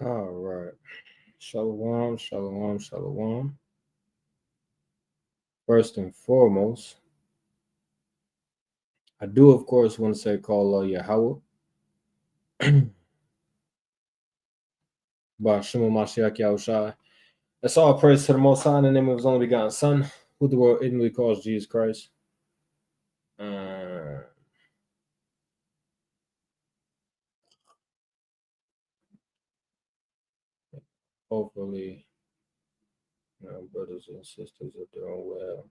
All right. Shalom, shalom, shalom. First and foremost, I do, of course, want to say call Yahweh, Ba'ashima Mashiach Yahushai. That's all praise to the Most High in the name of His only begotten Son, who the world ignorantly calls Jesus Christ. Uh, Hopefully, brothers and sisters are doing well.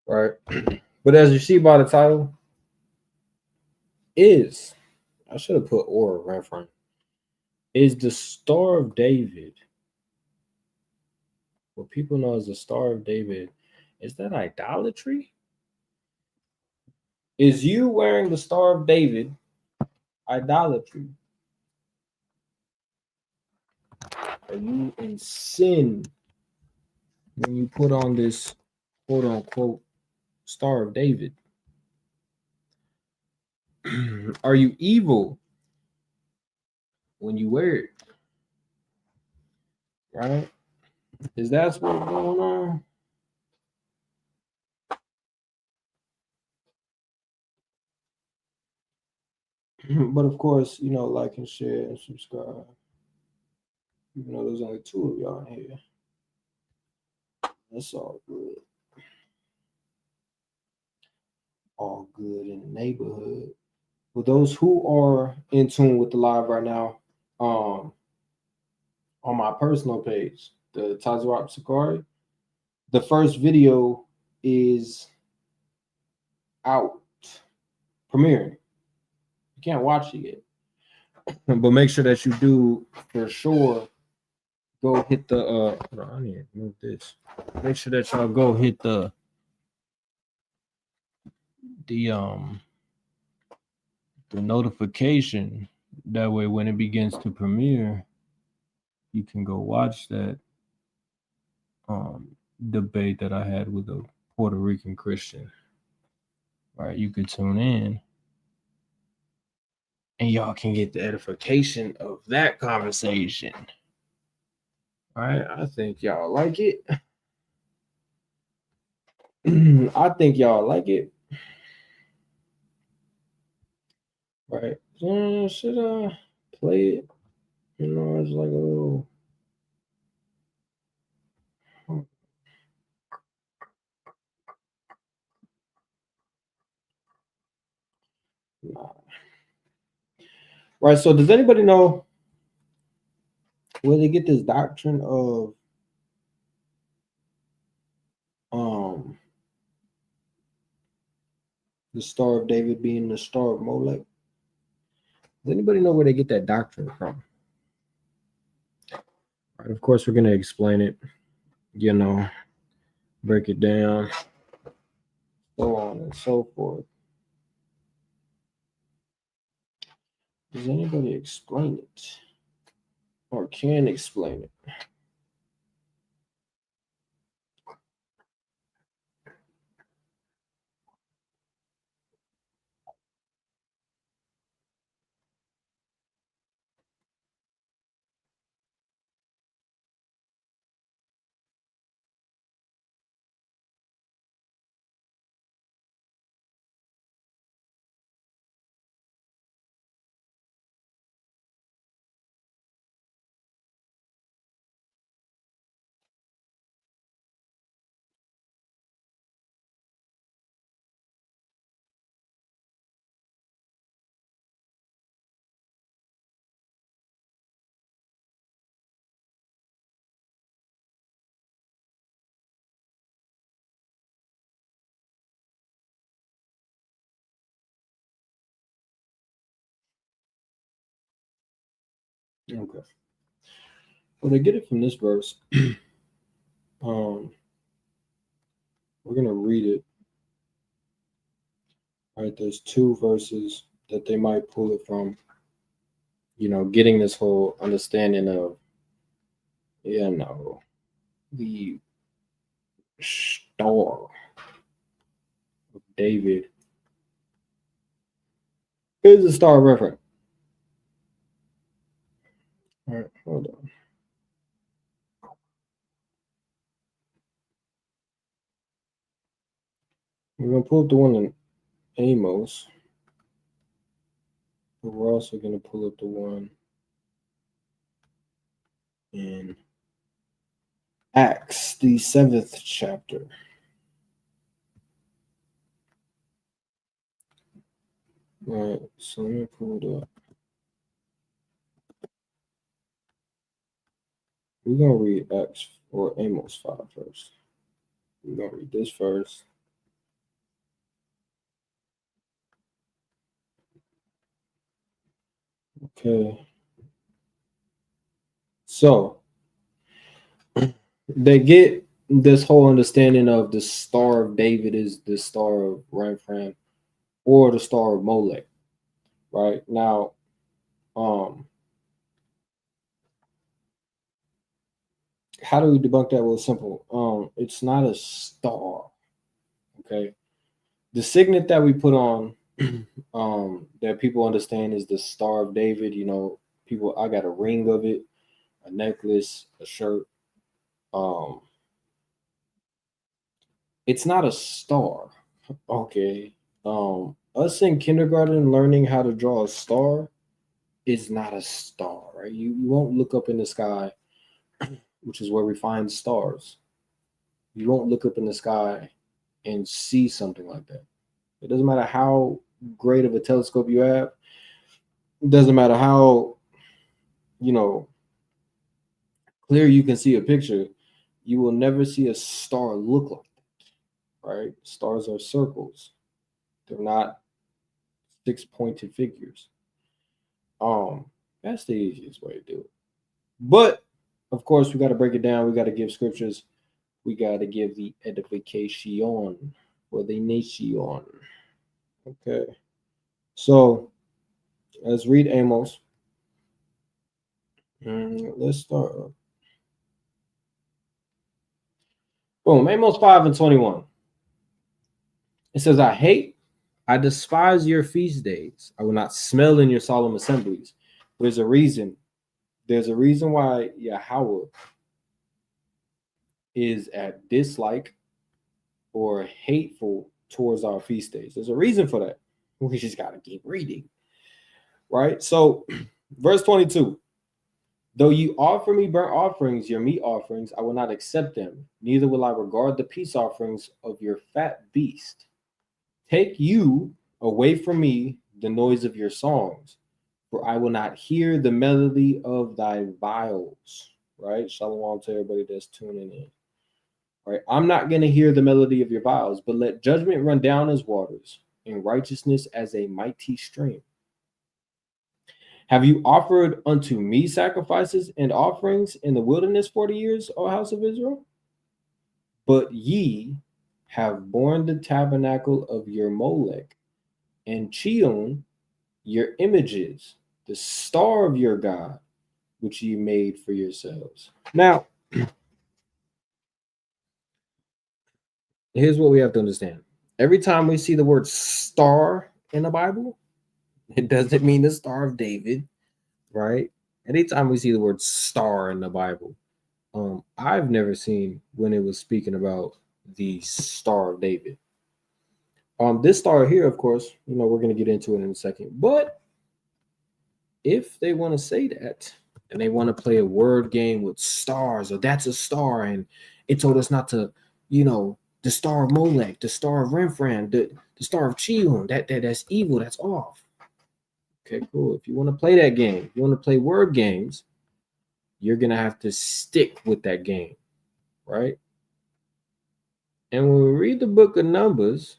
Right. But as you see by the title, is, I should have put or reference, is the Star of David, what people know as the Star of David, is that idolatry? Is you wearing the Star of David idolatry? Are you in sin when you put on this quote unquote Star of David? Are you evil when you wear it? Right? Is that what's going on? But of course, like and share and subscribe. Even though there's only two of y'all in here. That's all good. All good in the neighborhood. For those who are in tune with the live right now, um, on my personal page, the Tazarat Sakari, the first video is out, premiering. You can't watch it yet, but make sure that you do for sure. Go hit the hold on, I need to move this. Make sure that y'all go hit the the notification. That way, when it begins to premiere, you can go watch that debate that I had with a Puerto Rican Christian. Right, you could tune in, and y'all can get the edification of that conversation. All right, I think y'all like it. I think y'all like it. Right? Should I play it? It's like a little. Nah. Right. So, does anybody know where they get this doctrine of um the Star of David being the Star of Molech? Does anybody know where they get that doctrine from? Right. Of course, we're gonna explain it. Break it down, so on and so forth. Does anybody explain it or can explain it? Okay. Well, they get it from this verse. um, we're gonna read it. All right, there's two verses that they might pull it from, getting this whole understanding of, the Star of David is a star reference. All right, hold on. We're gonna pull up the one in Amos, but we're also gonna pull up the one in Acts, the 7th chapter. All right, so let me pull it up. We're gonna read Acts or Amos 5 first. We're gonna read this first. Okay. So they get this whole understanding of the Star of David is the Star of Renfran or the Star of Molech, right? Now, how do we debunk that? Well, simple. It's not a star, okay? The signet that we put on, that people understand is the Star of David. People, I got a ring of it, a necklace, a shirt. Um, it's not a star, okay? Us in kindergarten learning how to draw a star is not a star, right? You won't look up in the sky, which is where we find stars. You won't look up in the sky and see something like that. It doesn't matter how great of a telescope you have. It doesn't matter how, you know, clear you can see a picture. You will never see a star look like that, right? Stars are circles. They're not six-pointed figures. That's the easiest way to do it. But of course, we got to break it down. We got to give scriptures. We got to give the edification for the nation. Okay. So let's read Amos. Let's start. Boom. Amos 5 and 21. It says, I despise your feast days. I will not smell in your solemn assemblies. There's a reason. There's a reason why Yahweh is at dislike or hateful towards our feast days. There's a reason for that. We just got to keep reading. Right? So, verse 22. Though you offer me burnt offerings, your meat offerings, I will not accept them. Neither will I regard the peace offerings of your fat beast. Take you away from me the noise of your songs, for I will not hear the melody of thy viols. Right? Shalom to everybody that's tuning in. Right? I'm not going to hear the melody of your viols, but let judgment run down as waters, and righteousness as a mighty stream. Have you offered unto me sacrifices and offerings in the wilderness 40 years, O house of Israel? But ye have borne the tabernacle of your Molech, and Chion, your images, the star of your God, which ye made for yourselves. Now, here's what we have to understand. Every time we see the word star in the Bible, it doesn't mean the Star of David, right? Anytime we see the word star in the Bible, I've never seen when it was speaking about the Star of David. This star here, of course, we're going to get into it in a second. But if they want to say that and they want to play a word game with stars, or that's a star, and it told us not to, the star of Molech, the star of Renfran, the star of Chion, that's evil, that's off. Okay, cool. If you want to play that game, if you want to play word games, you're going to have to stick with that game, right? And when we read the book of Numbers,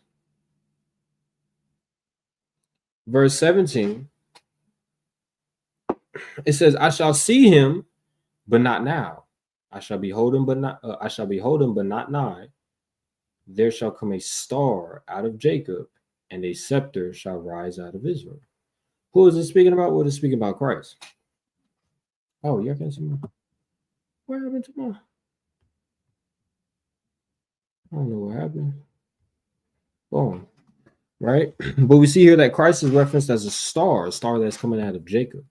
verse 17, it says, I shall see him, but not now. I shall behold him, but not nigh. There shall come a star out of Jacob, and a scepter shall rise out of Israel. Who is it speaking about? What is it speaking about? Christ. Oh, y'all can see my. What happened to my? I don't know what happened. Boom. Right? But we see here that Christ is referenced as a star that's coming out of Jacob.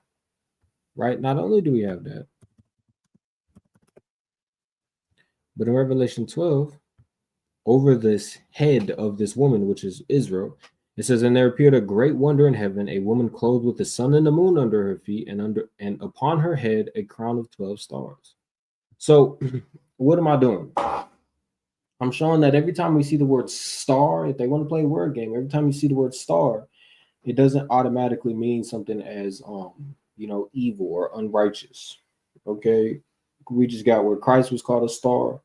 Right? Not only do we have that, but in Revelation 12, over this head of this woman, which is Israel, it says, and there appeared a great wonder in heaven, a woman clothed with the sun and the moon under her feet, and upon her head a crown of 12 stars. So, what am I doing? I'm showing that every time we see the word star, if they want to play a word game, every time you see the word star, it doesn't automatically mean something as evil or unrighteous. Okay. We just got where Christ was called a star,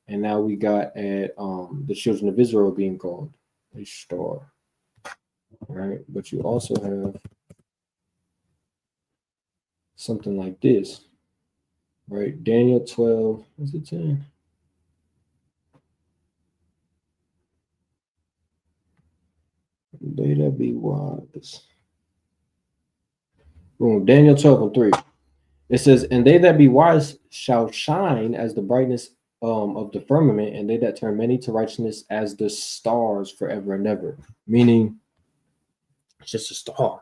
and now we got at the children of Israel being called a star. Right? But you also have something like this. Right? Daniel 12, what's it 10? They that be wise. Boom. Daniel 12 and 3. It says, and they that be wise shall shine as the brightness of the firmament, and they that turn many to righteousness as the stars forever and ever. Meaning, it's just a star.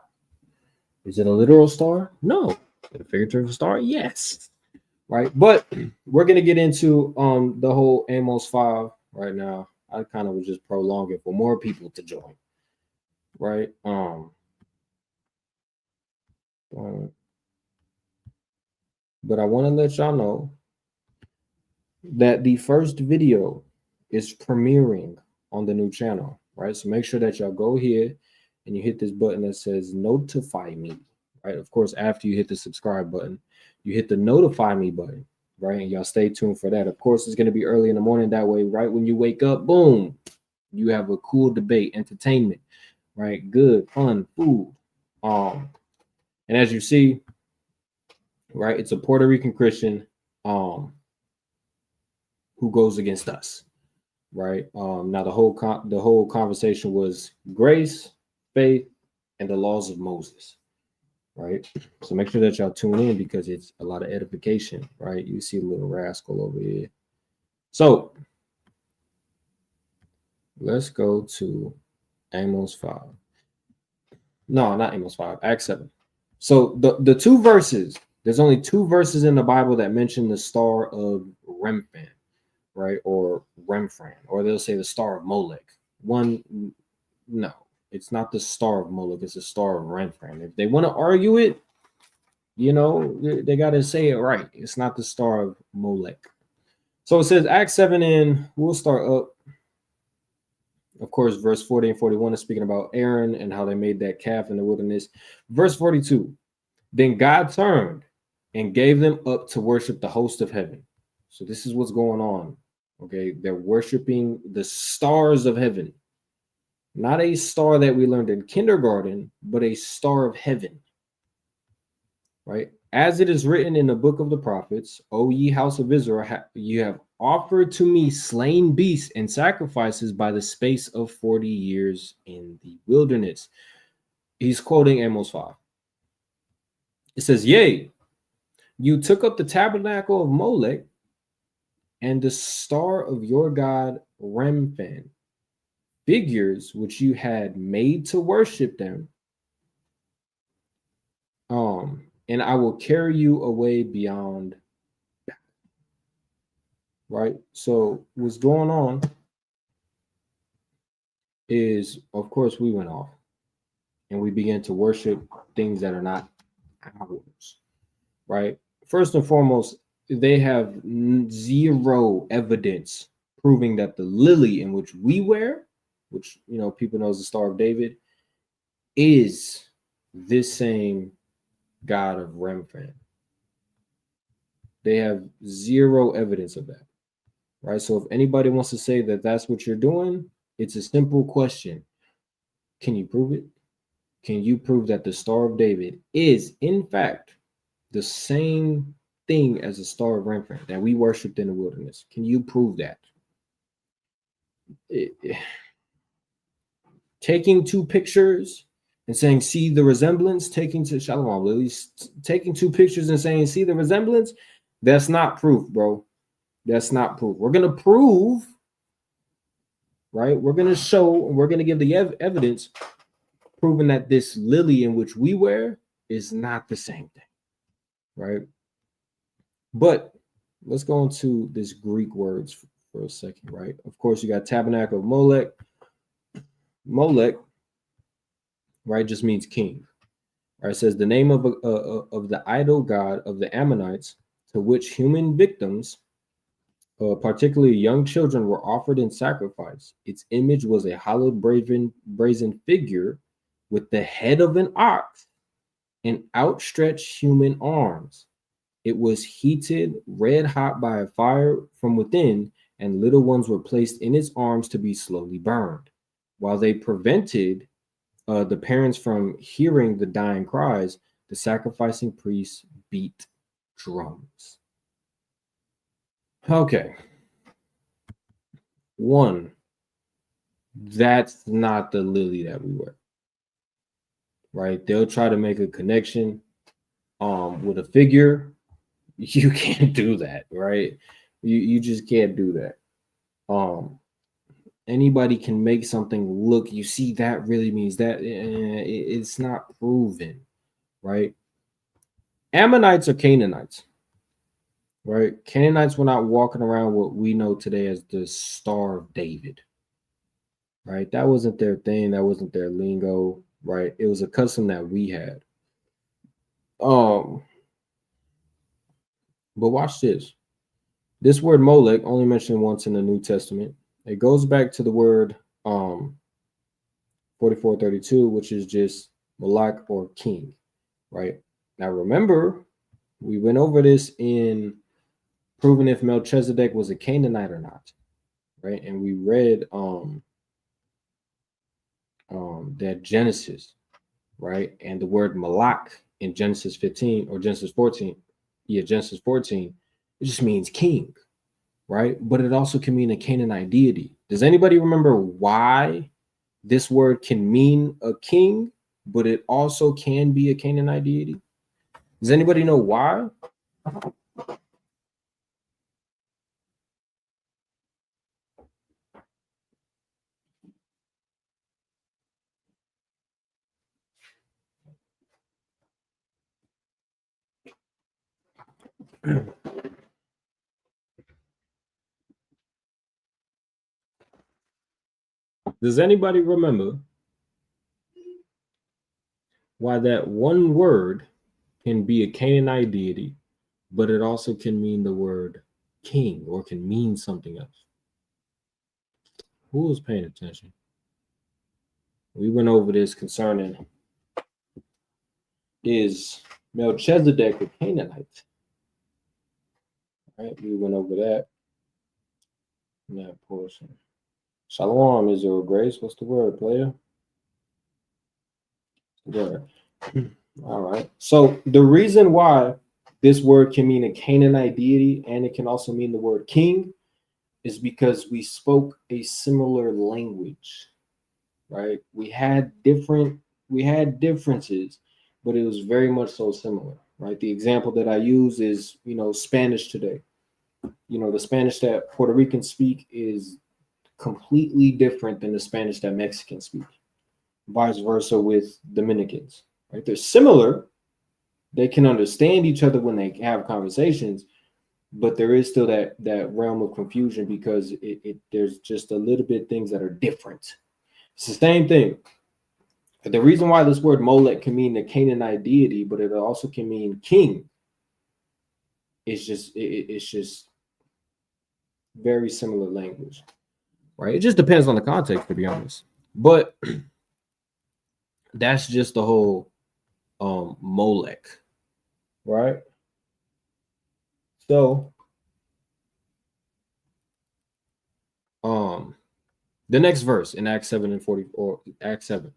Is it a literal star? No. Is it a figurative star? Yes. Right. But we're going to get into the whole Amos 5 right now. I kind of was just prolonging for more people to join. Right. But I want to let y'all know that the first video is premiering on the new channel, right? So make sure that y'all go here and you hit this button that says notify me, right? Of course, after you hit the subscribe button, you hit the notify me button, right? And y'all stay tuned for that. Of course, it's going to be early in the morning. That way, right when you wake up, boom, you have a cool debate, entertainment, right? Good, fun, food. And as you see, right, it's a Puerto Rican Christian who goes against us, right? Now the whole conversation was grace, faith, and the laws of Moses, right? So make sure that y'all tune in because it's a lot of edification, right? You see a little rascal over here. So let's go to Amos 5. No, not Amos 5, Acts 7. So the two verses, there's only two verses in the Bible that mention the star of Remphan, right? Or Remphan, or they'll say the star of Molech. One, no, it's not the star of Molech, it's the star of Remphan. If they want to argue it, they got to say it right. It's not the star of Molech. So it says Acts 7, and we'll start up. Of course, verse 40 and 41 is speaking about Aaron and how they made that calf in the wilderness. Verse 42, then God turned and gave them up to worship the host of heaven. So this is what's going on. Okay, they're worshiping the stars of heaven. Not a star that we learned in kindergarten, but a star of heaven. Right? As it is written in the book of the prophets, O ye house of Israel, you have offered to me slain beasts and sacrifices by the space of 40 years in the wilderness. He's quoting Amos 5. It says, yea, you took up the tabernacle of Molech and the star of your god Remphan, figures which you had made to worship them. And I will carry you away beyond. Right? So what's going on is, of course, we went off and we began to worship things that are not ours. Right? First and foremost, they have zero evidence proving that the lily in which we wear, which people know as the Star of David, is this same God of Remphan. They have zero evidence of that. Right? So if anybody wants to say that that's what you're doing, it's a simple question. Can you prove it? Can you prove that the Star of David is, in fact, the same thing as the Star of Remphan that we worshipped in the wilderness? Can you prove that? Taking two pictures and saying, see the resemblance, taking to Shalom, Lily's taking two pictures and saying, see the resemblance, that's not proof, bro. That's not proof. We're going to prove, right? We're going to show, and we're going to give the evidence proving that this lily in which we wear is not the same thing, right? But let's go into this Greek words for a second, right? Of course, you got tabernacle of Molech. Molech, right, just means king. Right? It says the name of the idol god of the Ammonites, to which human victims, particularly young children, were offered in sacrifice. Its image was a hollowed brazen figure with the head of an ox and outstretched human arms. It was heated red hot by a fire from within, and little ones were placed in its arms to be slowly burned. While they prevented the parents from hearing the dying cries, the sacrificing priests beat drums. Okay. One, that's not the lily that we wear. Right? They'll try to make a connection with a figure. You can't do that, right? You just can't do that. Anybody can make something look, you see, that really means that. It's not proven, right? Ammonites are Canaanites, right? Canaanites were not walking around what we know today as the Star of David, right? That wasn't their thing. That wasn't their lingo, right? It was a custom that we had. But watch this. This word Molech only mentioned once in the New Testament. It goes back to the word 4432, which is just Molech or king, right? Now remember, we went over this in proving if Melchizedek was a Canaanite or not, right? And we read that Genesis, right? And the word Malak in Genesis 15 or Genesis 14, Genesis 14, it just means king, right? But it also can mean a Canaanite deity. Does anybody remember why this word can mean a king, but it also can be a Canaanite deity? Does anybody know why? Does anybody remember why that one word can be a Canaanite deity, but it also can mean the word king or can mean something else? Who was paying attention? We went over this concerning, is Melchizedek a Canaanite? Right, we went over that in that portion. Shalom, Israel Grace. What's the word, player? Word. All right. So the reason why this word can mean a Canaanite deity and it can also mean the word king is because we spoke a similar language, right? We had differences, but it was very much so similar, right? The example that I use is, Spanish today. The Spanish that Puerto Ricans speak is completely different than the Spanish that Mexicans speak. Vice versa with Dominicans, right? They're similar. They can understand each other when they have conversations, but there is still that realm of confusion because there's just a little bit things that are different. It's the same thing. The reason why this word Molech can mean the Canaanite deity, but it also can mean king, it's just very similar language, right? It just depends on the context, to be honest. But that's just the whole Molech, right? So the next verse in Acts 7 and 40, or Acts 7,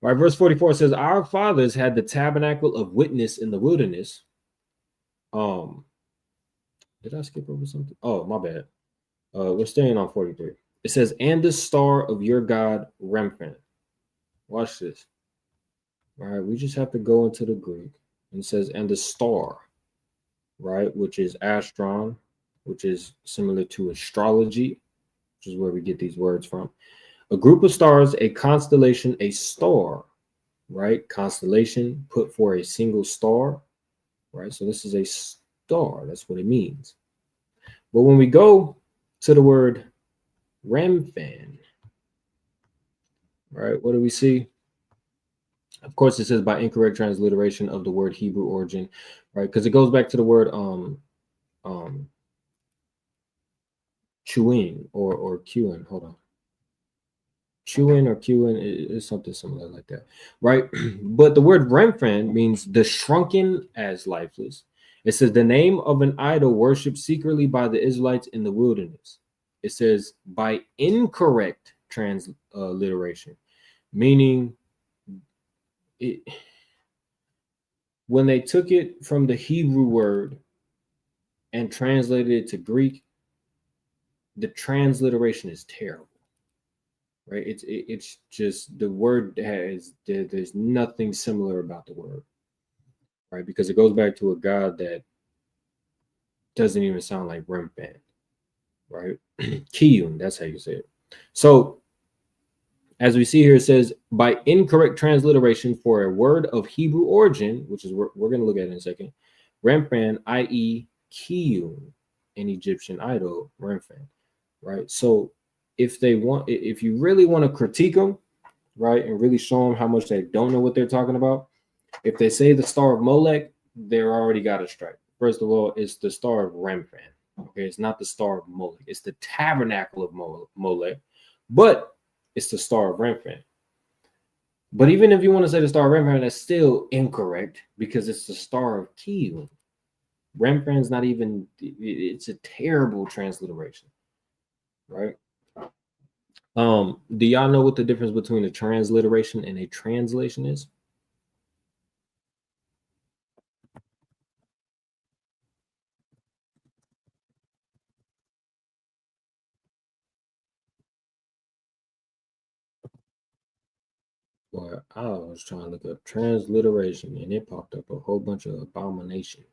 right? Verse 44 says, our fathers had the tabernacle of witness in the wilderness. Did I skip over something? Oh, my bad. We're staying on 43. It says, and the star of your God Remphan. Watch this. All right, we just have to go into the Greek. And it says, and the star, right, which is astron, which is similar to astrology, which is where we get these words from. A group of stars, a constellation, a star, right? Constellation put for a single star, right? So this is a star. That's what it means. But when we go to the word Ramfan, right, what do we see? Of course, it says by incorrect transliteration of the word Hebrew origin, right? Because it goes back to the word um chewing or queuing. Hold on. Chewing or queuing is something similar like that, right? But the word Remphan means the shrunken as lifeless. It says the name of an idol worshipped secretly by the Israelites in the wilderness. It says by incorrect transliteration, meaning it, when they took it from the Hebrew word and translated it to Greek, the transliteration is terrible. Right? It's just the word there's nothing similar about the word, right? Because it goes back to a god that doesn't even sound like Remphan, right? Kiyun, that's how you say it. So as we see here, it says by incorrect transliteration for a word of Hebrew origin, which is what we're going to look at in a second, Remphan, i.e., Kiyun, an Egyptian idol, Remphan, right? So if you really want to critique them, right, and really show them how much they don't know what they're talking about, if they say the star of Molech, they're already got a strike. First of all, it's the star of Remphan. Okay, it's not the star of Molech. It's the tabernacle of Molech, but it's the star of Remphan. But even if you want to say the star of Remphan, that's still incorrect because it's the star of Kiyun. Remphan's not even, it's a terrible transliteration, right? Do y'all know what the difference between a transliteration and a translation is? Well, I was trying to look up transliteration and it popped up a whole bunch of abomination.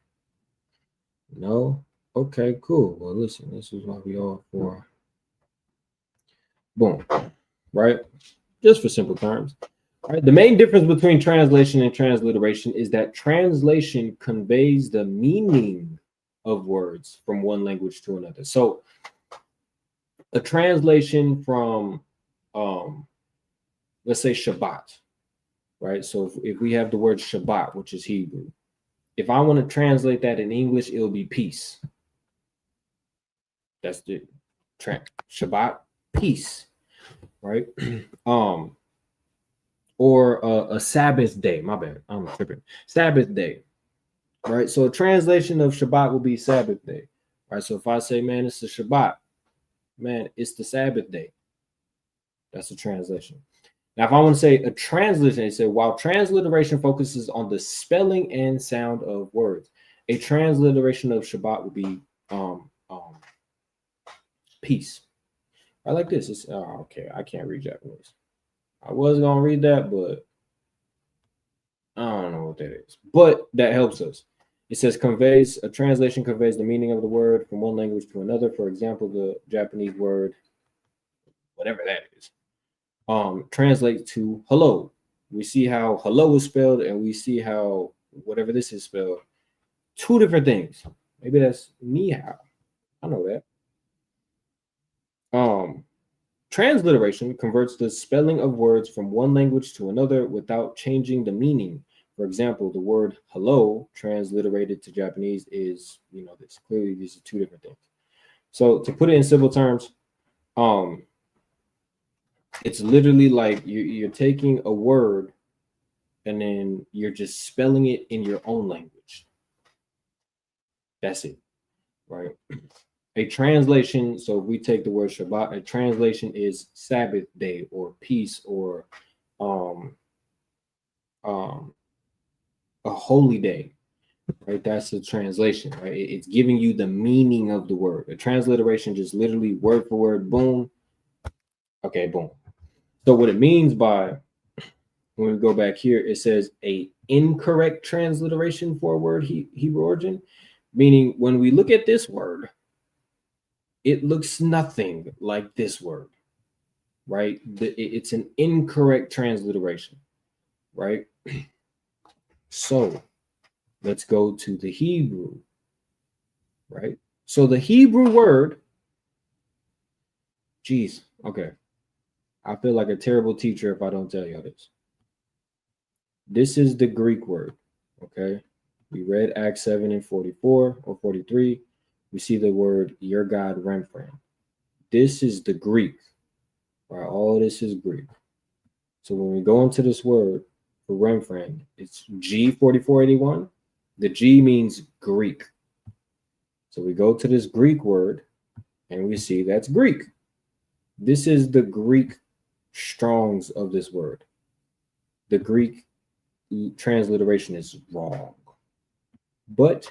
No? Okay, cool. Well, listen, this is why we all for boom, right? Just for simple terms. All right. The main difference between translation and transliteration is that translation conveys the meaning of words from one language to another. So a translation from let's say Shabbat, right? So if we have the word Shabbat, which is Hebrew, if I want to translate that in English, it'll be peace. That's the Shabbat, peace, right? Or a Sabbath day. My bad, I'm tripping. Sabbath day, right? So a translation of Shabbat will be Sabbath day, right? So if I say, man, it's the Shabbat, man, it's the Sabbath day. That's a translation. Now, if I want to say a translation, it said while transliteration focuses on the spelling and sound of words, a transliteration of Shabbat would be peace. I like this. It's okay. I can't read Japanese. I was gonna read that, but I don't know what that is. But that helps us. It says conveys a translation conveys the meaning of the word from one language to another. For example, the Japanese word, whatever that is, translates to hello. We see how hello is spelled, and we see how whatever this is spelled. Two different things. Maybe that's ni hao. I know that. Um, Transliteration converts the spelling of words from one language to another without changing the meaning. For example, the word hello transliterated to Japanese is, this. Clearly these are two different things. So to put it in simple terms, it's literally like you're taking a word and then you're just spelling it in your own language. That's it, right? A translation, so if we take the word Shabbat, a translation is Sabbath day or peace or um, a holy day, right? That's a translation, right? It's giving you the meaning of the word. A transliteration just literally word for word, boom. Okay, boom. So what it means by when we go back here, it says a incorrect transliteration for a word Hebrew origin, meaning when we look at this word, it looks nothing like this word, right? It's an incorrect transliteration, right? So let's go to the Hebrew, right? So the Hebrew word, geez, okay. I feel like a terrible teacher if I don't tell you this. This is the Greek word, okay? We read Acts 7 and 44 or 43. We see the word your God, Remphan. This is the Greek, right? All this is Greek. So when we go into this word for Remphan, it's G4481. The G means Greek. So we go to this Greek word and we see that's Greek. This is the Greek Strongs of this word. The Greek transliteration is wrong, but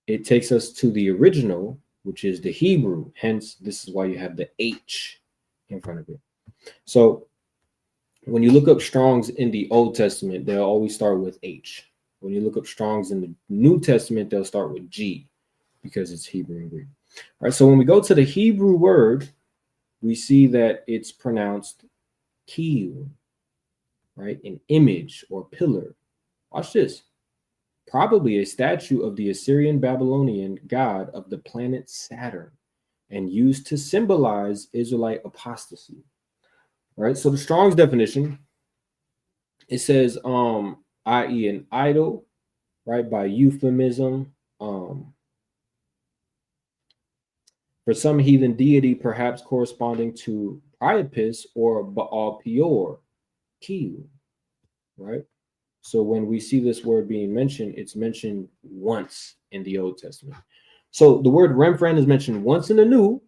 it takes us to the original, which is the Hebrew. Hence, this is why you have the H in front of it. So when you look up Strongs in the Old Testament, they'll always start with H. When you look up Strongs in the New Testament, they'll start with G because it's Hebrew and Greek. All right, so when we go to the Hebrew word, we see that it's pronounced Kiyun, right? An image or pillar. Watch this. Probably a statue of the Assyrian Babylonian god of the planet Saturn and used to symbolize Israelite apostasy. Right? So the Strong's definition, it says, i.e. an idol, right? By euphemism, for some heathen deity, perhaps corresponding to Priapus or Baal Peor, Kiyun, right? So when we see this word being mentioned, it's mentioned once in the Old Testament. So the word Remphan is mentioned once in the New,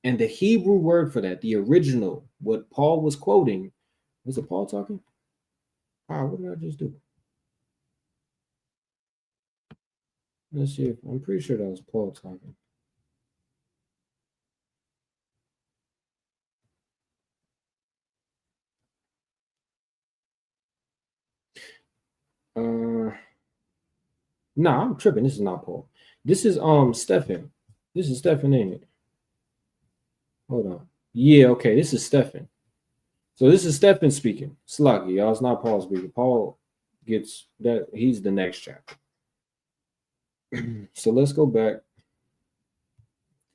and the Hebrew word for that, the original, what Paul was quoting, was it Paul talking? What did I just do? Let's see if I'm pretty sure that was Paul talking. Nah, I'm tripping. This is not Paul. This is Stephen. This is Stephen, ain't it? Hold on. Yeah, okay. This is Stephen. So this is Stephen speaking. Sluggy, y'all. It's not Paul speaking. Paul gets that. He's the next chapter. So let's go back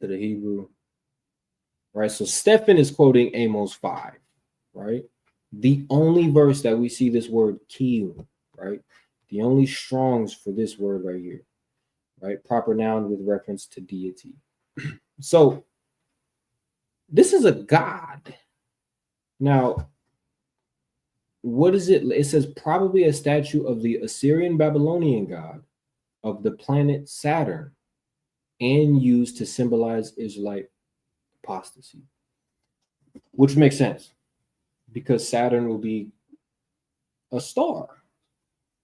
to the Hebrew. Right. So Stephen is quoting Amos 5, right? The only verse that we see this word kiyun, right? The only Strongs for this word right here, right? Proper noun with reference to deity. So this is a god. Now, what is it? It says probably a statue of the Assyrian Babylonian god of the planet Saturn and used to symbolize Israelite apostasy, which makes sense because Saturn will be a star,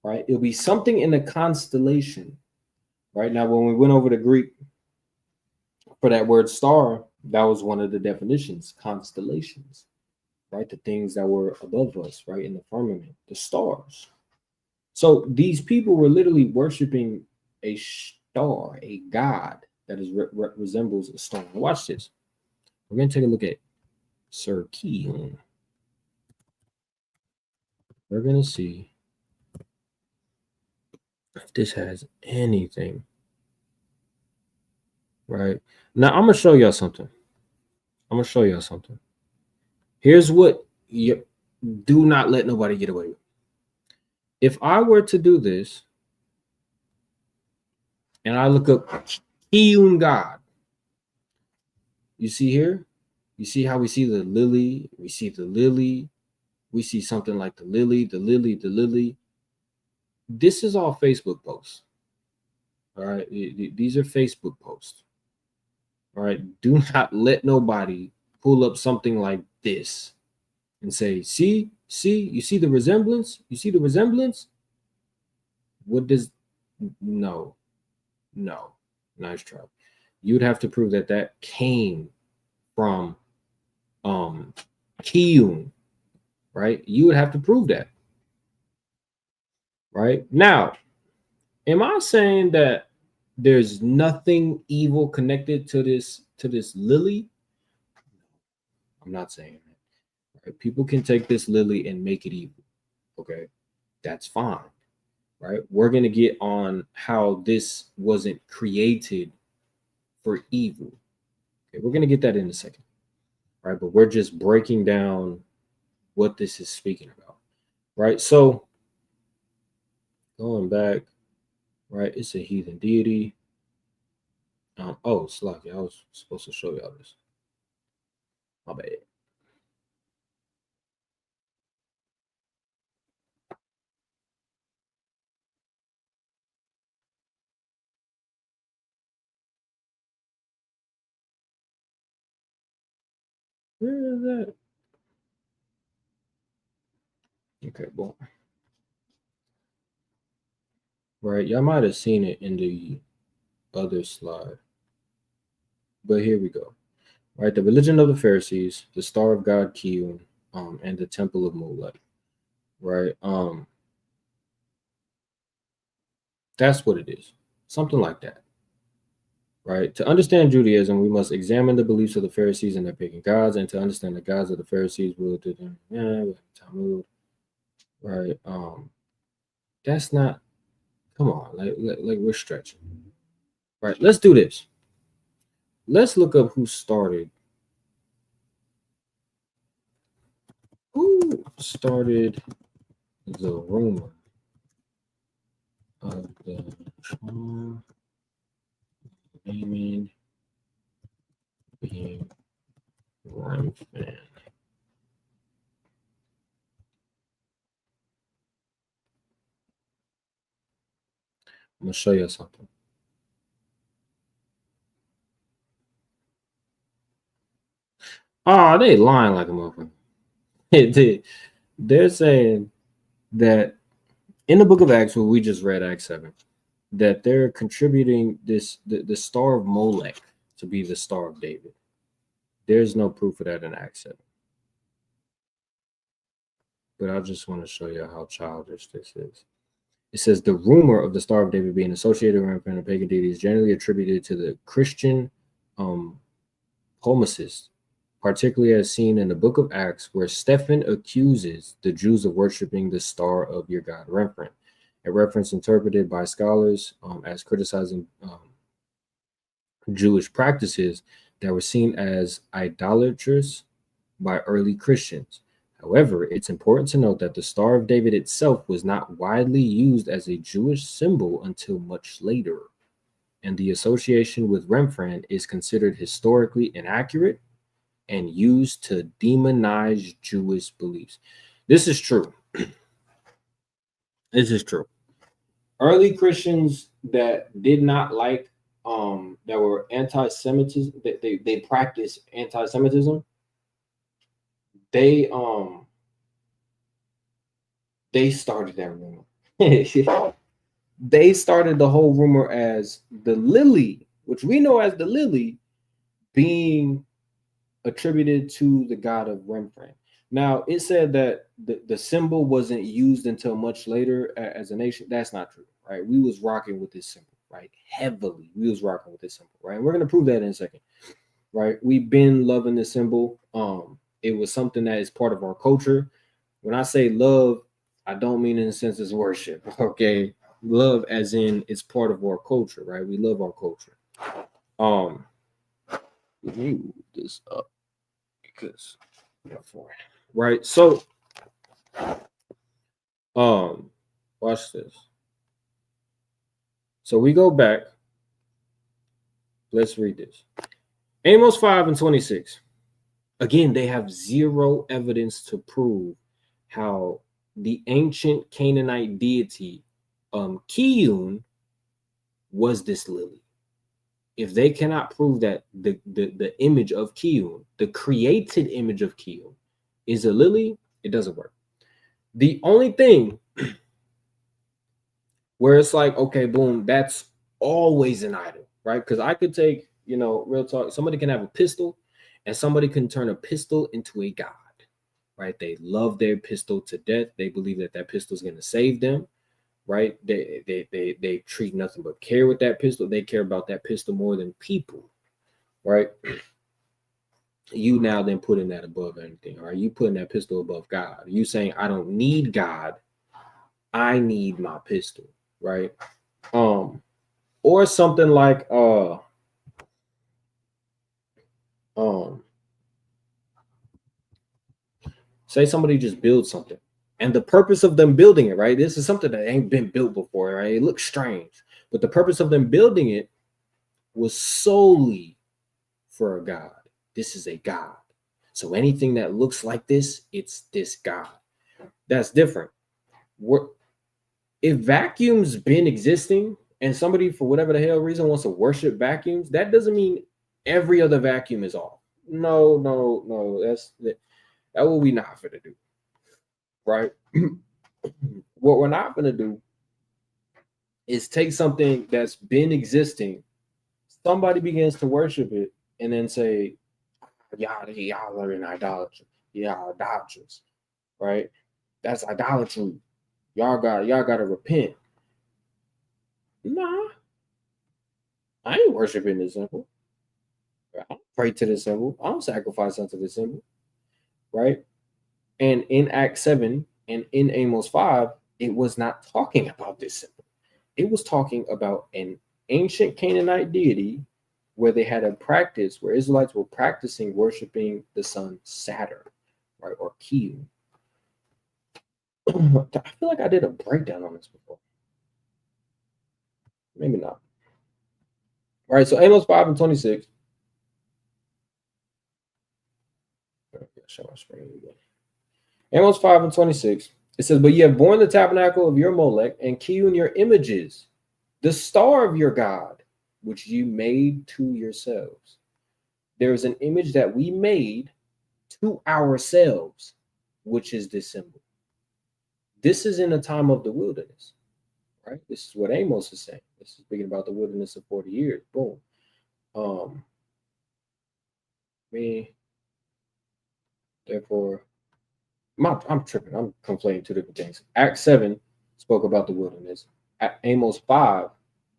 right? It'll be something in a constellation, right? Now, when we went over the Greek for that word star, that was one of the definitions, constellations, right? The things that were above us, right? In the firmament, the stars. So these people were literally worshiping a star, a god that is resembles a star. Watch this. We're going to take a look at Sir Kiyun. We're going to see if this has anything. Right. Now, I'm going to show y'all something. Here's what you do not let nobody get away with. If I were to do this and I look up Kiyun God, you see here? You see how we see the lily? We see the lily. We see something like the lily, the lily, the lily. This is all Facebook posts. All right. These are Facebook posts. All right. Do not let nobody pull up something like this and say, see, you see the resemblance? You see the resemblance? What does, no, nice try. You'd have to prove that that came from Kiyun, right? You would have to prove that. right? Now, am I saying that there's nothing evil connected to this lily? I'm not saying that. Right? People can take this lily and make it evil. Okay, that's fine. Right? We're gonna get on how this wasn't created for evil. Okay, we're gonna get that in a second. Right? But we're just breaking down what this is speaking about. Right? So going back, right? It's a heathen deity. Oh, Slocky, I was supposed to show y'all this. My bad. Where is that? Okay, boom. Right, y'all might have seen it in the other slide, but here we go. Right, the religion of the Pharisees, the star of God Kiyun, and the temple of Molech. Right, that's what it is. Something like that. Right. To understand Judaism, we must examine the beliefs of the Pharisees and their pagan gods, and to understand the gods of the Pharisees, we'll do them. Yeah, Talmud. Right. That's not. Come on, like we're stretching. Right. Let's do this. Let's look up who started. Who started the rumor of the naming being rampant? I'm gonna show you something. Oh, they lying like a motherfucker. They're saying that in the book of Acts, where we just read Acts 7, that they're contributing the star of Molech to be the star of David. There's no proof of that in Acts 7. But I just want to show you how childish this is. It says the rumor of the Star of David being associated with a pagan deity is generally attributed to the Christian homicists, particularly as seen in the book of Acts, where Stephen accuses the Jews of worshiping the star of your god Remphan, a reference interpreted by scholars as criticizing Jewish practices that were seen as idolatrous by early Christians. However, it's important to note that the Star of David itself was not widely used as a Jewish symbol until much later, and the association with Remphan is considered historically inaccurate and used to demonize Jewish beliefs. This is true. This is true. Early Christians that did not like that were anti-Semitism, they practiced anti-Semitism, they they started that rumor. They started the whole rumor as the lily, which we know as the lily, being attributed to the god of Remphan. Now, it said that the symbol wasn't used until much later as a nation. That's not true, right? We was rocking with this symbol, right? Heavily. We was rocking with this symbol, right? And we're going to prove that in a second, right? We've been loving this symbol. It was something that is part of our culture. When I say love, I don't mean in the sense it's worship, okay? Love as in it's part of our culture, right? We love our culture. Let me move this up because right. So watch this. So we go back. Let's read this. Amos 5 and 26. Again, they have zero evidence to prove how the ancient Canaanite deity Kiyun was this lily. If they cannot prove that the image of Kiyun, the created image of Kiyun, is a lily, it doesn't work. The only thing where it's like, okay, boom, that's always an idol, right? Because I could take, real talk, somebody can have a pistol and somebody can turn a pistol into a god, right? They love their pistol to death. They believe that pistol is going to save them, right? They treat nothing but care with that pistol. They care about that pistol more than people, right? You now then putting that above anything. Are you putting that pistol above God? Are you saying I don't need God, I need my pistol, right? Or something like um say somebody just builds something, and the purpose of them building it, right? This is something that ain't been built before, right? It looks strange, but the purpose of them building it was solely for a God. This is a God. So anything that looks like this, it's this God. That's different. If vacuums been existing and somebody for whatever the hell reason wants to worship vacuums, that doesn't mean every other vacuum is off. No. That what we not gonna do, right? What we're not gonna do is take something that's been existing, somebody begins to worship it, and then say, y'all are in idolatry. Y'all idolaters, right? That's idolatry. Y'all gotta repent. Nah, I ain't worshiping this symbol. I don't pray to this symbol. I don't sacrifice unto this symbol, right? And in Acts 7 and in Amos 5, it was not talking about this symbol. It was talking about an ancient Canaanite deity where they had a practice where Israelites were practicing worshiping the sun Saturn, right? Or Keel. I feel like I did a breakdown on this before. Maybe not. All right, so Amos 5 and 26. Show my screen again. Amos 5 and 26. It says, but ye have borne the tabernacle of your Molech and hewn your images, the star of your God, which you made to yourselves. There is an image that we made to ourselves, which is this symbol. This is in the time of the wilderness, right? This is what Amos is saying. This is speaking about the wilderness of 40 years. Boom. Therefore, I'm tripping. I'm conflating two different things. Act 7 spoke about the wilderness. Amos 5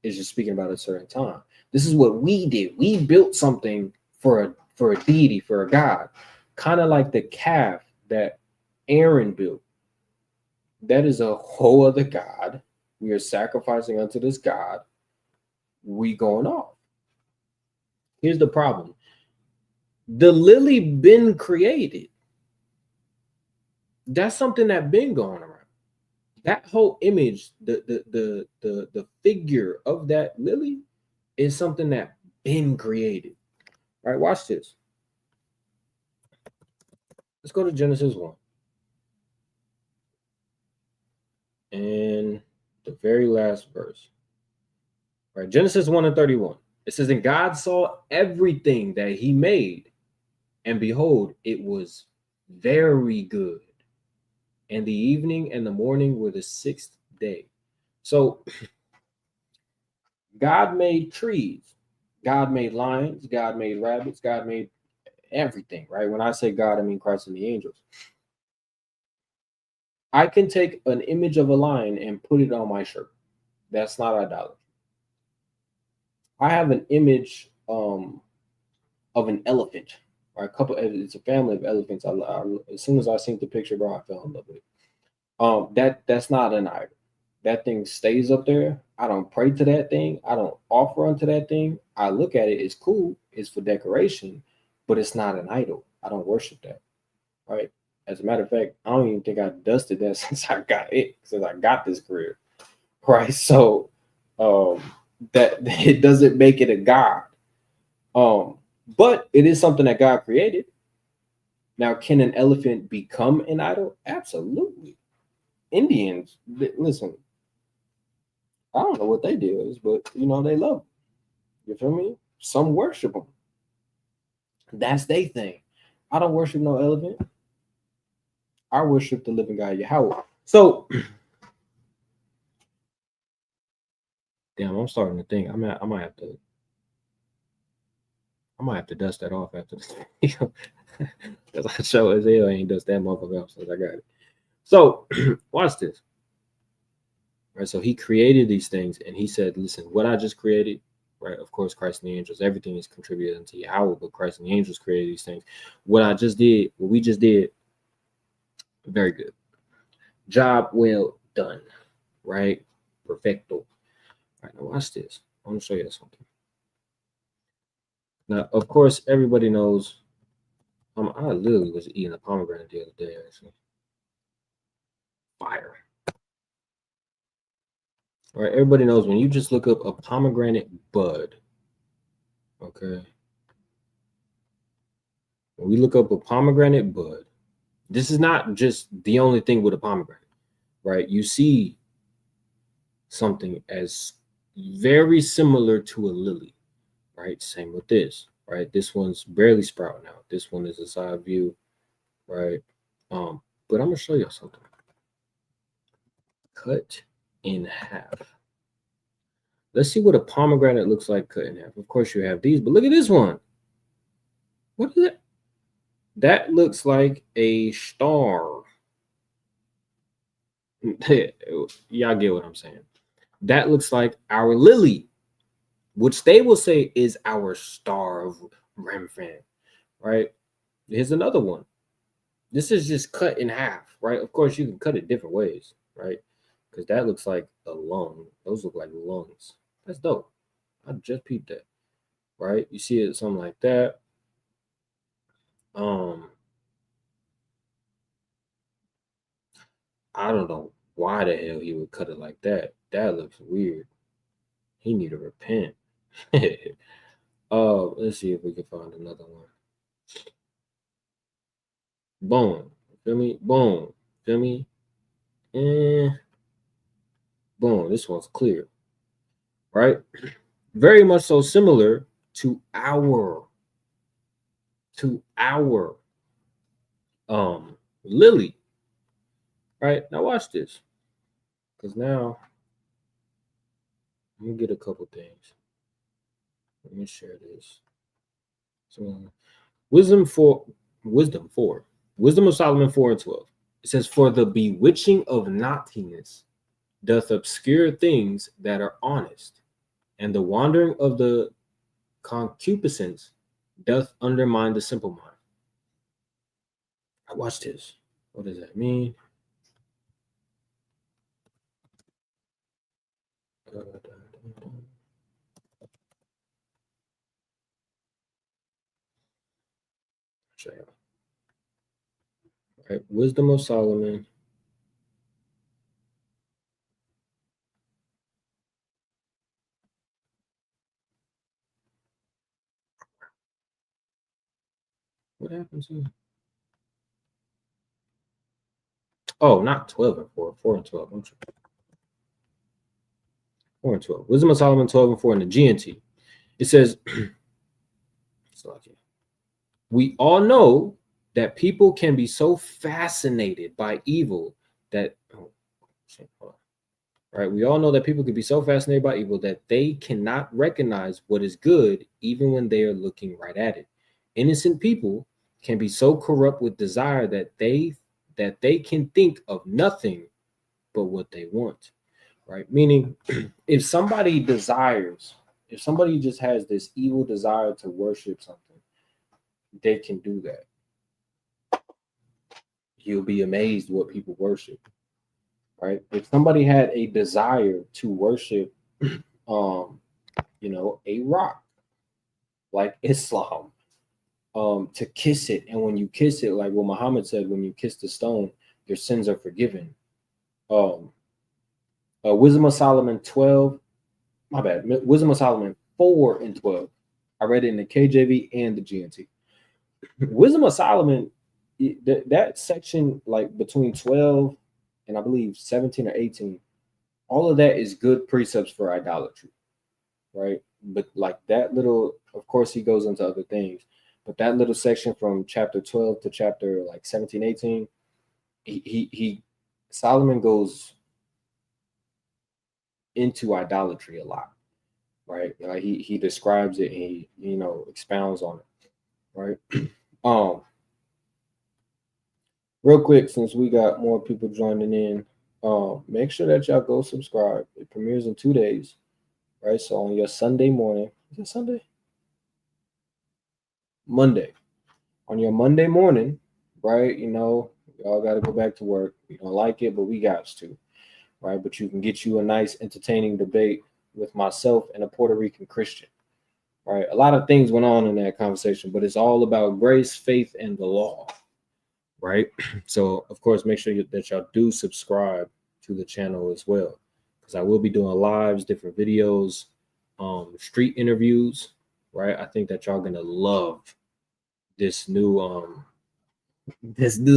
is just speaking about a certain time. This is what we did. We built something for a deity, for a god, kind of like the calf that Aaron built. That is a whole other god. We are sacrificing unto this god. We going off. Here's the problem. The lily been created. That's something that been going around. That whole image, the figure of that lily is something that been created. All right, watch this. Let's go to Genesis 1. And the very last verse. All right, Genesis 1 and 31. It says, and God saw everything that he made, and behold, it was very good. And the evening and the morning were the sixth day. So God made trees. God made lions. God made rabbits. God made everything, right? When I say God, I mean Christ and the angels. I can take an image of a lion and put it on my shirt. That's not idolatry. I have an image of an elephant, or a couple. It's a family of elephants. As soon as I seen the picture, bro, I fell in love with it. That's not an idol. That thing stays up there. I don't pray to that thing. I don't offer unto that thing. I look at it. It's cool. It's for decoration, but it's not an idol. I don't worship that. Right. As a matter of fact, I don't even think I dusted that since I got this career. Right. So that it doesn't make it a god. But it is something that God created. Now, can an elephant become an idol? Absolutely. Indians, listen, I don't know what they do is, but they love them. You feel me? Some worship them. That's their thing. I don't worship no elephant. I worship the living God, Yahweh. So, damn, I'm starting to think I might have to dust that off after this. Because I show as hell ain't dust that motherfucker off since I got it. So, watch this. right? So he created these things, and he said, listen, what I just created, right? Of course, Christ and the angels, everything is contributed unto Yahweh, but Christ and the angels created these things. What we just did, very good. Job well done, right? Perfecto. All right, now watch this. I want to show you something. Now, of course, everybody knows. I literally was eating a pomegranate the other day, actually. Fire. All right, everybody knows when you just look up a pomegranate bud, okay? When we look up a pomegranate bud, this is not just the only thing with a pomegranate, right? You see something as very similar to a lily, right? Same with this, right? This one's barely sprouting out. This one is a side view, right? But I'm gonna show you something. Cut in half. Let's see what a pomegranate looks like cut in half. Of course, you have these, but look at this one. What is it? That looks like a star. Y'all get what I'm saying. That looks like our lily, which they will say is our star of Remphan, right? Here's another one. This is just cut in half, right? Of course, you can cut it different ways, right? Because that looks like a lung. Those look like lungs. That's dope. I just peeped that, right? You see it something like that. I don't know why the hell he would cut it like that. That looks weird. He need to repent. Let's see if we can find another one. Boom. Feel me? Boom. Feel me? And boom. This one's clear. Right? Very much so similar to our lily. Right? Now watch this. Because now I'm gonna get a couple things. Let me share this. So Wisdom 4, Wisdom of Solomon 4:12. It says, for the bewitching of naughtiness doth obscure things that are honest, and the wandering of the concupiscence doth undermine the simple mind. I watch this. What does that mean? Check out. All right, Wisdom of Solomon. What happened to? Oh, not 12 and 4, 4 and 12. I'm tripping. 4 and 12. Wisdom of Solomon 12 and 4 in the GNT. It says, we all know that people can be so fascinated by evil that, right? We all know that people can be so fascinated by evil that they cannot recognize what is good even when they are looking right at it. Innocent people can be so corrupt with desire that they can think of nothing but what they want, right? Meaning, if somebody just has this evil desire to worship something, they can do that. You'll be amazed what people worship, right? If somebody had a desire to worship, a rock like Islam, to kiss it, and when you kiss it, like what Muhammad said, when you kiss the stone, your sins are forgiven. Wisdom of Solomon 12, my bad, Wisdom of Solomon 4 and 12. I read it in the KJV and the GNT. Wisdom of Solomon, that section, like between 12 and I believe 17 or 18, all of that is good precepts for idolatry, right? But like that little, of course, he goes into other things, but that little section from chapter 12 to chapter like 17, 18, Solomon goes into idolatry a lot, right? Like he describes it and he expounds on it, right? Real quick, since we got more people joining in, Make sure that y'all go subscribe. It premieres in 2 days, right? So on your Sunday morning, is it Sunday? Monday. On your Monday morning, right? Y'all got to go back to work. We don't like it, but we got to, right? But you can get you a nice, entertaining debate with myself and a Puerto Rican Christian, right? A lot of things went on in that conversation, but it's all about grace, faith, and the law, right? So, of course, make sure that y'all do subscribe to the channel as well, because I will be doing lives, different videos, street interviews, right? I think that y'all gonna love this new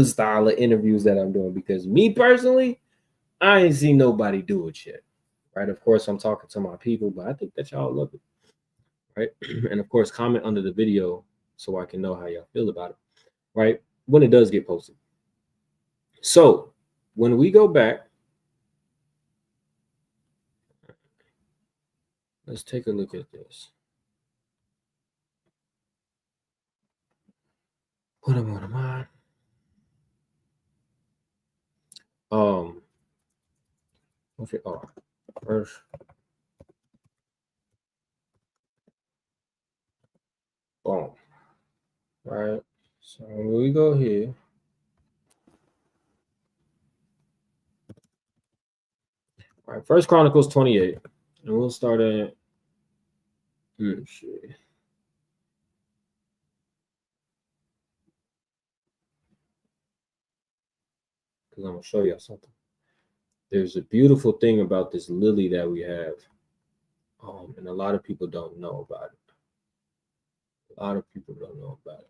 style of interviews that I'm doing, because me personally, I ain't seen nobody do it yet, right? Of course, I'm talking to my people, but I think that y'all love it, right? And of course, comment under the video so I can know how y'all feel about it, right? When it does get posted. So when we go back, let's take a look at this. What am I? Okay. Oh, first. Boom. Right. So when we go here, all right. First Chronicles 28, and we'll start at. Let's see. Because I'm gonna show y'all something. There's a beautiful thing about this lily that we have, and a lot of people don't know about it. A lot of people don't know about it.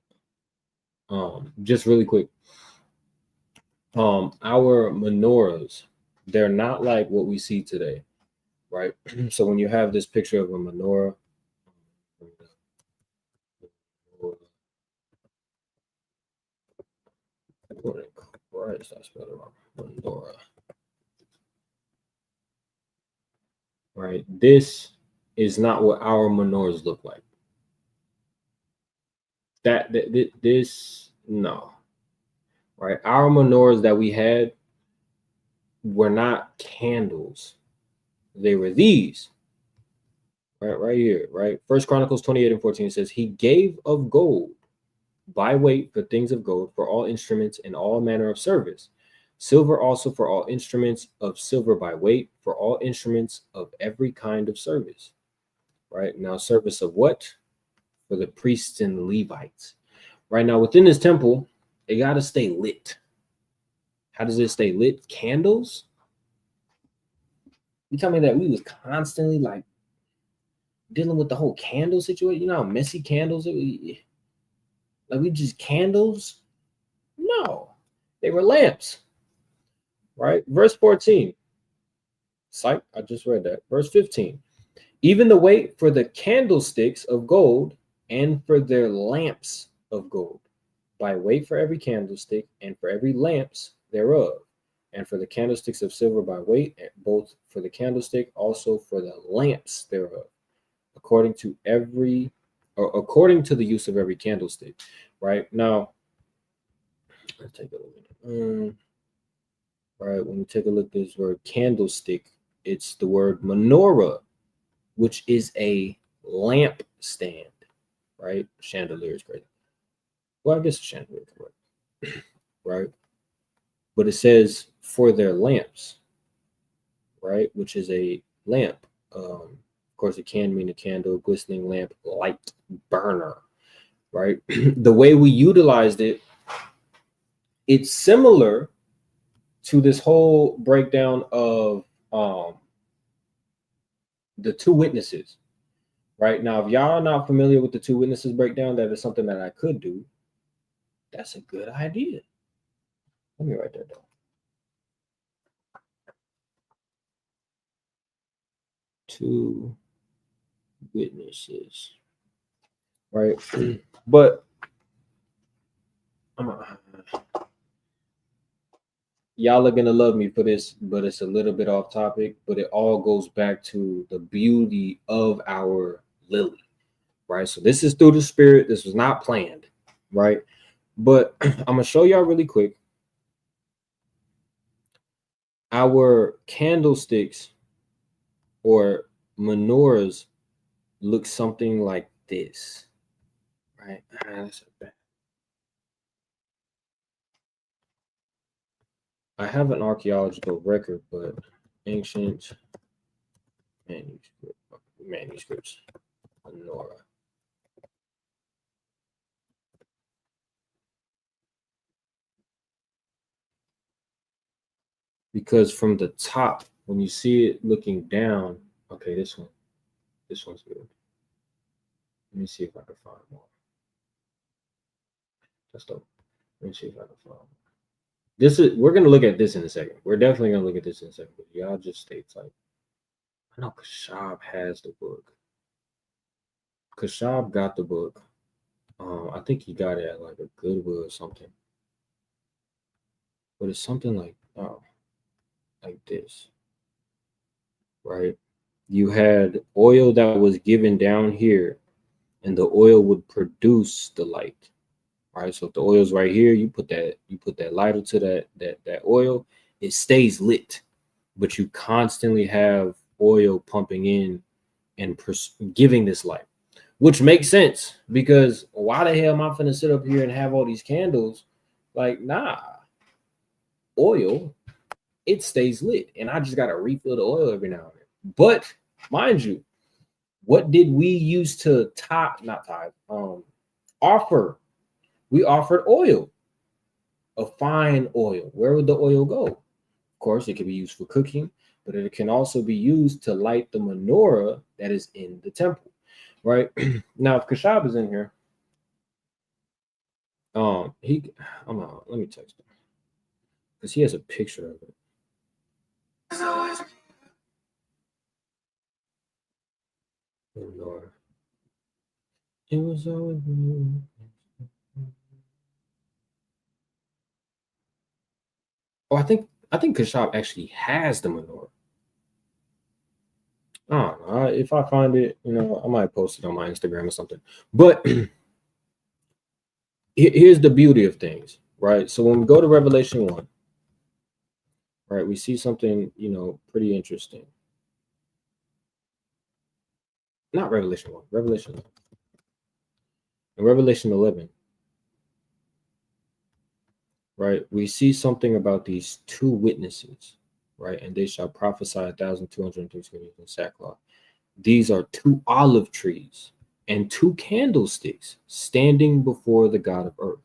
Just really quick, our menorahs, they're not like what we see today, right? So when you have this picture of a menorah, Christ, I spelled it wrong. Menorah, right? This is not what our menorahs look like. This no, right? Our menorahs that we had were not candles; they were these, right here, right. First Chronicles 28:14 says, "He gave of gold by weight for things of gold, for all instruments and all manner of service. Silver also for all instruments of silver by weight, for all instruments of every kind of service." Right now, service of what? For the priests and the Levites. Right now, within this temple, it got to stay lit. How does it stay lit? Candles. You tell me that we was constantly like dealing with the whole candle situation. You know how messy candles like we just candles? No, they were lamps. Right? Verse 14. Psych, I just read that. Verse 15. Even the weight for the candlesticks of gold and for their lamps of gold, by weight for every candlestick and for every lamps thereof, and for the candlesticks of silver by weight, both for the candlestick, also for the lamps thereof, according to the use of every candlestick. Right now, let's take a look. Right, when we take a look at this word candlestick, it's the word menorah, which is a lamp stand. Right, chandelier is great. Well, I guess chandelier is correct. Right, but it says for their lamps, right, which is a lamp. Of course, it can mean a candle, glistening lamp, light burner. Right, the way we utilized it, it's similar to this whole breakdown of the two witnesses. Right now, if y'all are not familiar with the two witnesses breakdown, that is something that I could do. That's a good idea. Let me write that down. Two witnesses, right? But y'all are gonna love me for this, but it's a little bit off topic. But it all goes back to the beauty of our lily, right? So this is through the Spirit. This was not planned, right? But I'm gonna show y'all really quick. our candlesticks or menorahs look something like this, right? I have an archaeological record, but ancient manuscripts menorah. Because from the top, when you see it looking down, okay, this one's good. Let me see if I can find more. That's dope. Let me see if I can find more. We're gonna look at this in a second. We're definitely gonna look at this in a second. But y'all just stay tight. I know Kashab has the book. Kashab got the book. I think he got it at like a Goodwill or something. But it's something like this, right? You had oil that was given down here, and the oil would produce the light, right? So if the oil's right here, you put that lighter to that oil, it stays lit, but you constantly have oil pumping in and giving this light, which makes sense because why the hell am I finna sit up here and have all these candles? Like, nah, oil, it stays lit, and I just gotta refill the oil every now and then. But mind you, what did we use to offer? We offered oil, a fine oil. Where would the oil go? Of course, it can be used for cooking, but it can also be used to light the menorah that is in the temple, right? Now, if Kashab is in here, let me text him because he has a picture of it. Menorah. It was always. Oh, I think Kashab actually has the menorah. I don't know. If I find it, I might post it on my Instagram or something. But here's the beauty of things, right? So when we go to Revelation 1, right, we see something, pretty interesting. Not Revelation 1, Revelation 11. In Revelation 11, right, we see something about these two witnesses, right? And they shall prophesy 1,203 years in sackcloth. These are two olive trees and two candlesticks standing before the God of earth.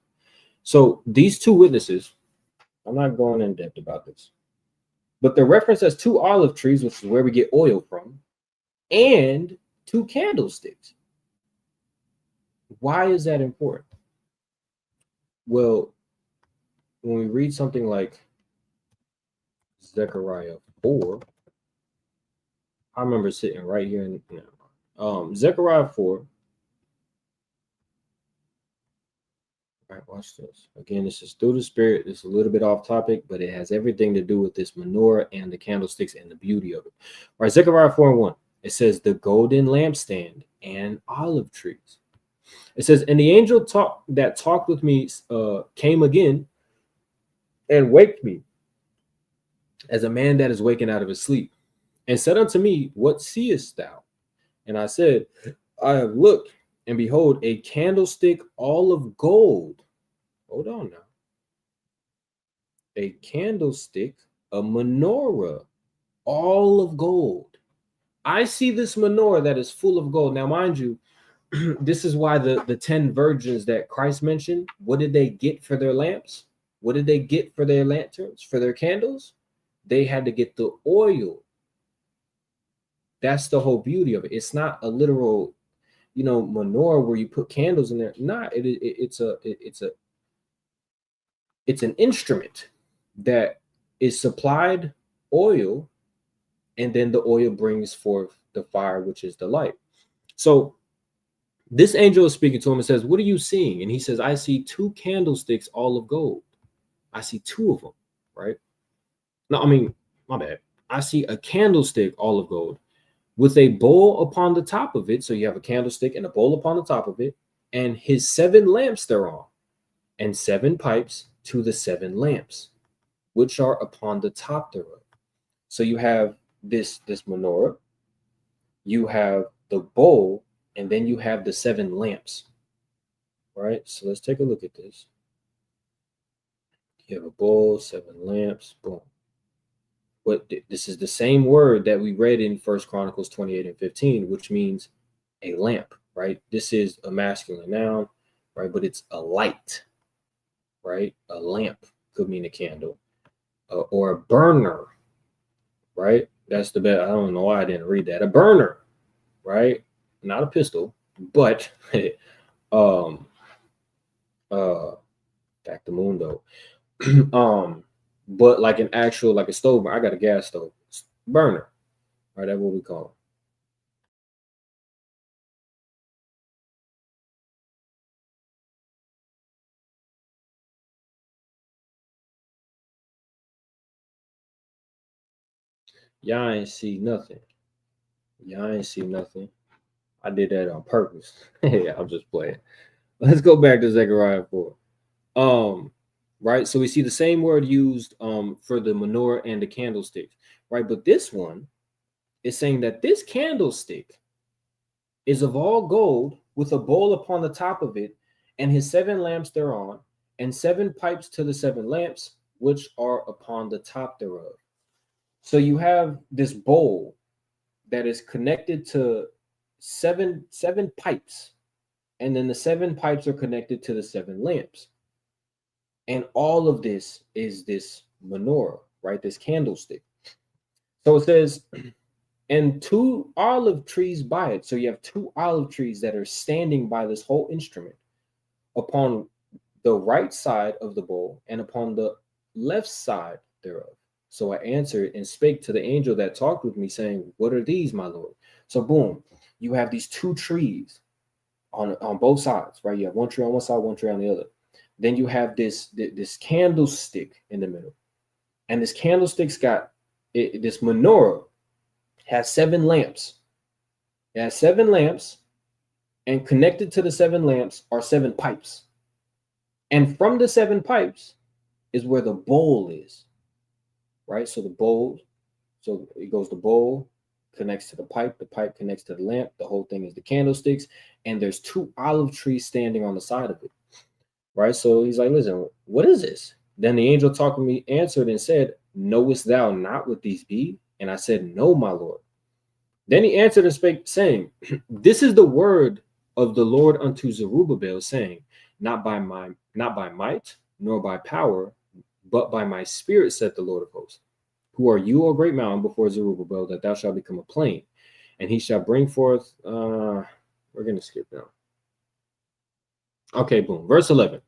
So these two witnesses, I'm not going in depth about this, but they're referenced as two olive trees, which is where we get oil from, and two candlesticks. Why is that important? Well, when we read something like Zechariah 4, I remember sitting right here in Zechariah 4. All right, watch this. Again, this is through the spirit. This is a little bit off topic, but it has everything to do with this menorah and the candlesticks and the beauty of it. All right, Zechariah 4:1. It says the golden lampstand and olive trees. It says, and the angel that talked with me came again and waked me as a man that is waking out of his sleep, and said unto me, what seest thou? And I said, I have looked, and behold, a candlestick all of gold. Hold on now. A candlestick, a menorah, all of gold. I see this menorah that is full of gold. Now, mind you, this is why the 10 virgins that Christ mentioned, what did they get for their lamps? What did they get for their lanterns, for their candles? They had to get the oil. That's the whole beauty of it. It's not a literal, menorah where you put candles in there. Nah, it's an instrument that is supplied oil, and then the oil brings forth the fire, which is the light. So this angel is speaking to him and says, what are you seeing? And he says, I see two candlesticks all of gold. I see two of them, right? No, I mean, my bad. I see a candlestick all of gold with a bowl upon the top of it. So you have a candlestick and a bowl upon the top of it, and his 7 lamps thereon, and 7 pipes to the 7 lamps, which are upon the top thereof. So you have this menorah, you have the bowl, and then you have the seven lamps. Right? So let's take a look at this. You have a bowl, seven lamps, boom. But this is the same word that we read in First Chronicles 28 and 15, which means a lamp, right? This is a masculine noun, right? But it's a light, right? A lamp could mean a candle, or a burner, right? That's the best. I don't know why I didn't read that. A burner, right? Not a pistol, but um uh back to mundo. But like an actual, like a stove. I got a gas stove burner, right? That's what we call it. Y'all ain't see nothing. Y'all ain't see nothing. I did that on purpose. Yeah, I'm just playing. Let's go back to Zechariah 4. Um, right. So we see the same word used for the menorah and the candlestick, right? But this one is saying that this candlestick is of all gold, with a bowl upon the top of it, and his seven lamps thereon, and seven pipes to the seven lamps which are upon the top thereof. So you have this bowl that is connected to seven pipes, and then the seven pipes are connected to the seven lamps. And all of this is this menorah, right? This candlestick. So it says, and two olive trees by it. So you have two olive trees that are standing by this whole instrument upon the right side of the bowl and upon the left side thereof. So I answered and spake to the angel that talked with me, saying, what are these, my Lord? So boom, you have these two trees on both sides, right? You have one tree on one side, one tree on the other. Then you have this candlestick in the middle, and this candlestick's got this menorah has seven lamps. It has seven lamps, and connected to the seven lamps are seven pipes. And from the seven pipes is where the bowl is, right? So the bowl, so it goes the bowl, connects to the pipe connects to the lamp. The whole thing is the candlesticks, and there's two olive trees standing on the side of it, right? So he's like, listen, what is this? Then the angel talking to me answered and said, knowest thou not what these be? And I said, no, my Lord. Then he answered and spake, saying, this is the word of the Lord unto Zerubbabel, saying, not by might, nor by power, but by my spirit, saith the Lord of hosts. Who are you, O great mountain, before Zerubbabel, that thou shalt become a plain? And he shall bring forth, we're going to skip now. Okay, boom. Verse 11,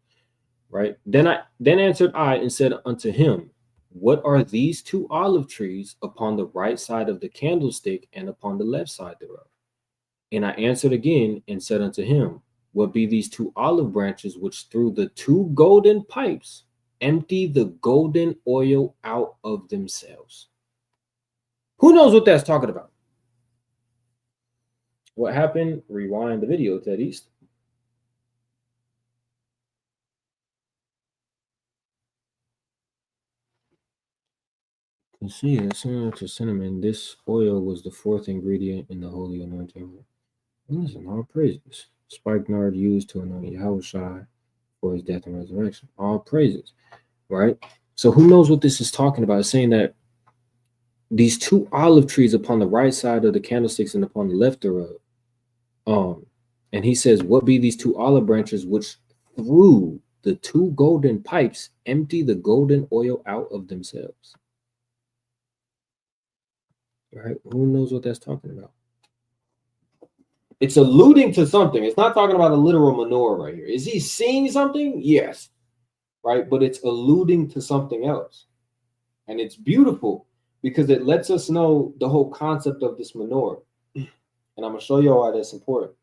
right? Then answered I and said unto him, what are these two olive trees upon the right side of the candlestick and upon the left side thereof? And I answered again and said unto him, what be these two olive branches which through the two golden pipes empty the golden oil out of themselves? Who knows what that's talking about? What happened? Rewind the video, Ted East. You see, it's similar to cinnamon. This oil was the fourth ingredient in the holy anointing oil. Listen, all praises. Spikenard used to anoint Yahushua for his death and resurrection. All praises, right? So who knows what this is talking about? It's saying that these two olive trees upon the right side of the candlesticks and upon the left thereof. And he says, what be these two olive branches which through the two golden pipes empty the golden oil out of themselves? Right? Who knows what that's talking about? It's alluding to something. It's not talking about a literal menorah right here. Is he seeing something? Yes. Right? But it's alluding to something else. And it's beautiful because it lets us know the whole concept of this menorah. And I'm going to show y'all why that's important.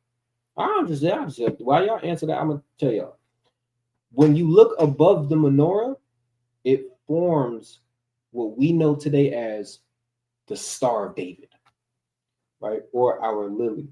I'm just while y'all answer that, I'm going to tell y'all. When you look above the menorah, it forms what we know today as the Star of David, right? Or our lily.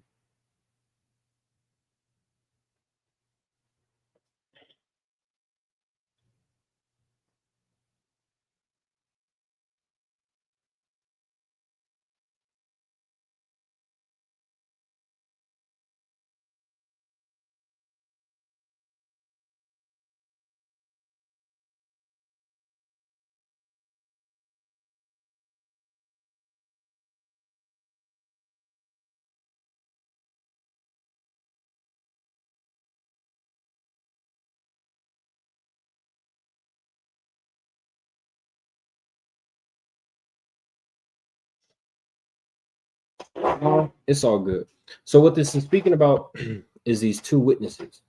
It's all good. So what this is speaking about is these two witnesses,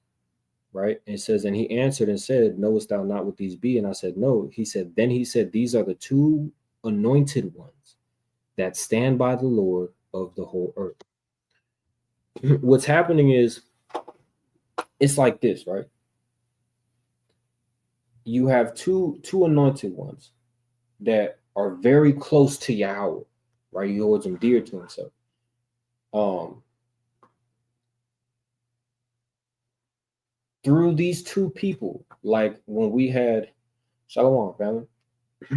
right? And it says, and he answered and said, knowest thou not what these be? And I said, no. Then he said, these are the two anointed ones that stand by the Lord of the whole earth. What's happening is it's like this, right? You have two anointed ones that are very close to Yahweh, right? He holds them dear to himself. Through these two people, like when we had Shalom, family,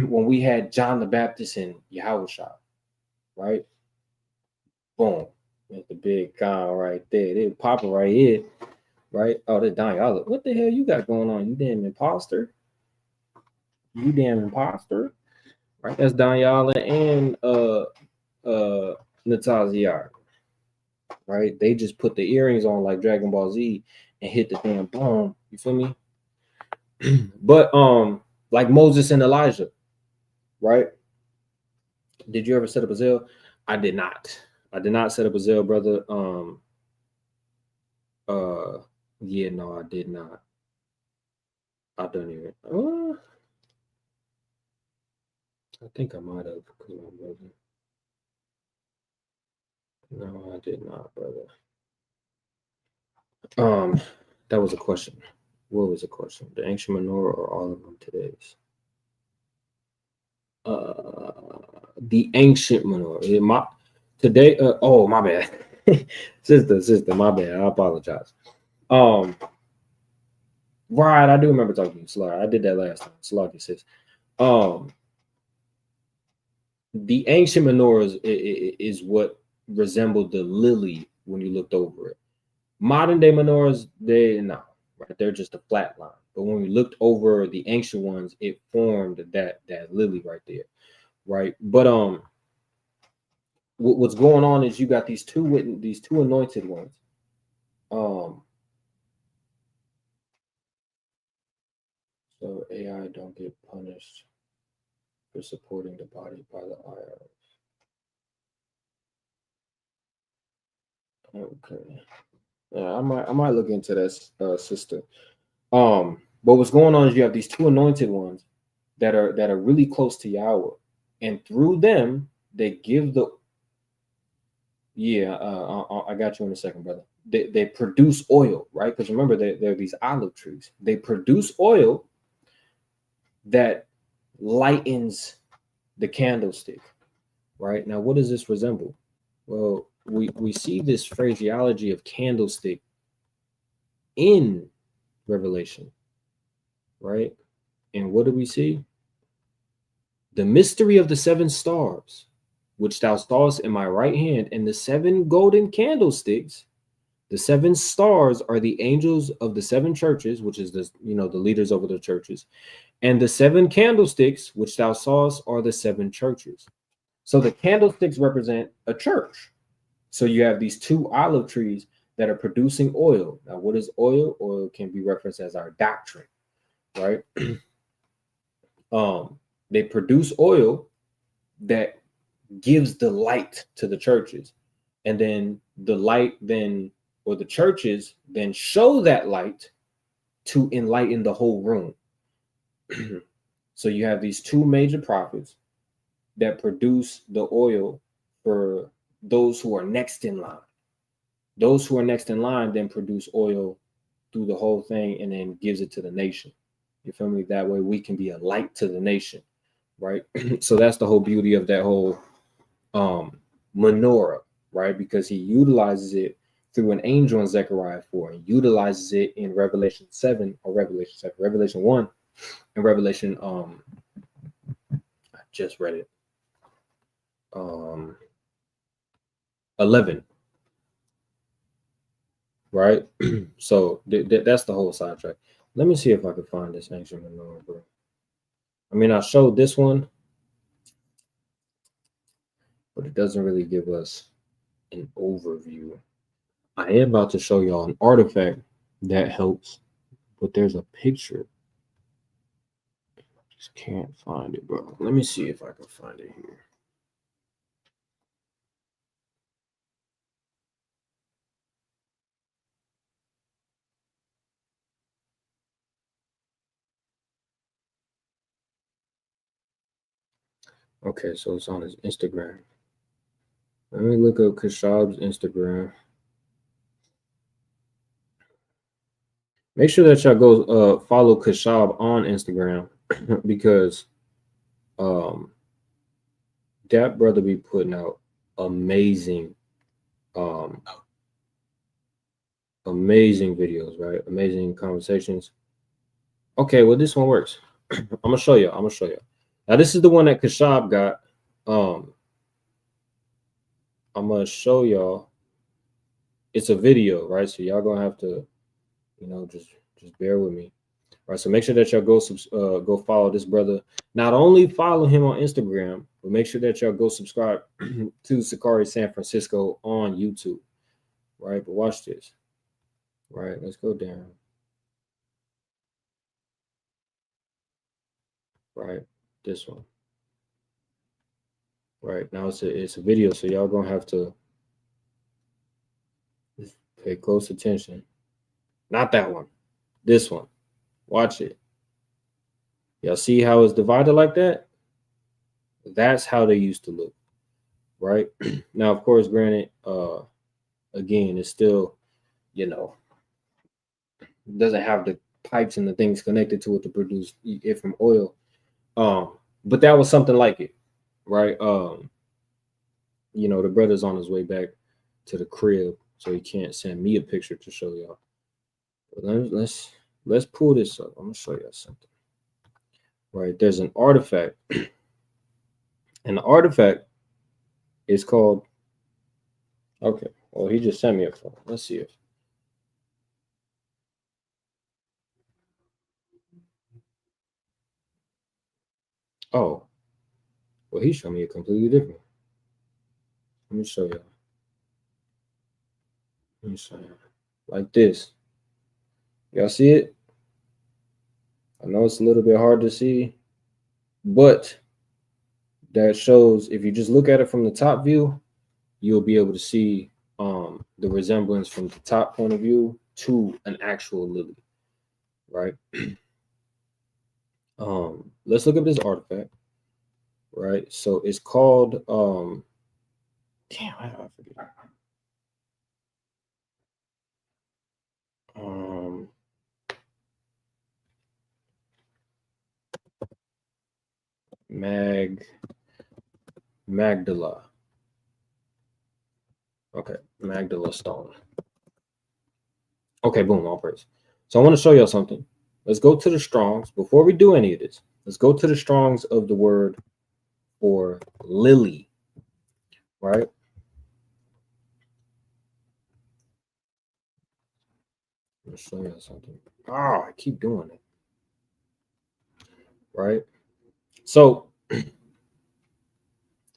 when we had John the Baptist and Yahushua, right? Boom. That's the big guy right there. They popping right here, right? Oh, they're dying. What the hell you got going on? You damn imposter. You damn imposter. Right? That's Danyala and Natazia. Right? They just put the earrings on like Dragon Ball Z and hit the damn boom. You feel me? But like Moses and Elijah, right? Did you ever set up a Zelle? I did not. I did not set up a Zelle, brother. Yeah, no, I did not. I don't even. I think I might have. No, I did not, brother. That was a question. What was the question? The ancient menorah or all of them today's? The ancient menorah. Today. Oh, my bad, sister. My bad. I apologize. Right, I do remember talking to you, Slaughter. I did that last time. Slaughter says, the ancient menorahs is what resembled the lily when you looked over it. Modern day menorahs, right? They're just a flat line. But when we looked over the ancient ones, it formed that lily right there, right? But what's going on is you got these two anointed ones. So AI don't get punished for supporting the body by the IRS. Okay. Yeah, I might look into that, sister. But what's going on is you have these two anointed ones that are really close to Yahweh, and through them they give the. Yeah, I got you in a second, brother. They produce oil, right? Because remember, they're these olive trees. They produce oil that lightens the candlestick, right? Now, what does this resemble? Well, we see this phraseology of candlestick in Revelation, right? And what do we see? The mystery of the seven stars, which thou sawest in my right hand, and the seven golden candlesticks. The seven stars are the angels of the seven churches, which is the leaders over the churches, and the seven candlesticks, which thou sawest, are the seven churches. So the candlesticks represent a church. So you have these two olive trees that are producing oil. Now, what is oil? Oil can be referenced as our doctrine, right? They produce oil that gives the light to the churches, and then the light or the churches then show that light to enlighten the whole room. So you have these two major prophets that produce the oil for those who are next in line. Those who are next in line then produce oil through the whole thing and then gives it to the nation. You feel me? That way we can be a light to the nation, right? So that's the whole beauty of that whole menorah, right? Because he utilizes it through an angel in Zechariah 4 and utilizes it in Revelation 1 and Revelation I just read it 11, right? So that's the whole sidetrack. Let me see if I can find this ancient menorah, bro. I mean, I showed this one, but it doesn't really give us an overview. I am about to show y'all an artifact that helps, but there's a picture. Just can't find it, bro. Let me see if I can find it here. Okay, so it's on his Instagram. Let me look up Kashab's Instagram. Make sure that y'all go follow Kashab on Instagram because um that brother be putting out amazing um amazing videos, right? Amazing conversations. Okay, well this one works. I'm gonna show you. I'm gonna show you. Now this is the one that Kashab got. Um, I'm gonna show y'all. It's a video, right? So y'all gonna have to, just bear with me. All right, so make sure that y'all go follow this brother. Not only follow him on Instagram, but make sure that y'all go subscribe to Sakari San Francisco on YouTube. Right, but watch this. Right, let's go down. Right, this one. Right now it's a video, so y'all gonna have to pay close attention. Not that one. This one. Watch it. Y'all see how it's divided like that? That's how they used to look, right? Now, of course, granted, again, it's still, you know, doesn't have the pipes and the things connected to it to produce it from oil. But that was something like it, right? The brother's on his way back to the crib, so he can't send me a picture to show y'all. But let's pull this up. I'm gonna show y'all something. Right, there's an artifact, and the artifact is called. Okay, well, he just sent me a phone. Let's see if. Oh, well, he showed me a completely different. Let me show you. Let me show you. Like this. Y'all see it? I know it's a little bit hard to see, but that shows if you just look at it from the top view, you'll be able to see the resemblance from the top point of view to an actual lily, right? Let's look up this artifact, right? So it's called damn, I forget. Um, Magdala. Okay, Magdala Stone. Okay, boom, all praise. So I want to show y'all something. Let's go to the Strongs. Before we do any of this, let's go to the Strongs of the word for lily, right? Let me show y'all something. Oh, I keep doing it, right? So,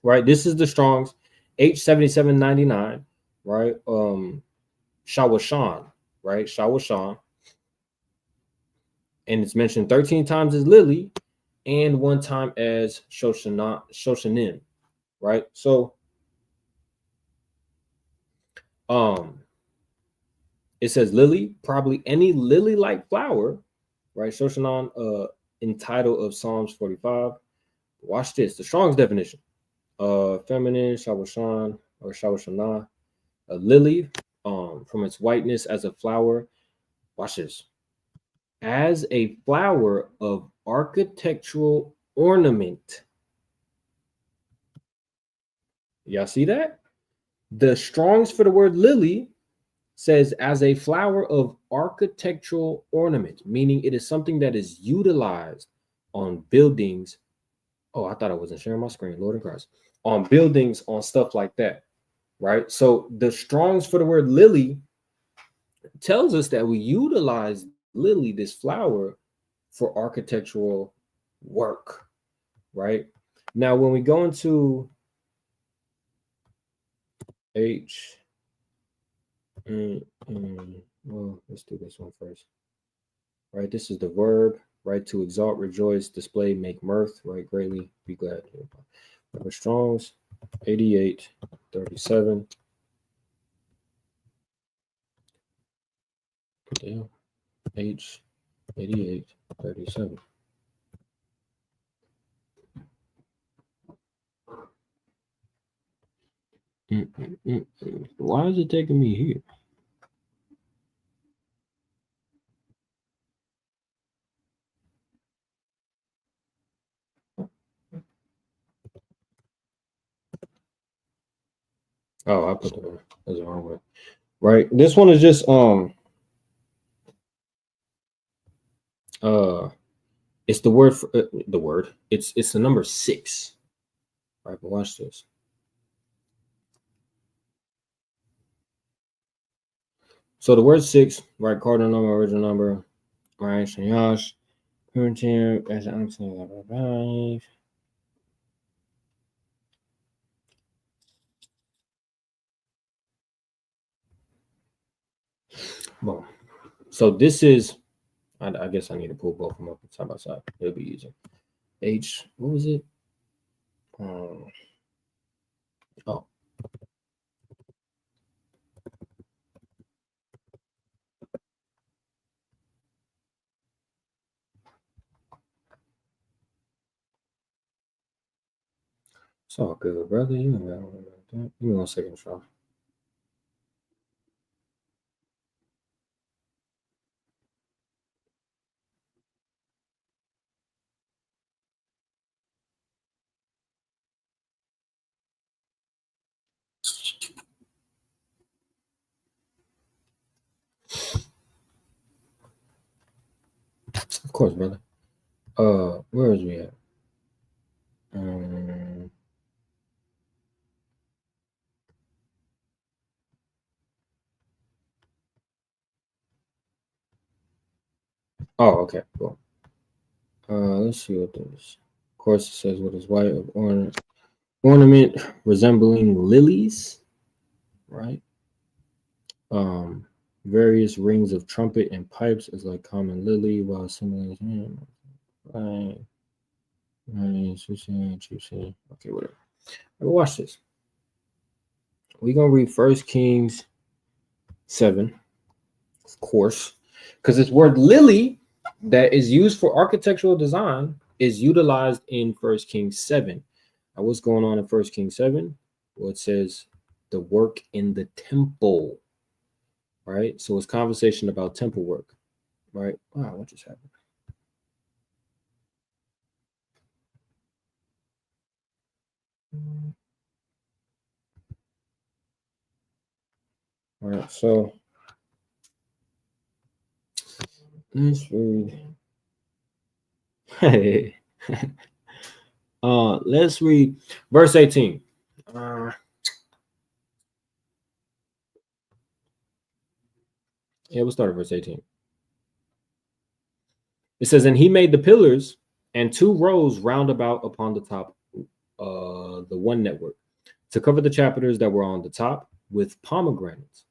right, this is the Strongs H7799, right? Shawashan, right? Shawashan. And it's mentioned 13 times as lily and one time as Shoshanim, right? So um it says lily, probably any lily-like flower, right? Shoshanan in title of Psalms 45. Watch this, the Strong's definition. Feminine, Shawashan or Shawashana, a lily, from its whiteness as a flower. Watch this. As a flower of architectural ornament. Y'all see that? The Strong's for the word lily says as a flower of architectural ornament, meaning it is something that is utilized on buildings. Oh, I thought I wasn't sharing my screen, Lord of Christ. On buildings, on stuff like that, right? So the Strong's for the word lily tells us that we utilize lily, this flower, for architectural work, right? Now, when we go into H, well, let's do this one first, right? This is the verb, right? To exalt, rejoice, display, make mirth, right? Greatly be glad. Robert Strong's 8837. Damn. H 8837. Why is it taking me here? Oh, I put the wrong way. Right. This one is just it's the word for, the word. It's the number 6. Right, but watch this. So the word 6, right? Cardinal number, original number, right? So Yash, primitive, as I'm saying, boom. So this is, I guess I need to pull both of them up side by side. It'll be easier. H, what was it? Oh, it's all good, brother. You ain't gotta worry about that. Give me 1 second, Sean. Of course, brother. Where is we at? Um, oh, okay, cool. Let's see what this. Of course, it says what is white of ornament resembling lilies, right? Um, various rings of trumpet and pipes is like common lily, while similar. Right. Okay, whatever. Watch this. We're gonna read First Kings 7, of course, because this word lily that is used for architectural design is utilized in First Kings 7. Now, what's going on in First Kings 7? Well, it says the work in the temple, right? So it's conversation about temple work, right? Wow, what just happened? All right, so let's read. Hey, let's read verse 18. Yeah, we'll start at verse 18. It says, and he made the pillars and 2 rows round about upon the top, the one network, to cover the chapiters that were on the top with pomegranates.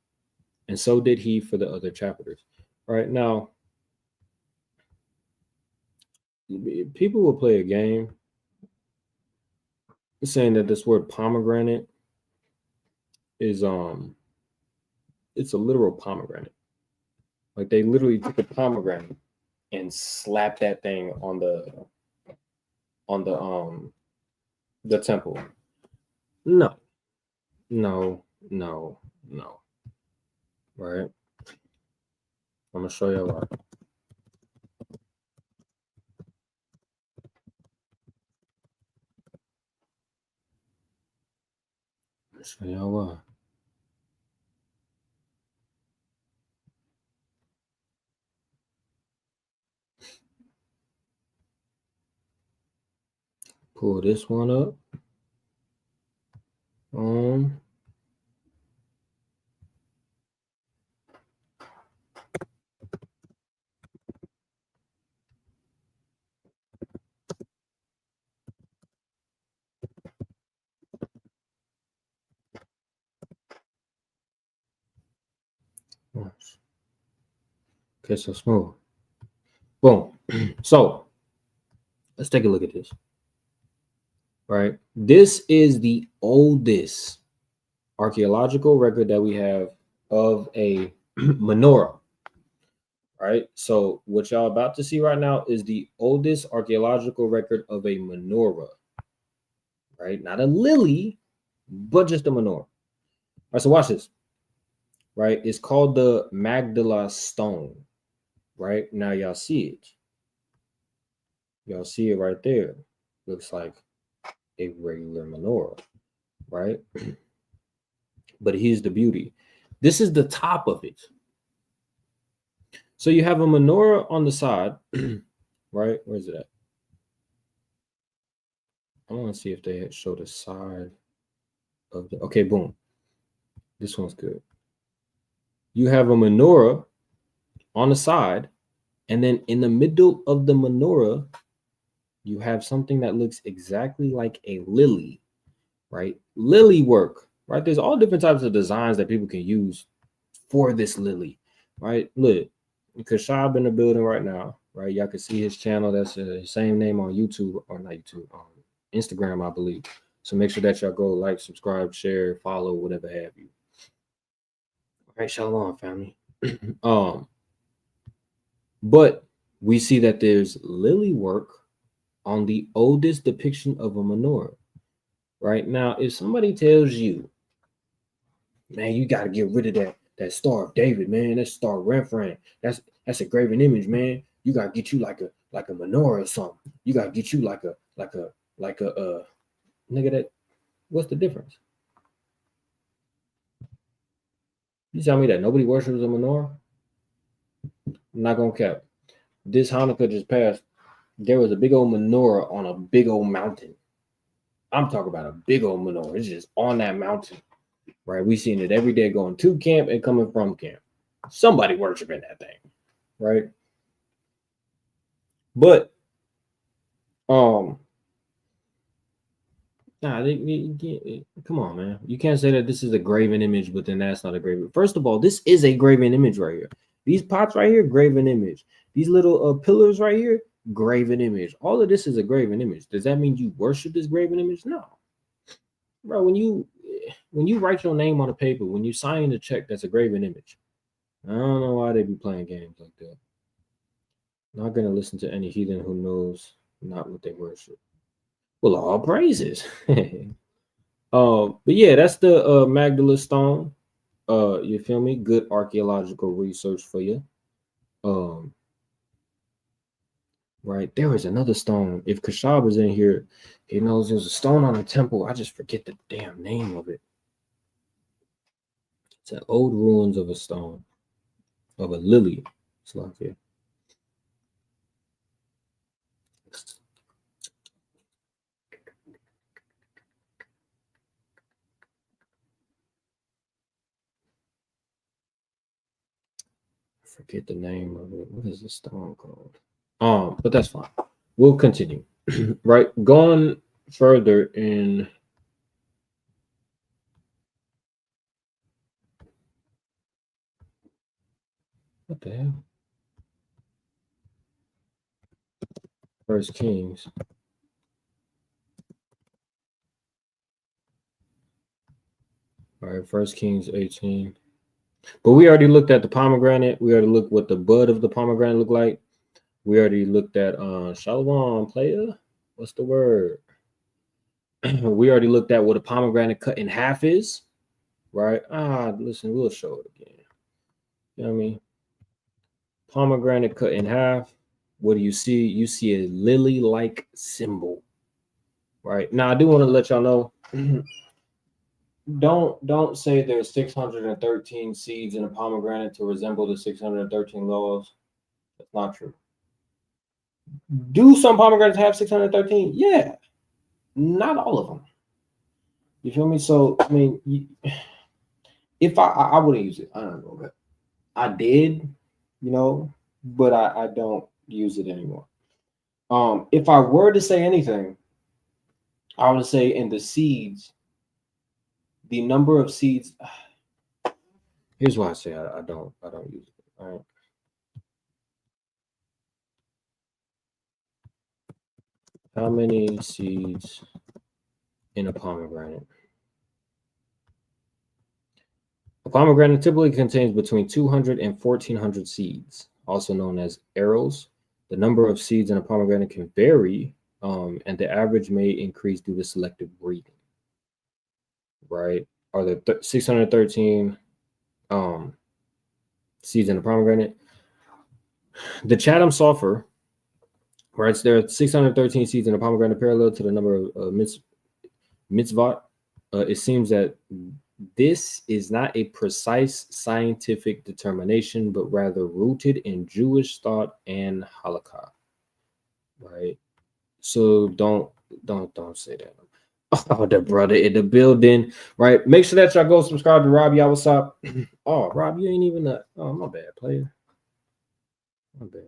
And so did he for the other chapiters. All right, now, people will play a game saying that this word pomegranate is it's a literal pomegranate. Like they literally took a pomegranate and slapped that thing on the temple. No, no, no, no. Right? I'm gonna show you why. Show you why. Pull this one up. Um, okay, so smooth. Boom. So let's take a look at this. Right. This is the oldest archaeological record that we have of a menorah. Right. So what y'all about to see right now is the oldest archaeological record of a menorah. Right. Not a lily, but just a menorah. right, so watch this. Right, it's called the Magdala stone. Right now, y'all see it. Y'all see it right there. Looks like a regular menorah, right? But here's the beauty. This is the top of it. So you have a menorah on the side, right? Where's it at? I want to see if they show the side of the. Okay, boom. This one's good. You have a menorah on the side, and then in the middle of the menorah, you have something that looks exactly like a lily, right? Lily work, right? There's all different types of designs that people can use for this lily, right? Look, Kashab in the building right now, right? Y'all can see his channel. That's the same name on YouTube, or not YouTube, Instagram, I believe. So make sure that y'all go like, subscribe, share, follow, whatever have you. All right, shalom, family. But we see that there's lily work on the oldest depiction of a menorah. Right now, if somebody tells you, man, you got to get rid of that Star of David, man, that Star of Rembrandt, that's a graven image, man. You got to get you like a menorah or something. You got to get you like a nigga. That what's the difference? You tell me that nobody worships a menorah? I'm not gonna cap. This Hanukkah just passed. There was a big old menorah on a big old mountain. I'm talking about a big old menorah. It's just on that mountain, right? We seen it every day going to camp and coming from camp. Somebody worshiping that thing, right? But come on, man. You can't say that this is a graven image, but then that's not a graven. First of all, this is a graven image right here. These pots right here, graven image. These little pillars right here, graven image. All of this is a graven image. Does that mean you worship this graven image? No, bro. When you write your name on a paper, when you sign a check, that's a graven image. I don't know why they be playing games like that. Not gonna listen to any heathen who knows not what they worship. Well, all praises. But yeah, that's the Magdala stone. You feel me? Good archaeological research for you. Right, there is another stone. If Kashab is in here, he knows there's a stone on a temple. I just forget the damn name of it. It's an old ruins of a stone, of a lily. It's like it. Forget the name of it. What is this stone called? But that's fine. We'll continue. Right, going further in. What the hell? First Kings. All right, First Kings 18. But we already looked at the pomegranate. We already looked what the bud of the pomegranate looked like. We already looked at Shalom player. What's the word? We already looked at what a pomegranate cut in half is, right? Listen, we'll show it again. You know what I mean? Pomegranate cut in half. What do you see? You see a lily-like symbol, right? Now I do want to let y'all know. Don't say there's 613 seeds in a pomegranate to resemble the 613 laws. That's not true. Do some pomegranates have 613? Yeah, not all of them. You feel me? So I mean, if I wouldn't use it. I don't know that I did, but I don't use it anymore. If I were to say anything, I would say in the seeds, the number of seeds. Here's why I say I don't use it. All right. How many seeds in a pomegranate? A pomegranate typically contains between 200 and 1,400 seeds, also known as arrows. The number of seeds in a pomegranate can vary, and the average may increase due to selective breeding. Right? are the 613 seeds in the pomegranate. The Chatham Sulfur writes there are 613 seeds in the pomegranate parallel to the number of mitzvot. It seems that this is not a precise scientific determination, but rather rooted in Jewish thought and halakha. Right? So don't say that. Oh, the brother in the building, right? Make sure that y'all go subscribe to Rob Yawasop. Oh, Rob, you ain't even oh, my bad, player. My bad.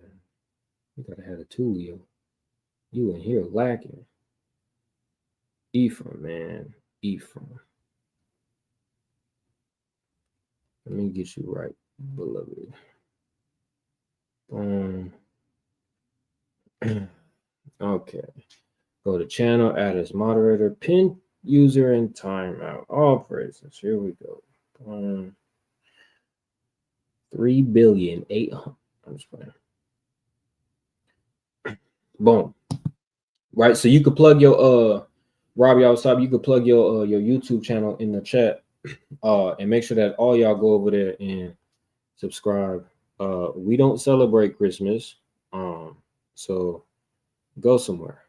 You gotta have a Tulio. You in here lacking. Ephraim, man. Ephraim. Let me get you right, beloved. Okay. Go to channel, add as moderator, pin user and timeout. All praises. Here we go. 3,800,000,000. I'm just playing. Boom. Right. So you could plug your Robbie outside, you could plug your YouTube channel in the chat. And make sure that all y'all go over there and subscribe. We don't celebrate Christmas. So go somewhere.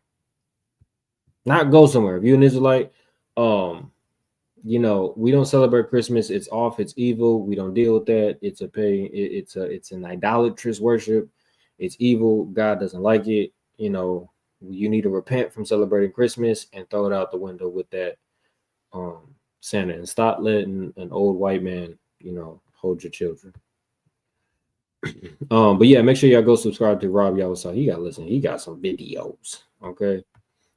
Not go somewhere. If you're an Israelite, you know, we don't celebrate Christmas. It's off. It's evil. We don't deal with that. It's an idolatrous worship. It's evil. God doesn't like it. You know, you need to repent from celebrating Christmas and throw it out the window with that Santa, and stop letting an old white man, you know, hold your children. But yeah, make sure y'all go subscribe to Rob Yawasop. He got some videos. Okay.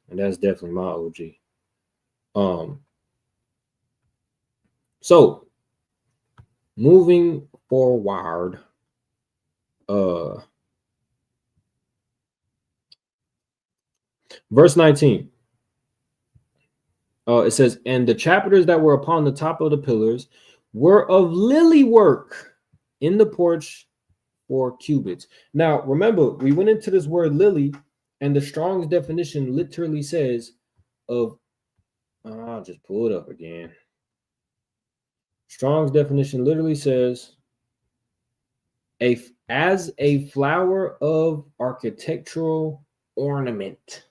And that's definitely my OG. So moving forward, verse 19. It says, and the chapters that were upon the top of the pillars were of lily work in the porch 4 cubits. Now, remember, we went into this word lily, and the Strong's definition literally says of, I'll just pull it up again. Strong's definition literally says as a flower of architectural ornament.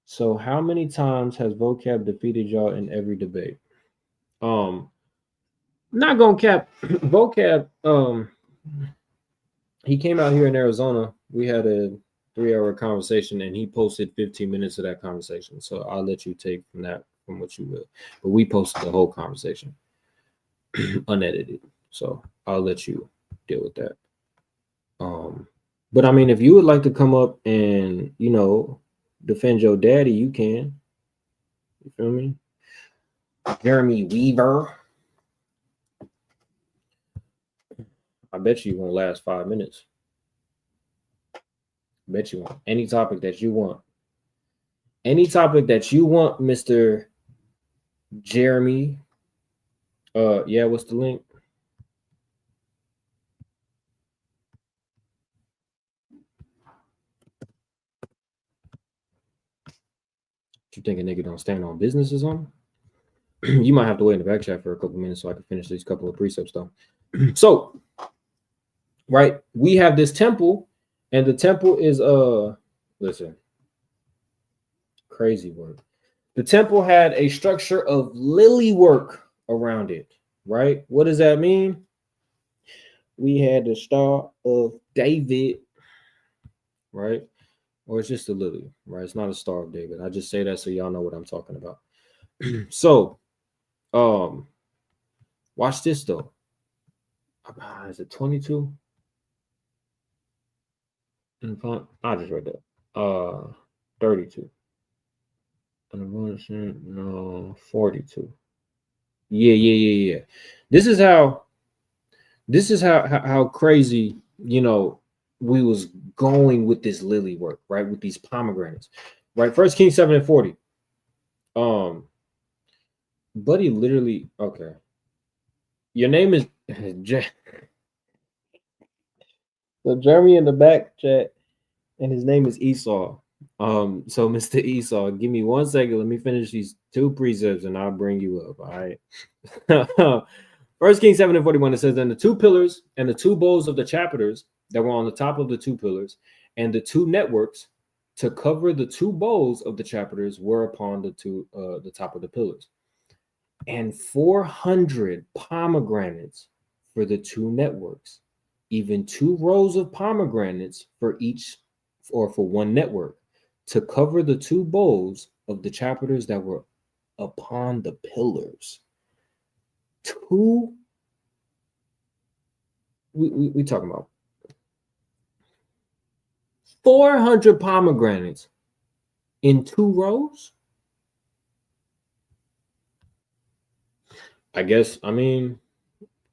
So how many times has vocab defeated y'all in every debate? Not gonna cap vocab. He came out here in Arizona. We had a 3-hour conversation, and he posted 15 minutes of that conversation. So I'll let you take from what you will. But we posted the whole conversation unedited. So I'll let you deal with that. But I mean, if you would like to come up and, you know, defend your daddy, you can. You feel me? Jeremy Weaver. I bet you won't last 5 minutes. Bet you won't. Any topic that you want. Any topic that you want, Mr. Jeremy. Yeah, what's the link? You think a nigga don't stand on business or something? You might have to wait in the back chat for a couple minutes so I can finish these couple of precepts though. So, right, we have this temple, and the temple is listen, crazy word. The temple had a structure of lily work around it, right? What does that mean? We had the Star of David, right? Or it's just a lily, right? It's not a Star of David. I just say that so y'all know what I'm talking about. So, watch this though. Is it 22? I just read that. 32. No, 42. Yeah. This is how crazy, you know, we was going with this lily work, right? With these pomegranates, right? 1 Kings 7:40. Buddy literally, okay. Your name is so Jeremy in the back chat, and his name is Esau. So Mr. Esau, give me 1 second. Let me finish these two precepts and I'll bring you up. All right. First Kings 7 and 41, it says, then the two pillars and the two bowls of the chapiters that were on the top of the two pillars and the two networks to cover the two bowls of the chapiters were upon the top of the pillars, and 400 pomegranates for the two networks, even two rows of pomegranates for each, or for one network, to cover the two bowls of the chapiters that were upon the pillars. Two, we talking about 400 pomegranates in two rows. I guess, I mean,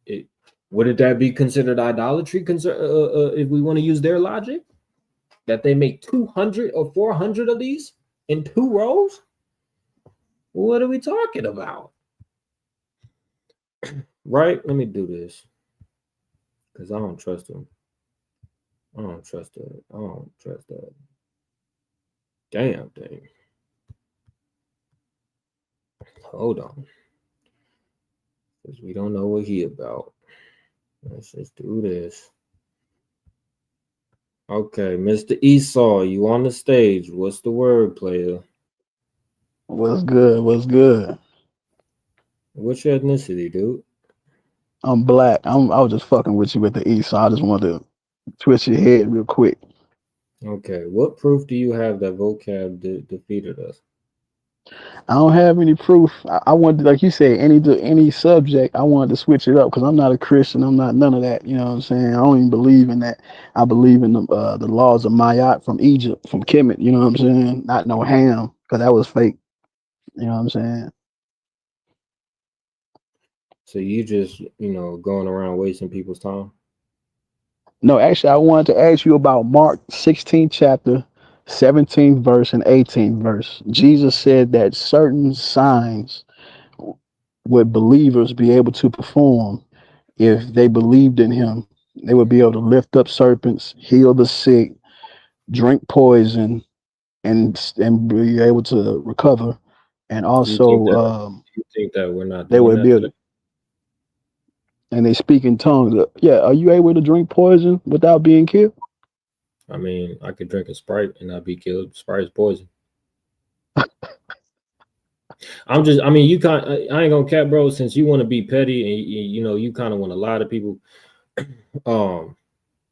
it, wouldn't that be considered idolatry? If we want to use their logic, that they make 200 or 400 of these in two rows? What are we talking about? Right? Let me do this because I don't trust them. I don't trust that. I don't trust that damn thing. Hold on, because we don't know what he about. Let's just do this. Okay, Mr. Esau, you on the stage. What's the word, player? What's good? What's good? What's your ethnicity, dude? I'm black. I was just fucking with you with the East, so I just wanted to twist your head real quick. Okay, what proof do you have that vocab defeated us? I don't have any proof. I wanted, like you said, any subject. I wanted to switch it up because I'm not a Christian. I'm not none of that. You know what I'm saying? I don't even believe in that. I believe in the laws of Mayat from Egypt, from Kemet. You know what I'm saying? Not no Ham because that was fake. You know what I'm saying? So you just, going around wasting people's time? No, actually, I wanted to ask you about Mark 16th chapter, 17th verse and 18th verse. Jesus said that certain signs would believers be able to perform if they believed in him. They would be able to lift up serpents, heal the sick, drink poison, and be able to recover. And You think also, that you think that we're not they doing would that be today? able to, and they speak in tongues. Yeah, are you able to drink poison without being killed? I mean, I could drink a Sprite and not be killed. Sprite is poison. I mean, you can't. I ain't gonna cap, bro. Since you want to be petty and you kind of want to lie to people. Um,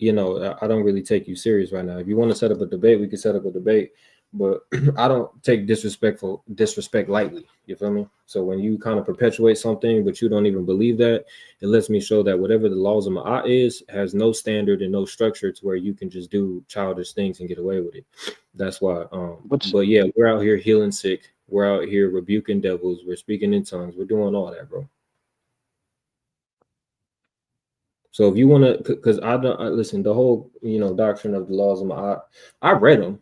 I don't really take you serious right now. If you want to set up a debate, we can set up a debate, but I don't take disrespect lightly. You feel me? So when you kind of perpetuate something, but you don't even believe that, it lets me show that whatever the laws of Ma'at is has no standard and no structure to where you can just do childish things and get away with it. That's why. Which But yeah, we're out here healing sick. We're out here rebuking devils. We're speaking in tongues. We're doing all that, bro. So if you want to, because I don't listen, the whole doctrine of the laws of Ma'at, I read them.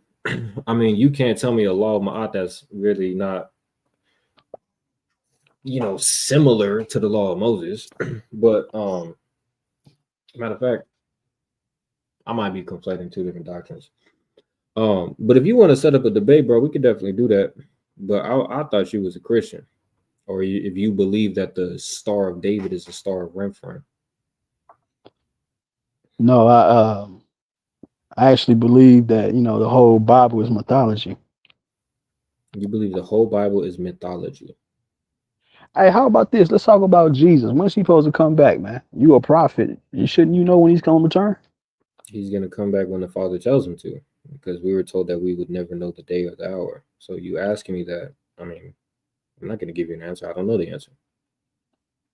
I mean, you can't tell me a law of Ma'at that's really not similar to the law of Moses. But matter of fact, I might be conflating two different doctrines. But if you want to set up a debate, bro, we could definitely do that. But I thought you was a Christian, or if you believe that the Star of David is the Star of Renfrew. no, I actually believe that the whole Bible is mythology. You believe the whole Bible is mythology. Hey, how about this? Let's talk about Jesus. When's he supposed to come back, man? You a prophet. You shouldn't you know when he's gonna return? He's going to come back when the Father tells him to, because we were told that we would never know the day or the hour. So you asking me that, I mean, I'm not going to give you an answer. I don't know the answer.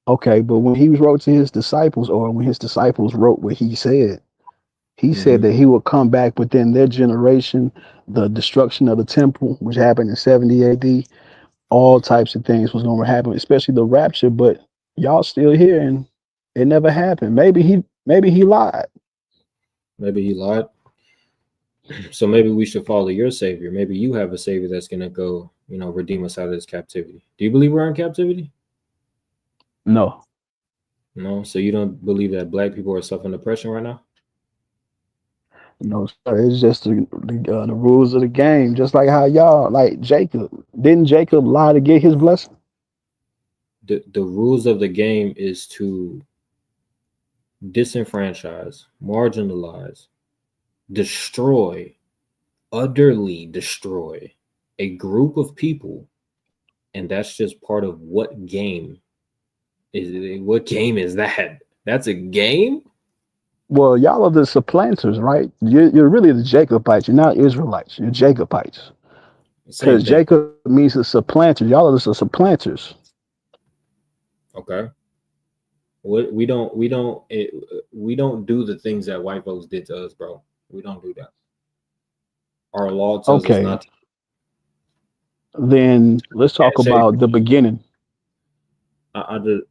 Okay, but when he wrote to his disciples, or when his disciples wrote what he said Hmm. that he would come back within their generation, the destruction of the temple, which happened in 70 AD, all types of things was gonna happen, especially the rapture, but y'all still here and it never happened. Maybe he lied. Maybe he lied. So maybe we should follow your Savior. Maybe you have a Savior that's going to go, redeem us out of this captivity. Do you believe we're in captivity? No. No. So you don't believe that black people are suffering oppression right now? No, sir, it's just the rules of the game. Just like how y'all like Jacob. Didn't Jacob lie to get his blessing? The rules of the game is to disenfranchise, marginalize, destroy, utterly destroy a group of people, and that's just part of what game is it? What game is that? That's a game. Well, y'all are the supplanters, right? You're really the Jacobites. You're not Israelites. You're Jacobites. Same Because thing. Jacob means a supplanter. Y'all are the supplanters. Okay. We don't do the things that white folks did to us, bro. We don't do that. Our law tells us Okay, not to. then let's talk Shade. about the beginning.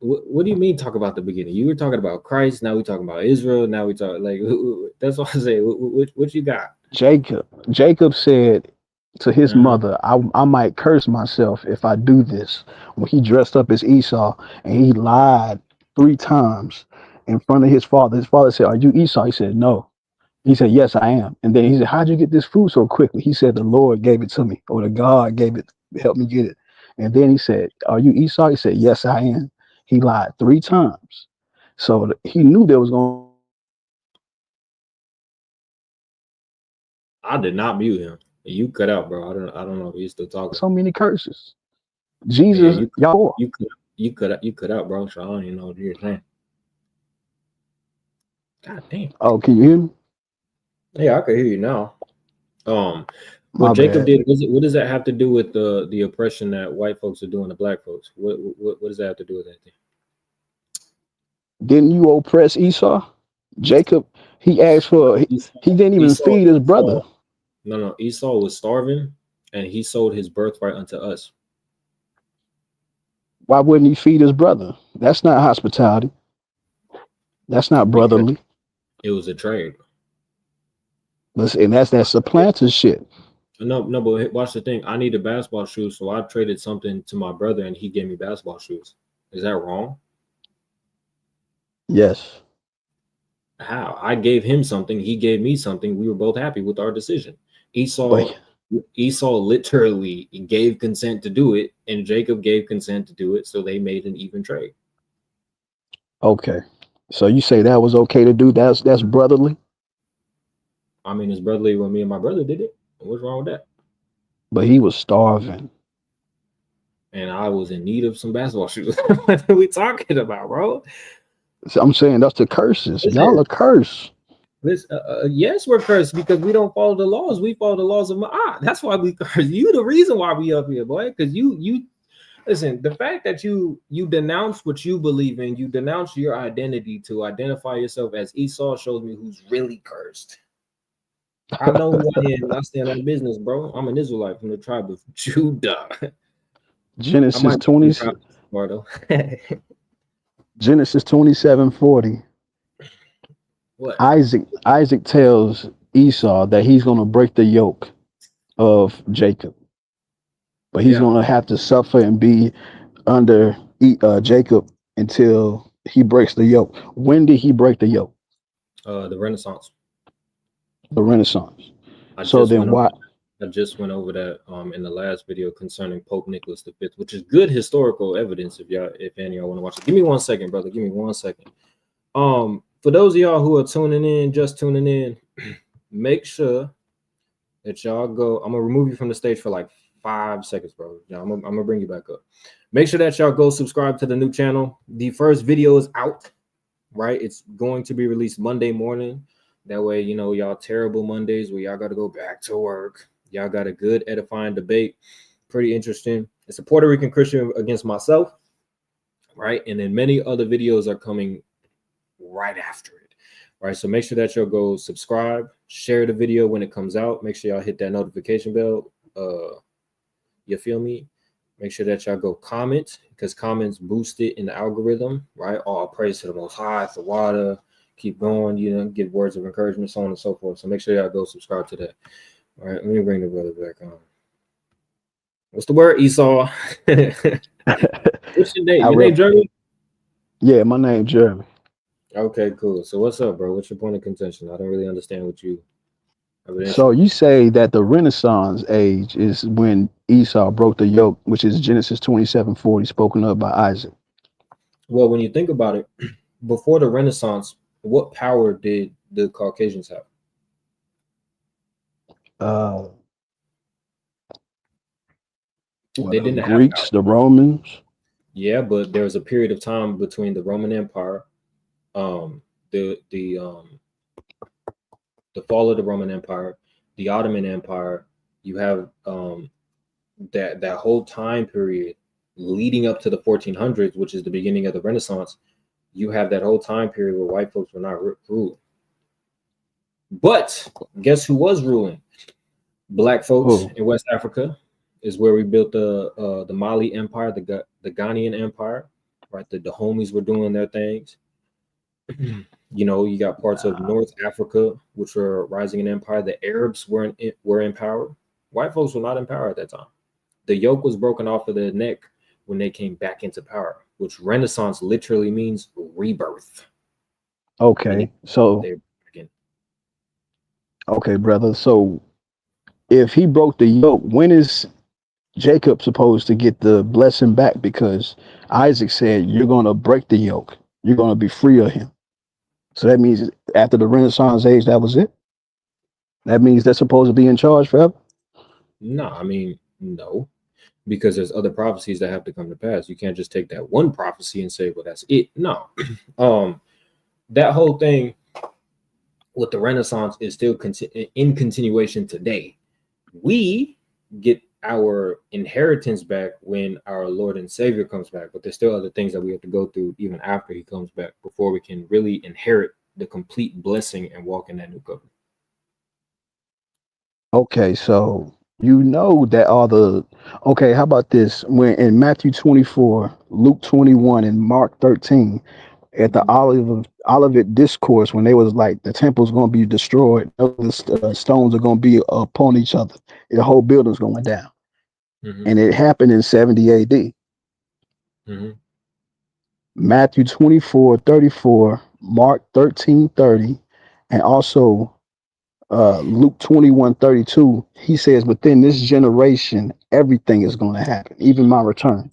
What do you mean? Talk about the beginning. You were talking about Christ. Now we talking about Israel. Now we talk like that's what I say. What you got? Jacob said to his Uh-huh. mother, I might curse myself if I do this. When he dressed up as Esau and he lied 3 times in front of his father said, "Are you Esau?" He said, "No." He said, "Yes, I am." And then he said, "How'd you get this food so quickly?" He said, "The Lord gave it to me, or the God gave it, helped me get it." And then he said, "Are you Esau?" He said, "Yes, I am." He lied 3 times. So he knew there was going I did not mute him. You cut out, bro. I don't know if he's still talking. so many curses. Yeah, Jesus, y'all. you cut out, bro. So I don't even know what you're saying. God damn. Oh, can you hear me? Yeah, I can hear you now. What My Jacob bad. did, what does that have to do with the oppression that white folks are doing to black folks? What does that have to do with anything? Didn't you oppress Esau? Jacob, he asked for, Esau, he didn't even feed his brother. no, Esau was starving, and he sold his birthright unto us. Why wouldn't he feed his brother? That's not hospitality. That's not Because brotherly. it was a trade. And that's that supplanter shit. No, but watch the thing. I needed basketball shoes, so I traded something to my brother, and he gave me basketball shoes. Is that wrong? Yes. How? I gave him something, he gave me something. We were both happy with our decision. But Esau literally gave consent to do it, and Jacob gave consent to do it, so they made an even trade. okay. So you say that was okay to do? That's brotherly, I mean, it's brotherly when me and my brother did it. What's wrong with that? but he was starving. And I was in need of some basketball shoes. What are we talking about, bro? So I'm saying that's the curses. Y'all Listen, are cursed. yes, we're cursed because we don't follow the laws. We follow the laws of Ma'at. That's why we curse. You the reason why we up here, boy. Because you listen. The fact that you denounce what you believe in, you denounce your identity to identify yourself as Esau shows me who's really cursed. I know who I am. I stand on business, bro. I'm an Israelite from the tribe of Judah. I Genesis might be 20, proud of Genesis 27:40. What? Isaac tells Esau that he's going to break the yoke of Jacob, but he's Yeah. going to have to suffer and be under Jacob until he breaks the yoke. When did he break the yoke? The Renaissance. The Renaissance. I So just then went over why? I just went over that in the last video concerning Pope Nicholas V, which is good historical evidence if any of y'all want to watch it. Give me 1 second, brother. Give me 1 second. For those of y'all who are just tuning in, make sure that y'all go. I'm gonna remove you from the stage for like 5 seconds, bro. Yeah, I'm gonna bring you back up. Make sure that y'all go subscribe to the new channel. The first video is out, right? It's going to be released Monday morning. That way, y'all terrible Mondays where y'all got to go back to work. Y'all got a good edifying debate. Pretty interesting. It's a Puerto Rican Christian against myself, right? And then many other videos are coming right after it, right? So make sure that y'all go subscribe, share the video when it comes out. Make sure y'all hit that notification bell. You feel me? Make sure that y'all go comment because comments boost it in the algorithm, right? All praise to the Most High, the water. Keep going, give words of encouragement, so on and so forth. So make sure y'all go subscribe to that. All right, let me bring the brother back on. What's the word, Esau? What's your name? Your name Jeremy? Yeah, my name Jeremy. Okay, cool. So what's up, bro? What's your point of contention? I don't really understand what you So evidentially. you say that the Renaissance age is when Esau broke the yoke, which is Genesis 27:40, spoken of by Isaac. Well, when you think about it, before the Renaissance, what power did the Caucasians have? Uh, They well, the didn't have Greeks, the Romans. Yeah, but there was a period of time between the Roman Empire, um, the the um, the fall of the Roman Empire, the Ottoman Empire. You have that whole time period leading up to the 1400s, which is the beginning of the Renaissance. You have that whole time period where white folks were not ruling. But guess who was ruling? Black folks Oh, in West Africa is where we built the Mali Empire, the Ghanaian Empire, right? The homies were doing their things. You know, you got parts of nah. North Africa which were rising in empire. The Arabs were in power. White folks were not in power at that time. The yoke was broken off of their neck when they came back into power, which Renaissance literally means rebirth, meaning Okay, so they again. okay, brother. So if he broke the yoke, when is Jacob supposed to get the blessing back? Because Isaac said, "You're going to break the yoke. You're going to be free of him." So that means after the Renaissance age, that was it. That means they're supposed to be in charge forever. No, I mean no, because there's other prophecies that have to come to pass. You can't just take that one prophecy and say, "Well, that's it." No, um, that whole thing with the Renaissance is still in continuation today. We get our inheritance back when our Lord and Savior comes back, but there's still other things that we have to go through even after he comes back before we can really inherit the complete blessing and walk in that new covenant. Okay, so you know that all the okay, how about this? When in Matthew 24, Luke 21, and Mark 13, at the Mhm. Olivet discourse, when they was like the temple's gonna be destroyed, the stones are gonna be upon each other, the whole building's going down. Mhm. And it happened in 70 AD. Mhm. Matthew 24:34, Mark 13:30, and also Luke 21:32, he says, within this generation, everything is going to happen, even my return.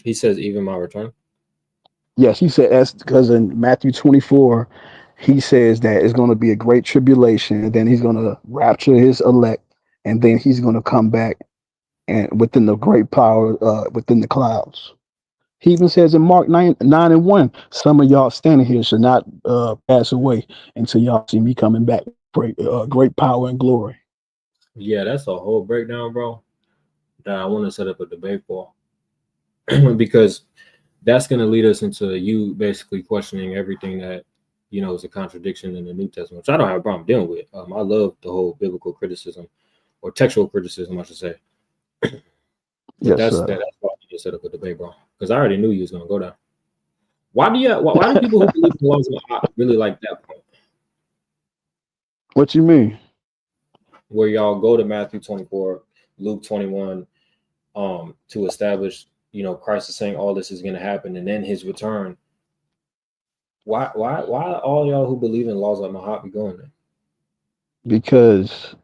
He says, "Even my return." Yes, he said that's because in Matthew 24, he says that it's going to be a great tribulation, and then he's going to rapture his elect, and then he's going to come back and within the great power within the clouds. He even says in Mark 9 and 1, some of y'all standing here should not pass away until y'all see me coming back. Great power and glory. Yeah, that's a whole breakdown, bro. That I want to set up a debate for because that's going to lead us into you basically questioning everything that is a contradiction in the New Testament, which I don't have a problem dealing with. I love the whole biblical criticism or textual criticism, I should say. But Yes, that's sir. that's why you set up a debate, bro. Because I already knew you was gonna go there. Why do people who believe in the laws of the really like that point What you mean? where y'all go to Matthew 24, Luke 21, to establish, Christ is saying all this is gonna happen and then his return. Why all y'all who believe in laws of Mahat be going there? Because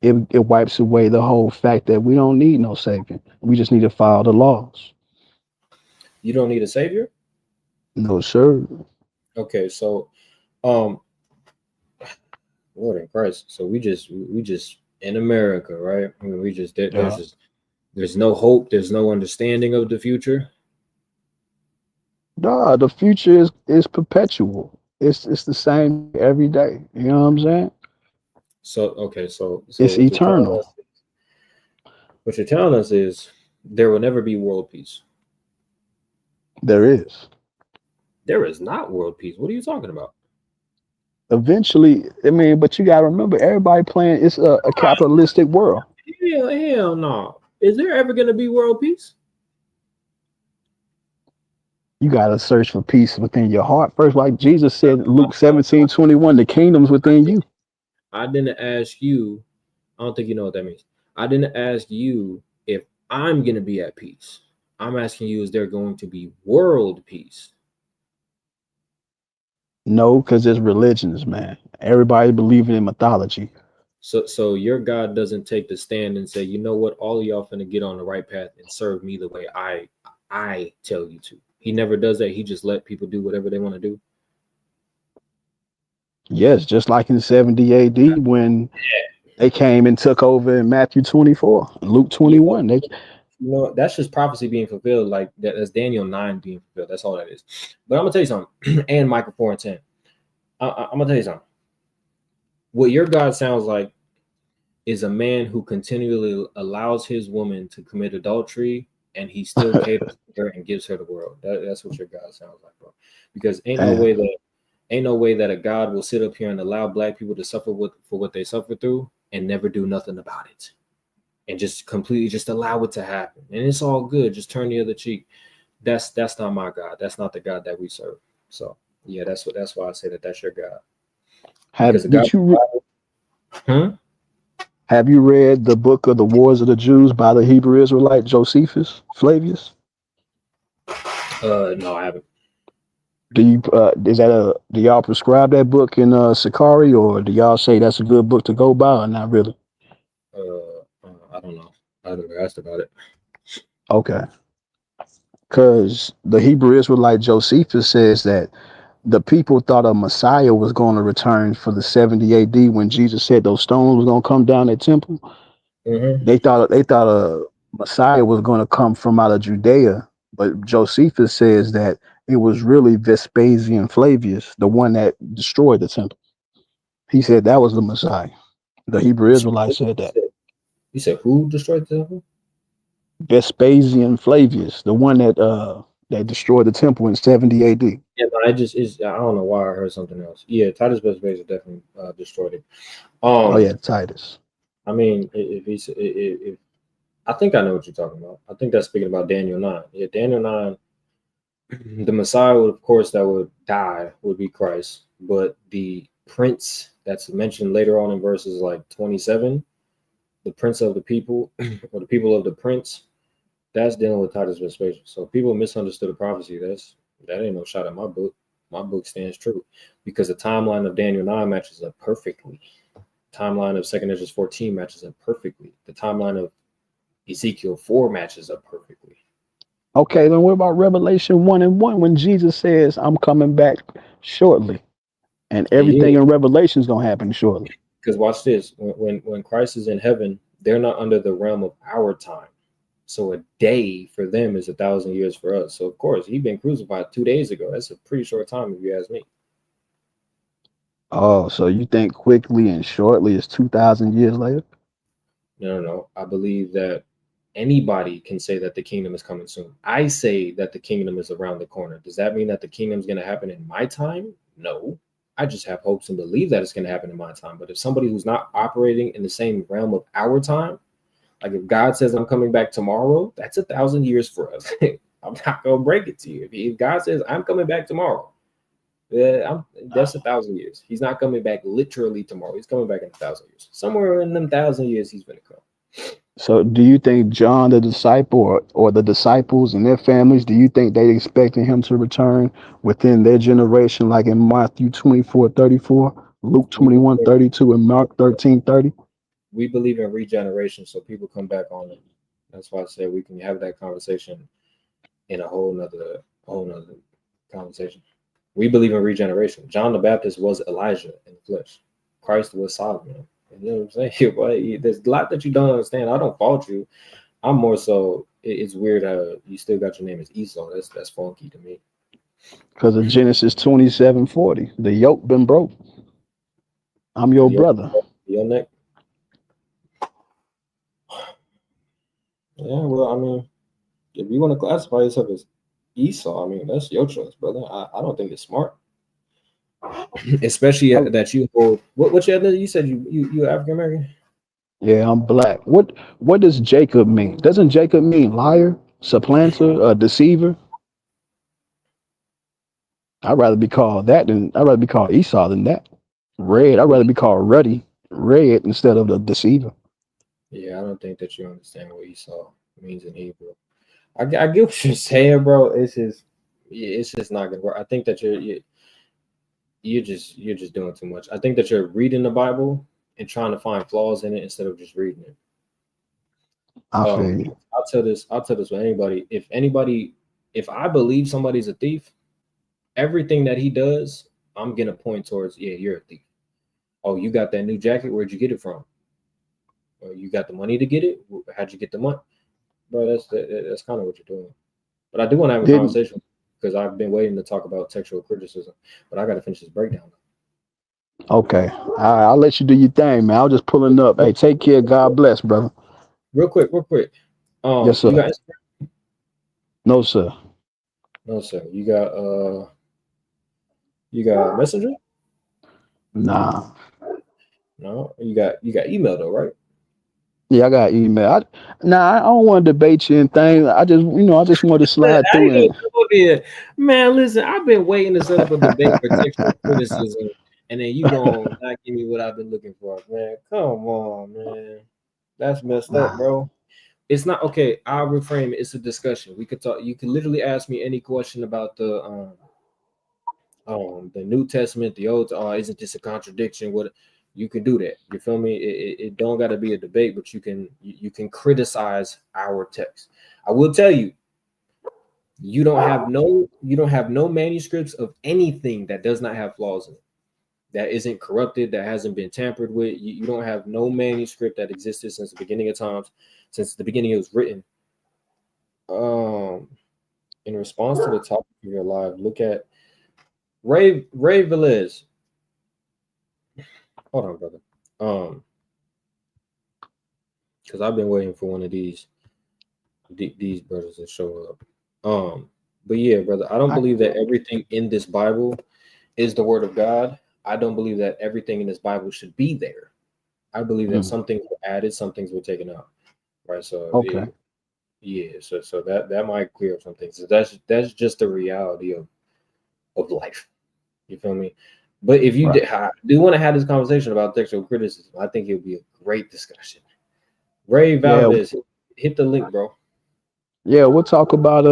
it wipes away the whole fact that we don't need no savior. We just need to follow the laws. You don't need a savior? No, sir. Okay, so um Lord in Christ. So we just in America, right? I mean, we just Yeah. there's no hope, there's no understanding of the future. Nah, the future is perpetual. It's the same every day. You know what I'm saying? So okay, so It's eternal. what you're telling us is there will never be world peace. There is. There is not world peace. What are you talking about? Eventually, I mean, but you gotta remember, everybody playing. It's a capitalistic world. Hell no. Is there ever gonna be world peace? You gotta search for peace within your heart first, like Jesus said, Luke 17:21. The kingdom's within you. I didn't ask you. I don't think you know what that means. I didn't ask you if I'm gonna be at peace. I'm asking you, is there going to be world peace? No, because it's religions, man. Everybody believing in mythology. So your God doesn't take the stand and say, you know what, all of y'all finna get on the right path and serve me the way I tell you to. He never does that. He just let people do whatever they want to do. Yes, just like in 70 AD when they came and took over in Matthew 24, Luke Yeah, 21. They that's just prophecy being fulfilled. Like that's Daniel 9 being fulfilled. That's all that is. But I'm gonna tell you something. And Michael 4 and 10. I'm gonna tell you something. What your God sounds like is a man who continually allows his woman to commit adultery, and he still caters to her and gives her the world. That's what your God sounds like, bro. Because Damn. ain't no way that a God will sit up here and allow black people to suffer for what they suffer through and never do nothing about it, and just completely just allow it to happen. And it's all good. Just turn the other cheek. That's not my God. That's not the God that we serve. So yeah, that's why I say that's your God. Have Because the God, did you huh? have you read the book of the Wars of the Jews by the Hebrew Israelite Josephus Flavius? No, I haven't. Do you do y'all prescribe that book in Sakari, or do y'all say that's a good book to go by, or not really? I don't know. I never asked about it. Okay, because the Hebrew Israelite Josephus says that the people thought a Messiah was going to return for the 70 AD when Jesus said those stones was going to come down at temple. Mm-hmm. They thought a Messiah was going to come from out of Judea, but Josephus says that it was really Vespasian Flavius, the one that destroyed the temple. He said that was the Messiah. The Hebrew Israelite said that. You said who destroyed the temple? Vespasian Flavius, the one that destroyed the temple in 70 AD. Yeah, but I just is I don't know why I heard something else. Yeah, Titus Vespasian definitely destroyed it. Oh Um, yeah, Titus. I mean, if he's if I think I know what you're talking about. I think that's speaking about Daniel 9. Yeah, Daniel 9. The Messiah, would, of course, that would die would be Christ, but the prince that's mentioned later on in verses like 27, the prince of the people, or the people of the prince, that's dealing with Titus Vespasian. So people misunderstood the prophecy. That ain't no shot at my book. My book stands true because the timeline of Daniel 9 matches up perfectly. Timeline of 2nd Ezra 14 matches up perfectly. The timeline of Ezekiel 4 matches up perfectly. Okay, then what about Revelation 1 and 1 when Jesus says, I'm coming back shortly? And everything Yeah, in Revelation is gonna happen shortly. because watch this. When Christ is in heaven, they're not under the realm of our time. So a day for them is 1,000 years for us. So of course, he'd been crucified 2 days ago. That's a pretty short time if you ask me. Oh, so you think quickly and shortly is 2,000 years later? No. I believe that anybody can say that the kingdom is coming soon. I say that the kingdom is around the corner. Does that mean that the kingdom is going to happen in my time? No. I just have hopes and believe that it's going to happen in my time. But if somebody who's not operating in the same realm of our time, like if God says I'm coming back tomorrow, that's 1,000 years for us. I'm not gonna break it to you. If God says I'm coming back tomorrow, that's 1,000 years. He's not coming back literally tomorrow. He's coming back in 1,000 years. Somewhere in them 1,000 years, he's gonna come. So do you think John the disciple or the disciples and their families, do you think they expecting him to return within their generation, like in Matthew 24:34, Luke We believe 21:32, and Mark 13:30? we believe in regeneration, so people come back on it. That's why I say we can have that conversation in a whole nother conversation. We believe in regeneration. John the Baptist was Elijah in the flesh. Christ was Solomon. You know what I'm saying? But there's a lot that you don't understand. I don't fault you. I'm more so. It's weird how you still got your name as Esau. That's funky to me. Because of Genesis 27:40, the yoke been broke. I'm The your your, brother. your neck. Yeah. Well, I mean, if you want to classify yourself as Esau, I mean that's your choice, brother. I don't think it's smart, especially Oh, that you hold. What you said you African American. yeah, I'm black. What does Jacob mean? Doesn't Jacob mean liar, supplanter, deceiver? I'd rather be called Esau than that. Red. I'd rather be called Ruddy, Red, instead of the deceiver. Yeah, I don't think that you understand what Esau means in Hebrew. I get what you're saying, bro. It's just not gonna work. I think that you're just doing too much. I think that you're reading the Bible and trying to find flaws in it instead of just reading it. I feel you. I'll tell this with anybody. If I believe somebody's a thief, everything that he does, I'm gonna point towards, yeah, you're a thief. Oh, you got that new jacket? Where'd you get it from? Or you got the money to get it? How'd you get the money? Bro, that's kind of what you're doing. But I do want to have a Didn't conversation because I've been waiting to talk about textual criticism, but I got to finish this breakdown. okay. All right, I'll let you do your thing, man. I was just pulling up. Hey, take care. God bless, brother. Real quick. Yes, You sir. got Instagram? No, sir. No, sir. You got Messenger? Nah. No. You got email though, right? Yeah, I got email. I don't want to debate you and things. I just want to slide How through you gonna and come up here, man? Listen, I've been waiting to set up a debate for textual criticism, and then you gonna not give me what I've been looking for, man. Come on, man. That's messed up, nah. bro. It's not okay. I'll reframe it. It's a discussion. We could talk. You can literally ask me any question about the New Testament, the Old. Isn't this a contradiction? What you can do that. You feel me? It don't got to be a debate, but you can criticize our text. I will tell you, you don't have no manuscripts of anything that does not have flaws in it, that isn't corrupted, that hasn't been tampered with. You don't have no manuscript that existed since the beginning of times, since the beginning it was written. Um, in response to the topic of your live, look at Ray Velez. Hold on, brother. Because I've been waiting for one of these brothers to show up. But yeah, brother, I don't I, believe that everything in this Bible is the word of God. I don't believe that everything in this Bible should be there. I believe that mm, some things were added, some things were taken out. Right. So okay. yeah, so that might clear up some things. So that's just the reality of life. You feel me? But if you Right. do want to have this conversation about textual criticism, I think it would be a great discussion. Ray Yeah. Valdez, hit the link, bro. Yeah. We'll talk about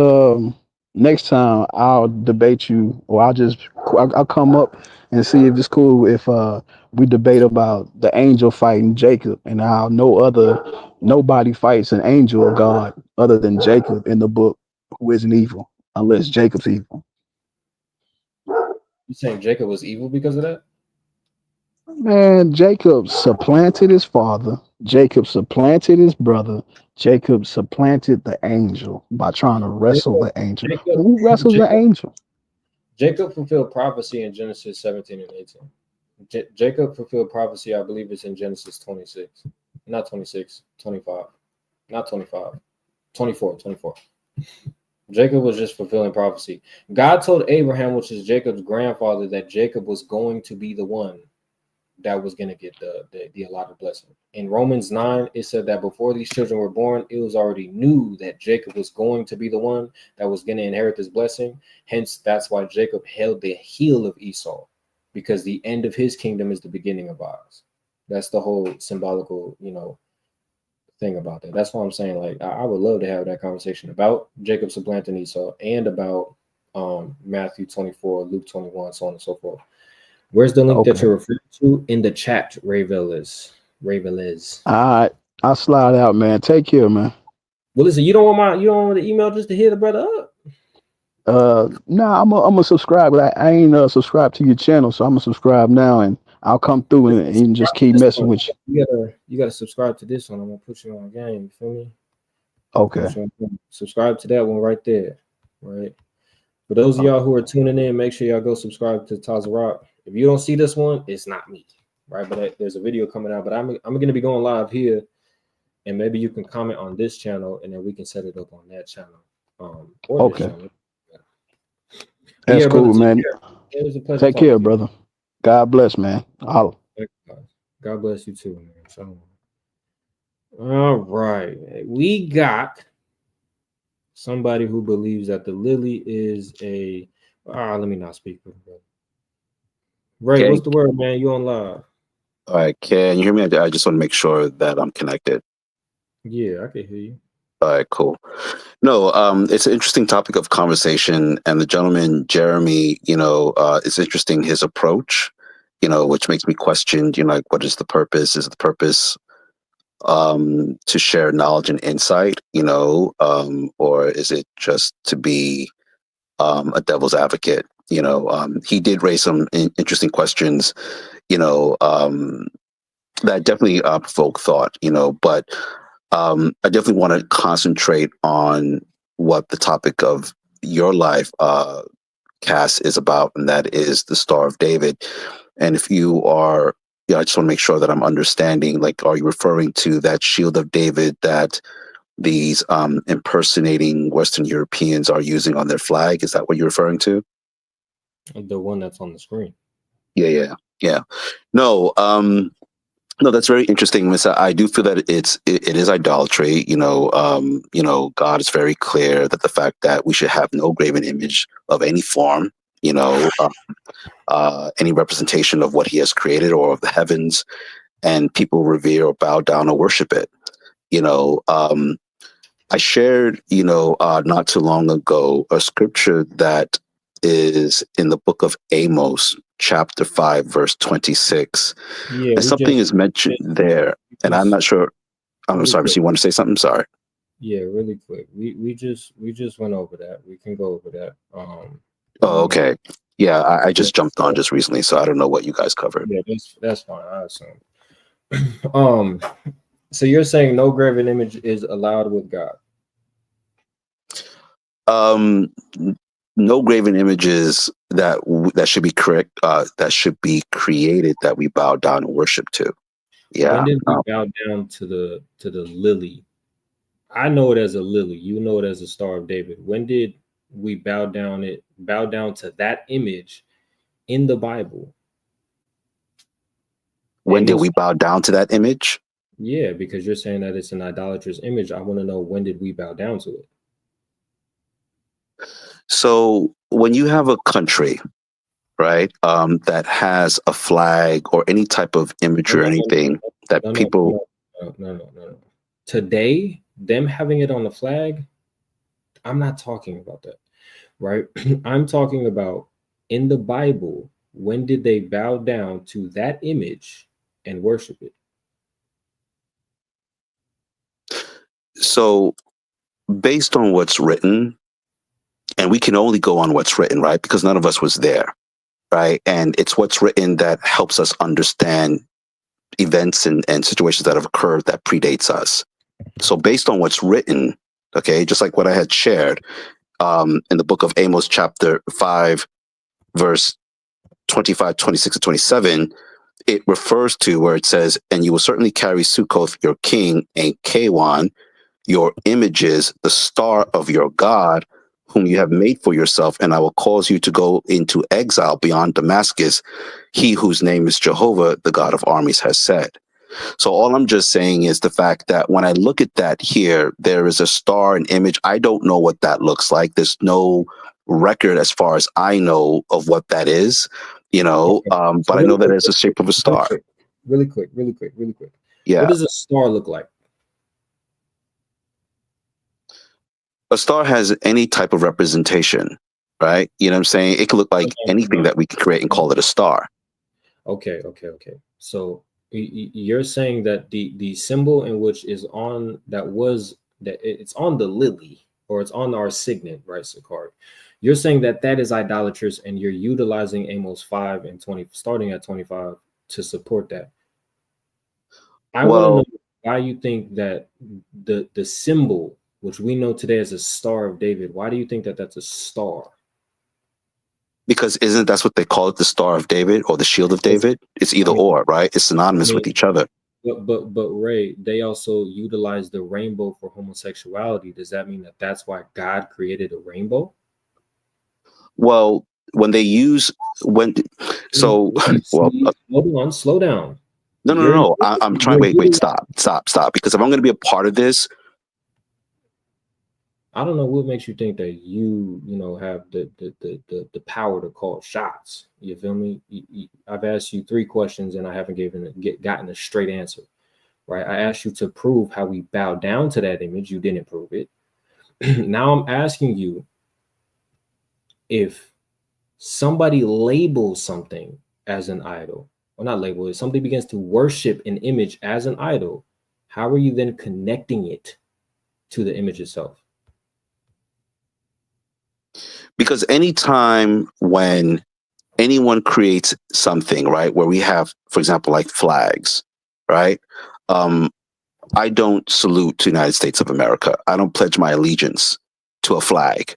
next time. I'll debate you, or I'll come up and see if it's cool if we debate about the angel fighting Jacob and how nobody fights an angel of God other than Jacob in the book, who isn't evil unless Jacob's evil. You saying Jacob was evil because of that? Man, Jacob supplanted his father. Jacob supplanted his brother. Jacob supplanted the angel by trying to wrestle Jacob, the angel. Jacob, Who wrestles the Jacob, angel? Jacob fulfilled prophecy in Genesis 17 and 18. Jacob fulfilled prophecy, I believe it's in Genesis 26. Not 26, 25. Not 25. 24, 24. Jacob was just fulfilling prophecy. God told Abraham, which is Jacob's grandfather, that Jacob was going to be the one that was going to get the allotted blessing. In Romans 9, it said that before these children were born, it was already knew that Jacob was going to be the one that was going to inherit this blessing. Hence, that's why Jacob held the heel of Esau, because the end of his kingdom is the beginning of ours. That's the whole symbolical, thing about that. That's why I'm saying, like, I would love to have that conversation about Jacob supplanting Esau and about Matthew 24, Luke 21, so on and so forth. Where's the link that Okay. you're referring to in the chat, Ravel is? All right. I'll slide out, man. Take care, man. Well, listen, you don't want the email just to hit the brother up. Nah, I'm gonna subscribe. But I ain't subscribed to your channel, so I'm gonna subscribe now, and I'll come through Listen, and just subscribe to keep this messing one. with you. You gotta subscribe to this one. I'm gonna put you on game. You feel me? Okay. Subscribe to that one right there. Right. For those of y'all who are tuning in, make sure y'all go subscribe to Taza Rock. If you don't see this one, it's not me. Right. But there's a video coming out. But I'm gonna be going live here. And maybe you can comment on this channel, and then we can set it up on that channel, or this Okay. channel. But That's yeah, brother, cool, take man. care. It was a pleasure Take talking care, to you. brother. God bless, man. Holla. God bless you too, man. So, all right, we got somebody who believes that the lily is a. Let me not speak for the brother. Ray, what's Okay. the word, man? You on live? All right. Can you hear me? I just want to make sure that I'm connected. Yeah, I can hear you. All right, cool. No, it's an interesting topic of conversation, and the gentleman Jeremy, it's interesting his approach, which makes me question, like, what is the purpose? Is the purpose to share knowledge and insight, or is it just to be a devil's advocate? He did raise some interesting questions, that definitely provoke thought, but I definitely want to concentrate on what the topic of your life, Cass, is about, and that is the Star of David. And if you are, I just want to make sure that I'm understanding, like, are you referring to that shield of David that these impersonating Western Europeans are using on their flag? Is that what you're referring to? The one that's on the screen. Yeah. No, no, that's very interesting, Miss. I do feel that it is idolatry. God is very clear that the fact that we should have no graven image of any form, any representation of what He has created or of the heavens, and people revere or bow down or worship it. I shared, not too long ago, a scripture that is in the book of Amos, chapter 5, verse 26. Yeah, And something is mentioned there, and I'm not sure. I'm really sorry, quick. so you want to say something? Sorry. Yeah, really quick. We just went over that. We can go over that. Oh, okay. Yeah, I just Yeah, jumped on just recently, so I don't know what you guys covered. yeah, that's fine. I assume. So you're saying no graven image is allowed with God? Um, no graven images that should be correct. That should be created that we bow down and worship to. Yeah. When did we bow down to the lily? I know it as a lily. You know it as a Star of David. When did we bow down to that image in the Bible? When did Amos, we bow down to that image? yeah, because you're saying that it's an idolatrous image. I want to know, when did we bow down to it? So when you have a country, right, that has a flag or any type of imagery or anything that people. No. Today, them having it on the flag, I'm not talking about that, right? I'm talking about in the Bible, when did they bow down to that image and worship it? So based on what's written, and we can only go on what's written, right? Because none of us was there, right? And it's what's written that helps us understand events and situations that have occurred that predates us. So based on what's written, okay, just like what I had shared in the book of Amos, chapter 5, verse 25, 26, and 27, it refers to where it says, and you will certainly carry Sukkoth, your king, and Kawan, your images, the star of your God, whom you have made for yourself, and I will cause you to go into exile beyond Damascus, he whose name is Jehovah, the God of armies, has said. So all I'm just saying is the fact that when I look at that here, there is a star, an image. I don't know what that looks like. There's no record as far as I know of what that is, but I know that it's the shape of a star. Really quick. Yeah. What does a star look like? A star has any type of representation, right? You know what I'm saying? It can look like anything that we can create and call it a star. Okay. So you're saying that the symbol in which is on it's on the lily, or it's on our signet, right, Sakari? You're saying that is idolatrous, and you're utilizing Amos 5 and 20, starting at 25, to support that. I want to know why you think that the symbol, which we know today as a Star of David, why do you think that that's a star? Because isn't that's what they call it, the Star of David or the Shield of David? It's either or, right? It's synonymous with each other. But Ray, they also utilize the rainbow for homosexuality. Does that mean that that's why God created a rainbow? Well, when they use slow down. No. I'm trying. Wait. Stop. Because if I'm going to be a part of this, I don't know what makes you think that you have the power to call shots. You feel me? I've asked you 3 questions and I haven't gotten a straight answer. right? I asked you to prove how we bow down to that image. You didn't prove it. Now I'm asking you, if somebody labels something as an idol, or not label it, somebody begins to worship an image as an idol, how are you then connecting it to the image itself? Because anytime when anyone creates something, right, where we have, for example, like flags, right? I don't salute to the United States of America. I don't pledge my allegiance to a flag.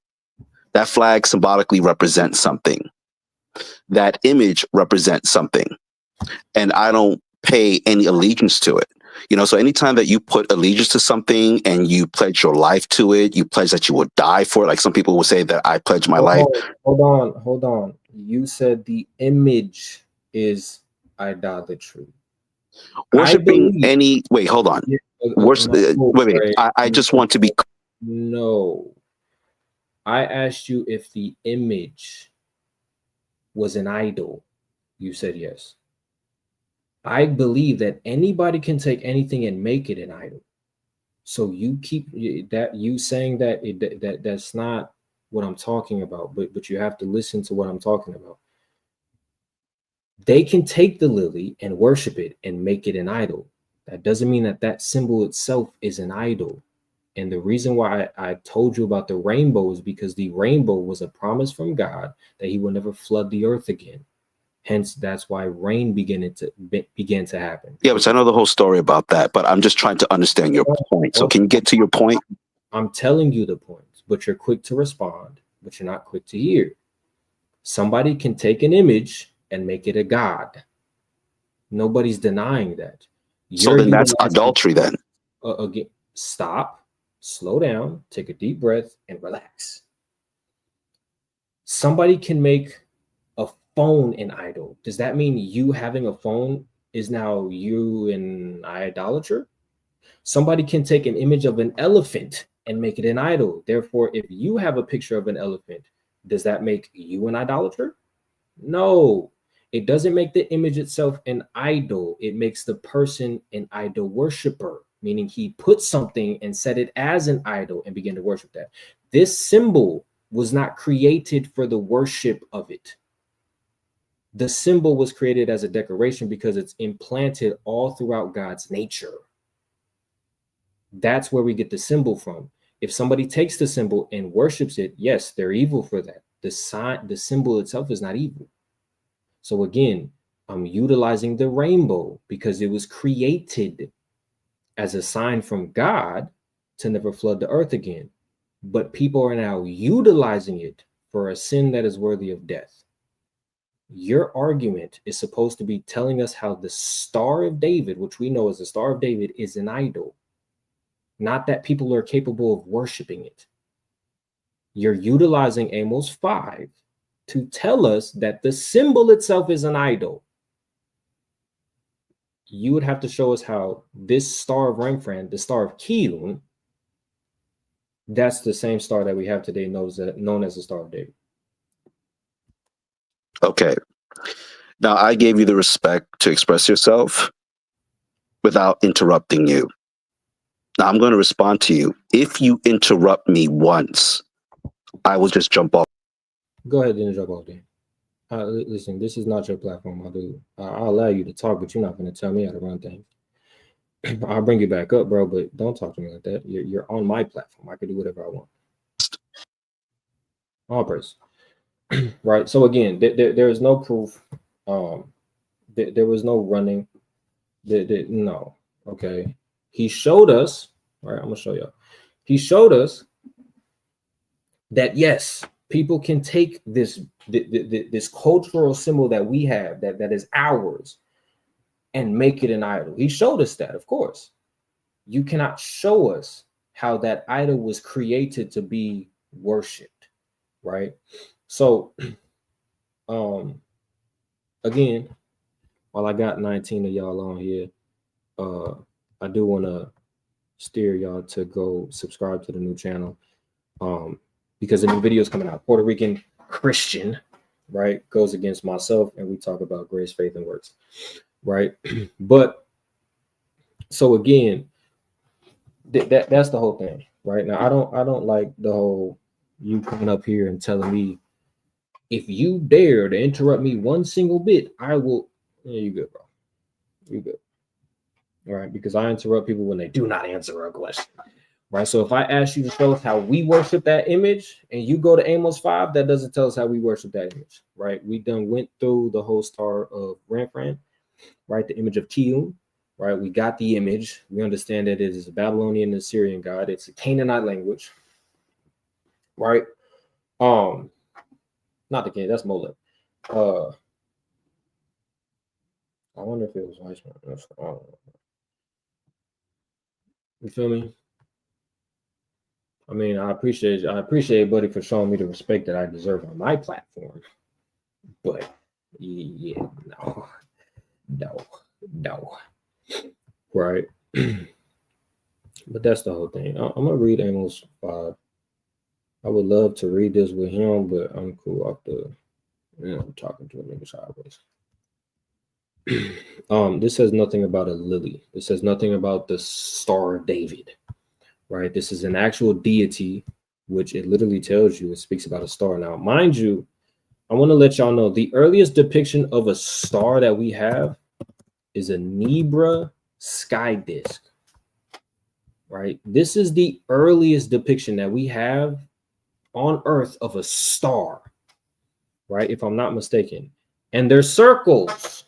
That flag symbolically represents something. That image represents something. And I don't pay any allegiance to it. You know, so anytime that you put allegiance to something and you pledge your life to it, you pledge that you will die for it. Like some people will say that I pledge my life. Hold on. You said the image is idolatry. Worshipping any, wait, hold on. Wait. I just want to be. No. I asked you if the image was an idol. You said yes. I believe that anybody can take anything and make it an idol. So you keep that, you saying that that's not what I'm talking about, but you have to listen to what I'm talking about. They can take the lily and worship it and make it an idol. That doesn't mean that that symbol itself is an idol. And the reason why I told you about the rainbow is because the rainbow was a promise from God that he will never flood the earth again. Hence, that's why rain began to happen. Yeah, but I know the whole story about that, but I'm just trying to understand your point. So can you get to your point? I'm telling you the points, but you're quick to respond, but you're not quick to hear. Somebody can take an image and make it a god. Nobody's denying that. So then that's adultery then. Again, stop, slow down, take a deep breath, and relax. Somebody can make a phone an idol. Does that mean you having a phone is now you an idolater? Somebody can take an image of an elephant and make it an idol. Therefore, if you have a picture of an elephant, does that make you an idolater? No, it doesn't make the image itself an idol. It makes the person an idol worshiper, meaning he put something and set it as an idol and began to worship that. This symbol was not created for the worship of it. The symbol was created as a decoration because it's implanted all throughout God's nature. That's where we get the symbol from. If somebody takes the symbol and worships it, yes, they're evil for that. The symbol itself is not evil. So again, I'm utilizing the rainbow because it was created as a sign from God to never flood the earth again. But people are now utilizing it for a sin that is worthy of death. Your argument is supposed to be telling us how the Star of David, which we know as the Star of David, is an idol. Not that people are capable of worshiping it. You're utilizing Amos 5 to tell us that the symbol itself is an idol. You would have to show us how this Star of Remphan, the Star of Kiyun, that's the same star that we have today, known as the Star of David. Okay. Now, I gave you the respect to express yourself without interrupting you. Now, I'm going to respond to you. If you interrupt me once, I will just jump off. Go ahead and jump off then. Listen, this is not your platform, my dude. I'll allow you to talk, but you're not going to tell me how to run things. I'll bring you back up, bro, but don't talk to me like that. You're on my platform. I can do whatever I want. All praise. Right. So again, there is no proof. There was no running. No. Okay. He showed us. All right, I'm gonna show you. He showed us that yes, people can take this cultural symbol that we have that is ours and make it an idol. He showed us that, of course. You cannot show us how that idol was created to be worshipped, right? So, again, while I got 19 of y'all on here, I do want to steer y'all to go subscribe to the new channel, because the new video is coming out. Puerto Rican Christian, right, goes against myself, and we talk about grace, faith, and works, right? But So again, that's the whole thing, right? Now I don't like the whole you coming up here and telling me if you dare to interrupt me one single bit, I will. Yeah, you good, bro. You good. All right, because I interrupt people when they do not answer a question. Right. So if I ask you to show us how we worship that image and you go to Amos 5, that doesn't tell us how we worship that image. Right. We done went through the whole star of Ranfran, right? The image of Kiyum. Right. We got the image. We understand that it is a Babylonian and Assyrian god. It's a Canaanite language. Right. Not the king, that's Molech. I wonder if it was Weissman. I don't know. You feel me? I mean, I appreciate buddy for showing me the respect that I deserve on my platform. But yeah, no. Right. But that's the whole thing. I'm gonna read Amos 5. I would love to read this with him, but I'm cool off the I'm talking to a nigga sideways. This says nothing about a lily. This says nothing about the Star of David. Right? This is an actual deity, which it literally tells you. It speaks about a star. Now, mind you, I want to let y'all know the earliest depiction of a star that we have is a Nebra sky disk. Right? This is the earliest depiction that we have on Earth of a star. Right? If I'm not mistaken. And they're circles.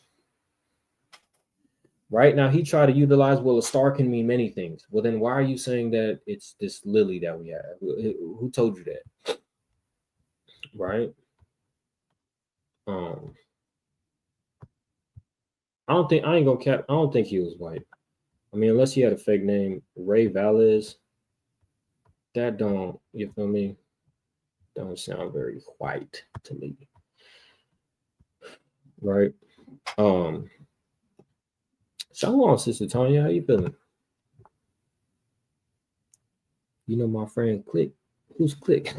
Right now, he tried to utilize, well, a star can mean many things. Well, then why are you saying that it's this lily that we have? Who told you that? Right? I don't think he was white. I mean, unless he had a fake name, Ray Valles. That don't, you feel me? Don't sound very white to me. Right? Shalom, Sister Tanya. How you feeling? You know my friend Click. Who's Click?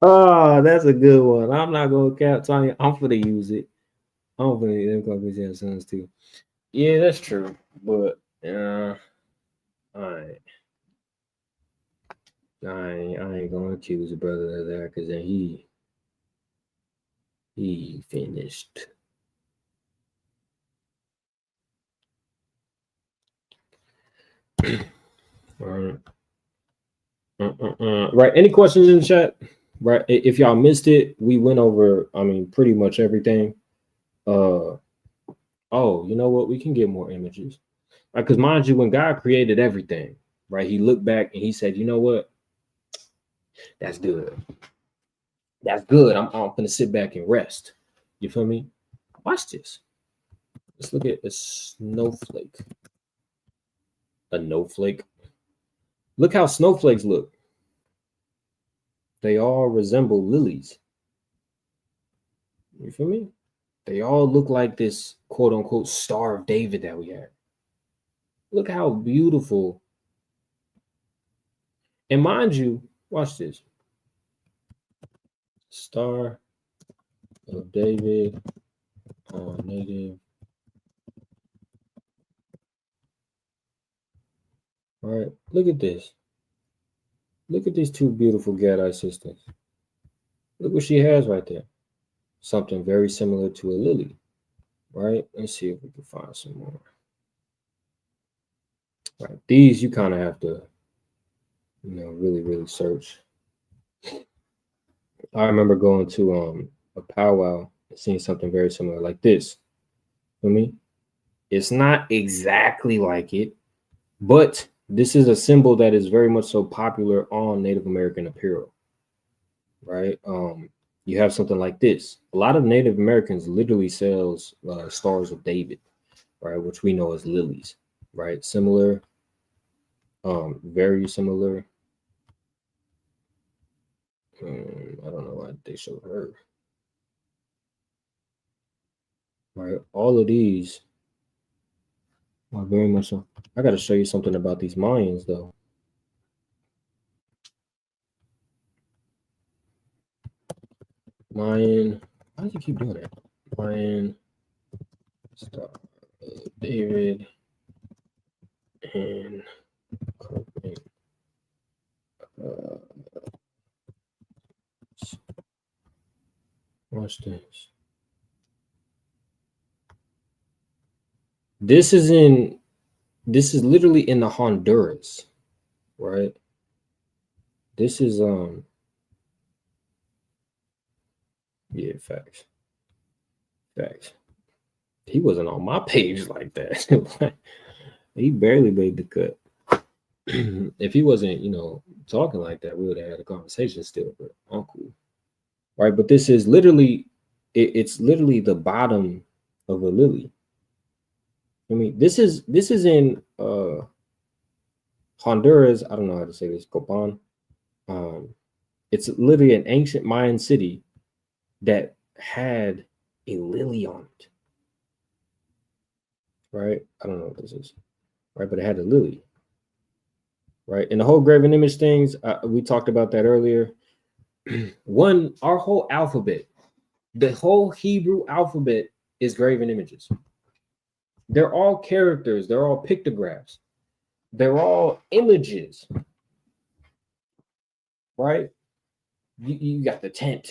Oh, that's a good one. I'm not gonna cap Tanya. I'm gonna use it. I'm gonna them companies have sons too. Yeah, that's true. But I ain't gonna accuse the brother of that because then he finished. All right. Right. Any questions in the chat? Right. If y'all missed it, we went over, I mean, pretty much everything. Oh, you know what? We can get more images. Right. Because mind you, when God created everything, right, he looked back and he said, you know what? That's good. That's good. I'm gonna sit back and rest. You feel me? Watch this. Let's look at a snowflake. A snowflake. Look how snowflakes look. They all resemble lilies. You feel me? They all look like this quote unquote Star of David that we have. Look how beautiful. And mind you, watch this. Star of David on native. All right, look at this. Look at these two beautiful Gadite sisters. Look what she has right there. Something very similar to a lily, right? Let's see if we can find some more. Right, these you kind of have to, really, really search. I remember going to a powwow and seeing something very similar like this. For me, it's not exactly like it, but this is a symbol that is very much so popular on Native American apparel, right? You have something like this. A lot of Native Americans literally sells Stars of David, right, which we know as lilies, right? Similar, very similar. I don't know why they show her. Right, all of these are very much so. I got to show you something about these Mayans, though. Mayan, why does he keep doing that? Mayan Star David and watch this. This is literally in the Honduras, right? This is yeah, facts. He wasn't on my page like that. He barely made the cut. If he wasn't, talking like that, we would have had a conversation still, but I'm cool. Right, but this is literally it's literally the bottom of a lily. I mean, this is in Honduras. I don't know how to say this. Copan. It's literally an ancient Mayan city that had a lily on it. Right? I don't know what this is. Right, but it had a lily. Right, and the whole graven image things, we talked about that earlier. Our whole alphabet, the whole Hebrew alphabet is graven images. They're all characters. They're all pictographs. They're all images. Right? You got the tent.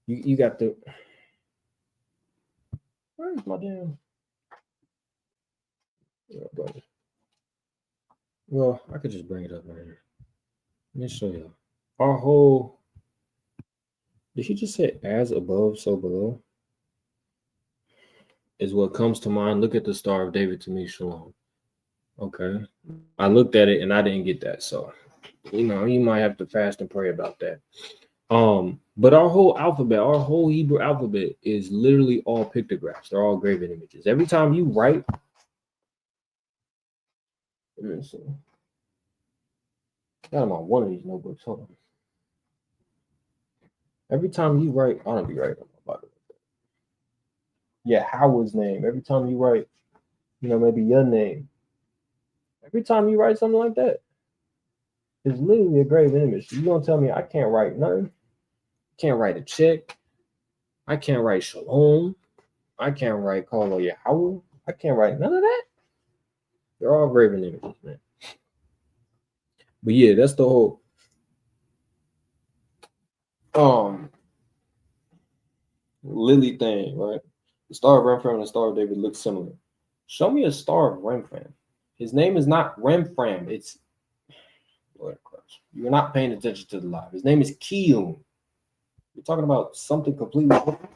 You got the... Where's my damn... Well, I could just bring it up right here. Let me show you. Our whole... Did he just say as above, so below? Is what comes to mind. Look at the Star of David to me, Shalom. Okay. I looked at it and I didn't get that. So, you might have to fast and pray about that. But our whole alphabet, our whole Hebrew alphabet is literally all pictographs. They're all graven images. Every time you write, let me see. Got them on one of these notebooks. Hold on. Every time you write, I don't be right about it. Yeah, Howard's name. Every time you write, maybe your name. Every time you write something like that, it's literally a graven image. You gonna tell me I can't write nothing? Can't write a check. I can't write shalom. I can't write call or Yahweh. I can't write none of that. They're all graven images, man. But yeah, that's the whole lily thing, right? The Star of Remphan and the Star of David look similar. Show me a Star of Remphan. His name is not Remphan. It's Lord Christ. You're not paying attention to the live. His name is Kiyun. You're talking about something completely different.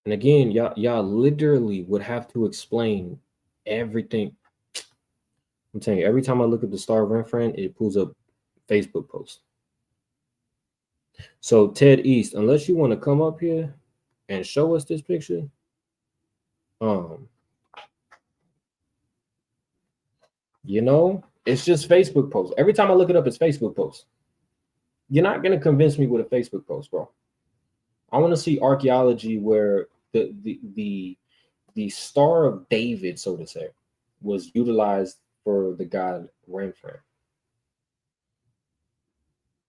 And again, y'all literally would have to explain everything. I'm telling you, every time I look at the Star of Remphan, it pulls up Facebook posts. So Ted East, unless you want to come up here and show us this picture, it's just Facebook posts. Every time I look it up, it's Facebook posts. You're not gonna convince me with a Facebook post, bro. I want to see archaeology where the Star of David, so to say, was utilized for the god Remphan.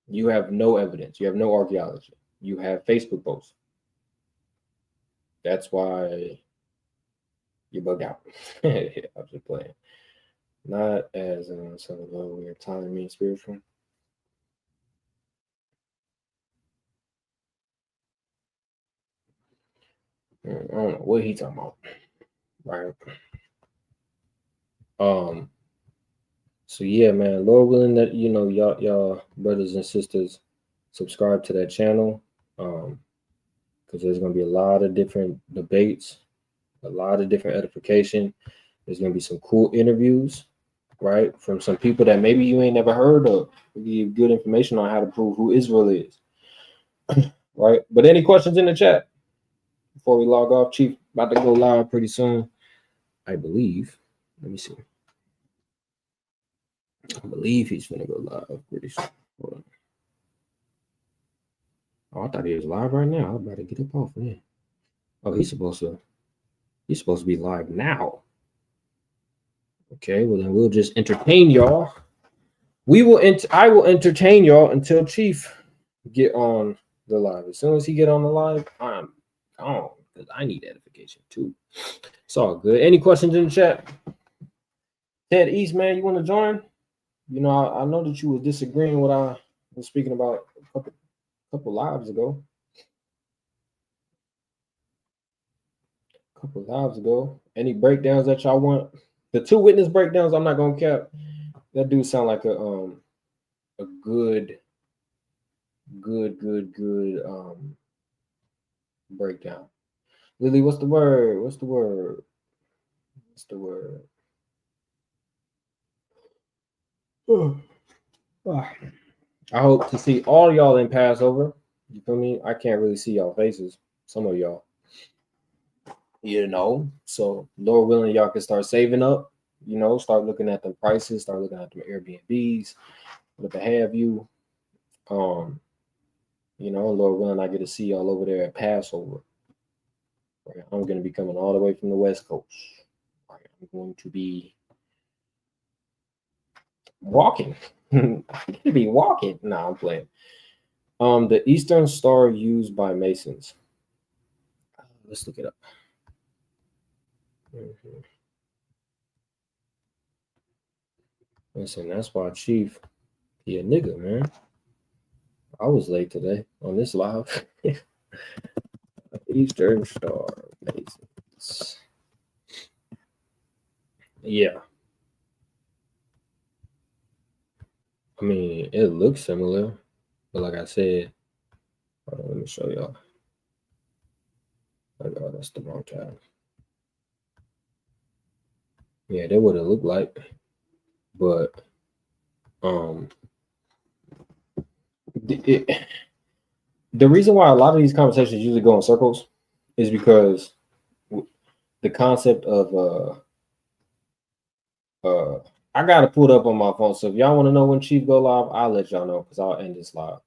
You have no evidence. You have no archaeology. You have Facebook posts. That's why you bugged out. I'm just playing. Not as some low weird time mean spiritual. I don't know what he talking about. Right. So yeah, man, Lord willing that y'all brothers and sisters subscribe to that channel. Because there's gonna be a lot of different debates, a lot of different edification. There's gonna be some cool interviews, right? From some people that maybe you ain't never heard of. We give good information on how to prove who Israel is. Right. But any questions in the chat before we log off? Chief about to go live pretty soon, I believe. Let me see. I believe he's gonna go live pretty soon. Hold on. Oh, I thought he was live right now. I was about to get up off of here. Oh, he's supposed to be live now. Okay, well then we'll just entertain y'all I will entertain y'all until Chief get on the live. As soon as he get on the live, I'm gone because I need edification too. It's all good. Any questions in the chat? Ted East, man, you want to join? You know, I know that you were disagreeing with what I was speaking about a couple lives ago. Any breakdowns that y'all want? The 2 witness breakdowns, I'm not gonna cap. That do sound like a good breakdown. Lily, what's the word? I hope to see all y'all in Passover. You feel me? I can't really see y'all faces. Some of y'all. You know, so Lord willing, y'all can start saving up, you know, start looking at the prices, start looking at the Airbnbs, what they have you. You know, Lord willing, I get to see y'all over there at Passover. Right? I'm going to be coming all the way from the West Coast. Right? I'm going to be walking. I'm going to be walking. Nah, I'm playing. The Eastern Star used by Masons. Let's look it up. Listen, that's why Chief, he a nigga, man. I was late today on this live. Eastern Star Masons. Yeah. I mean, it looks similar, but like I said, let me show y'all. Oh, that's the wrong tab. Yeah, that would have looked like, but the reason why a lot of these conversations usually go in circles is because the concept of I got to pull it up on my phone. So if y'all want to know when Chief go live, I'll let y'all know because I'll end this live.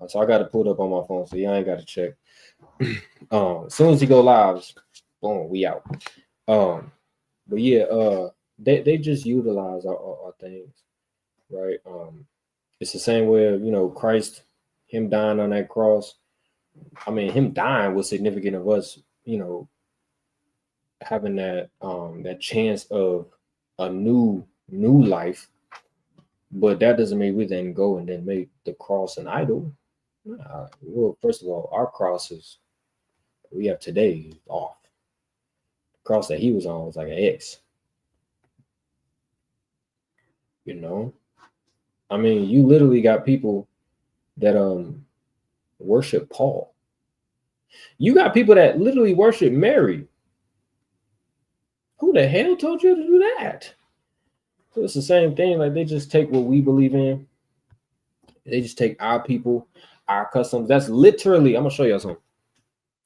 So I got to pull it up on my phone, so y'all ain't got to check. As soon as he go live, boom, we out. But yeah, they just utilize our things, right? It's the same way, you know, Christ, him dying on that cross. I mean, him dying was significant of us, you know, having that that chance of a new life. But that doesn't mean we then go and then make the cross an idol. Well, first of all, our crosses we have today is off. The cross that he was on was like an X. You know, I mean, you literally got people that worship Paul. You got people that literally worship Mary. Who the hell told you to do that? So it's the same thing. Like they just take what we believe in. They just take our people, our customs. That's literally. I'm gonna show y'all something.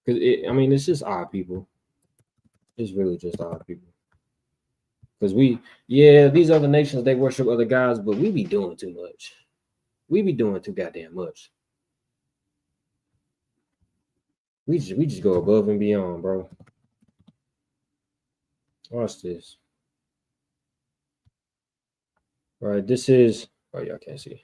Because I mean, it's just our people. It's really just our people. Because these other nations, they worship other gods, but we be doing too much. We be doing too goddamn much. We just go above and beyond, bro. Watch this. All right, this is. Oh, y'all can't see.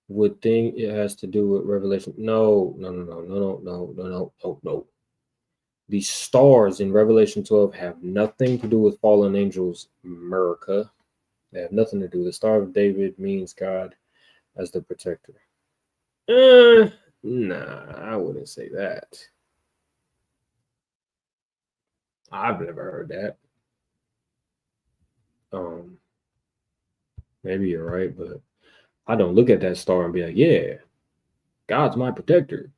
Would think it has to do with Revelation? No. The stars in Revelation 12 have nothing to do with fallen angels, America. They have nothing to do. The Star of David means God as the protector. Nah, I wouldn't say that. I've never heard that. Maybe you're right, but I don't look at that star and be like, yeah, God's my protector.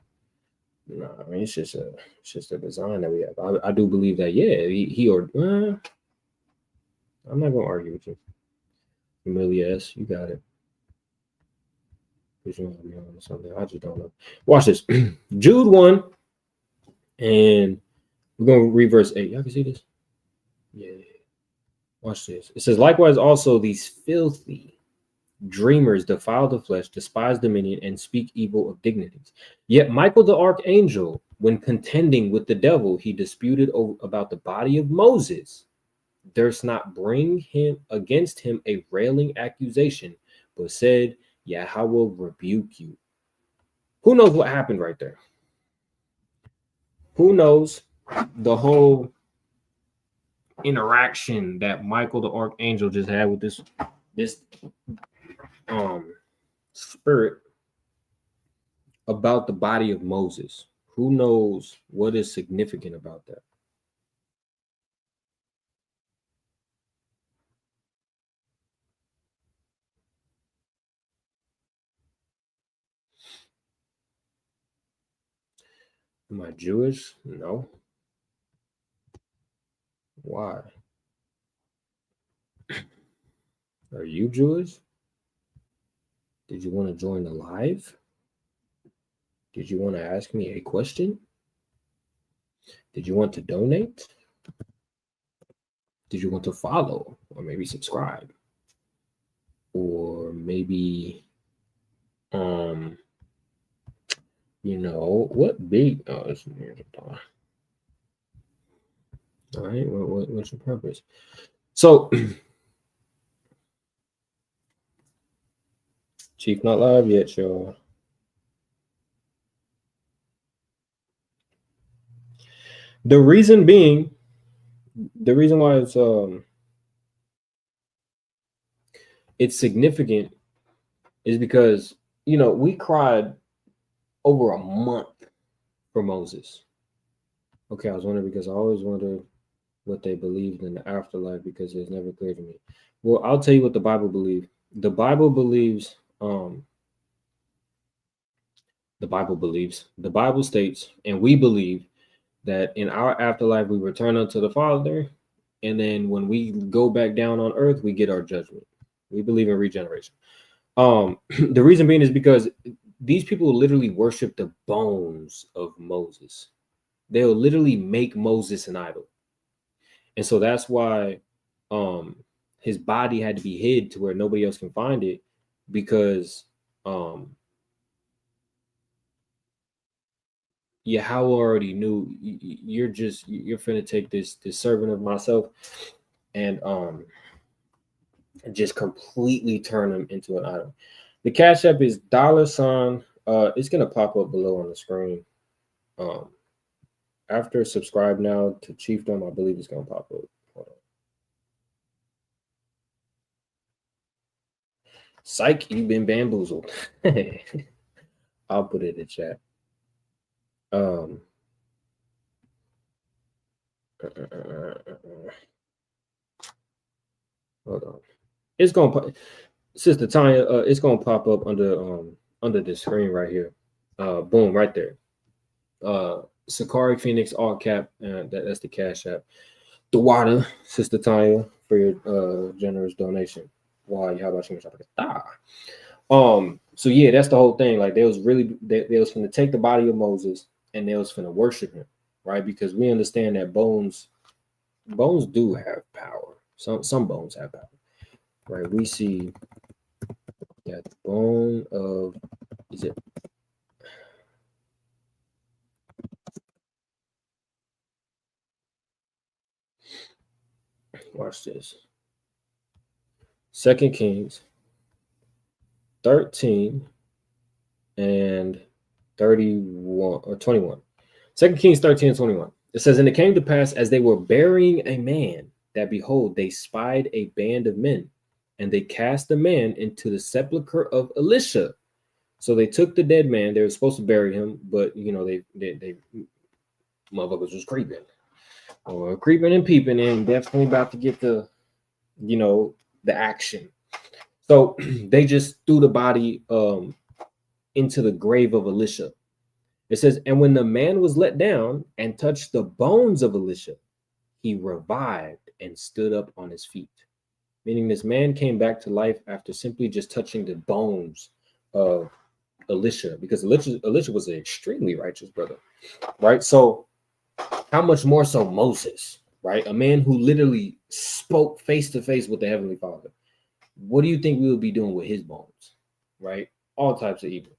No, I mean it's just a design that we have. I do believe that, yeah, he or I'm not gonna argue with you. Amelia S, you got it. Something. I just don't know. Watch this. Jude 1, and we're gonna reverse 8. Y'all can see this? Yeah. Watch this. It says, likewise, also these filthy dreamers defile the flesh, despise dominion, and speak evil of dignities. Yet Michael the archangel, when contending with the devil, he disputed about the body of Moses, durst not bring him against him a railing accusation, but said, Yahweh will rebuke you. Who knows what happened right there? Who knows the whole interaction that Michael the Archangel just had with this spirit about the body of Moses? Who knows what is significant about that? Am I Jewish? No. Why? Are you Jewish? Did you want to join the live? Did you want to ask me a question? Did you want to donate? Did you want to follow or maybe subscribe? Or maybe what big it's all right, what's your purpose? So Chief not live yet, y'all. The reason why it's significant is because we cried over a month for Moses. Okay, I was wondering because I always wonder what they believed in the afterlife because it's never clear to me. Well, I'll tell you what the Bible believes. The Bible states, and we believe that in our afterlife we return unto the Father, and then when we go back down on earth, we get our judgment. We believe in regeneration. The reason being is because these people literally worship the bones of Moses. They'll literally make Moses an idol. And so that's why his body had to be hid to where nobody else can find it, because Yahweh already knew you're finna take this servant of myself and just completely turn him into an idol. The Cash App is $. It's gonna pop up below on the screen. After subscribe now to Chiefdom, I believe it's gonna pop up. Hold on. Psych, you've been bamboozled. I'll put it in chat. Hold on. It's gonna Sister Tanya, it's gonna pop up under the screen right here. Boom, right there. Sakari Phoenix, all cap, that's the Cash App. The water, Sister Tanya, for your generous donation. Wow, how about you? So yeah, that's the whole thing. Like they was finna take the body of Moses and they was finna worship him, right? Because we understand that bones do have power. Some bones have power, right? We see that the bone of watch this. 2 Kings 13 and 31 or 21. 2 Kings 13 and 21. It says, and it came to pass as they were burying a man, that behold, they spied a band of men, and they cast the man into the sepulchre of Elisha. So they took the dead man. They were supposed to bury him, but they motherfuckers was creeping and peeping, and definitely about to get the action. So they just threw the body into the grave of Elisha. It says, and when the man was let down and touched the bones of Elisha, he revived and stood up on his feet. Meaning this man came back to life after simply just touching the bones of Elisha, because Elisha was an extremely righteous brother, right? So how much more so Moses, right? A man who literally spoke face to face with the Heavenly Father. What do you think we would be doing with his bones, right? All types of evil,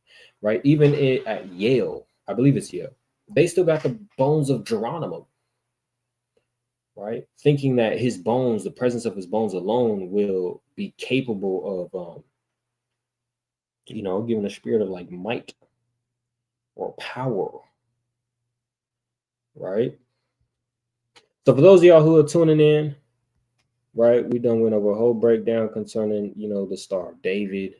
right? Even at Yale, I believe it's Yale, they still got the bones of Geronimo. right? Thinking that his bones, the presence of his bones alone, will be capable of, giving a spirit of like might or power, right? So for those of y'all who are tuning in, right, we done went over a whole breakdown concerning, the Star of David.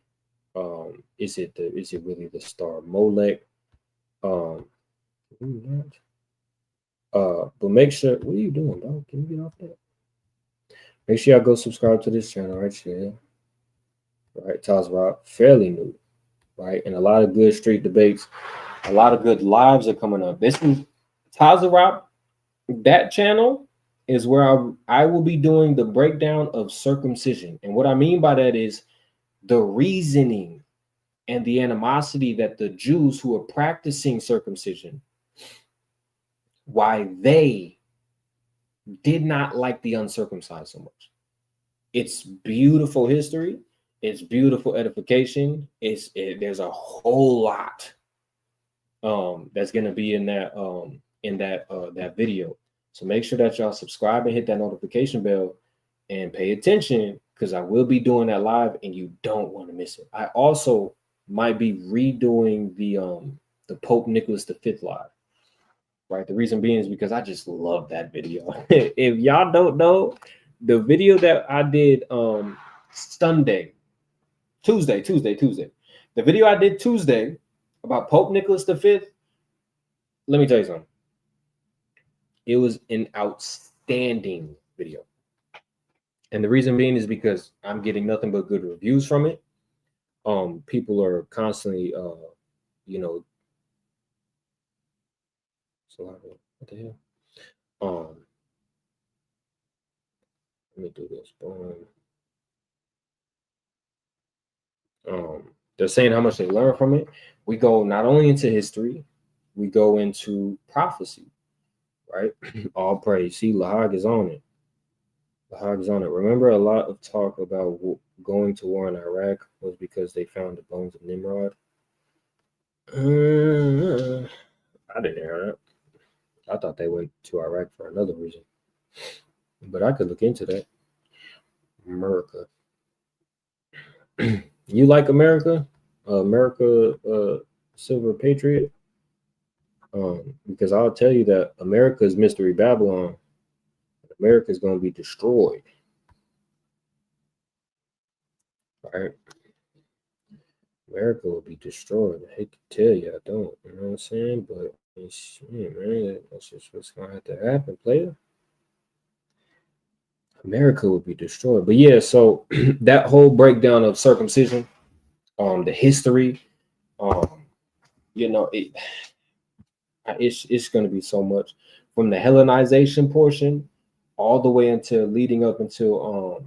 Is it really the Star of Molech? But make sure, what are you doing, dog? Can you get off that? Make sure y'all go subscribe to this channel right here. Right, Taz Rock, fairly new, right? And a lot of good street debates, a lot of good lives are coming up. This is Taz Rock. That channel is where I will be doing the breakdown of circumcision. And what I mean by that is the reasoning and the animosity that the Jews who are practicing circumcision, why they did not like the uncircumcised so much. It's beautiful history. It's beautiful edification. There's a whole lot that's gonna be in that video. So make sure that y'all subscribe and hit that notification bell and pay attention, because I will be doing that live and you don't want to miss it. I also might be redoing the Pope Nicholas V live. Right. The reason being is because I just love that video. If y'all don't know, the video that I did Tuesday. The video I did Tuesday about Pope Nicholas V, let me tell you something. It was an outstanding video. And the reason being is because I'm getting nothing but good reviews from it. People are constantly what the hell? Let me do this. They're saying how much they learn from it. We go not only into history, we go into prophecy, right? All praise. See, Lahag is on it. Lahag is on it. Remember, a lot of talk about going to war in Iraq was because they found the bones of Nimrod. I didn't hear that. I thought they went to Iraq for another reason, but I could look into that. America. You like America? Silver Patriot? Because I'll tell you that America is Mystery Babylon. America is going to be destroyed. All right? America will be destroyed. I hate to tell you, I don't. You know what I'm saying? But shit, man, that's just what's going to have to happen, player. America will be destroyed. But yeah, so that whole breakdown of circumcision, the history, it's going to be so much from the Hellenization portion all the way until leading up until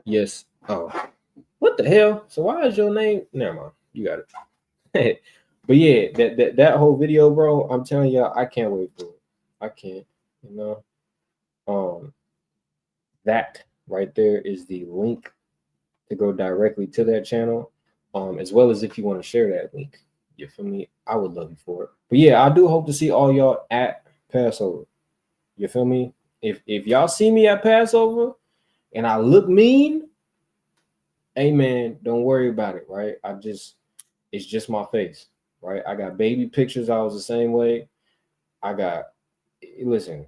yes. Oh, what the hell? So why is your name? Never mind. You got it. But yeah, that whole video, bro, I'm telling y'all, I can't wait for it. I can't, that right there is the link to go directly to that channel. As well as if you want to share that link. You feel me? I would love you for it. But yeah, I do hope to see all y'all at Passover. You feel me? If y'all see me at Passover and I look mean, hey man, don't worry about it, right? It's just my face, right? I got baby pictures. I was the same way. Listen,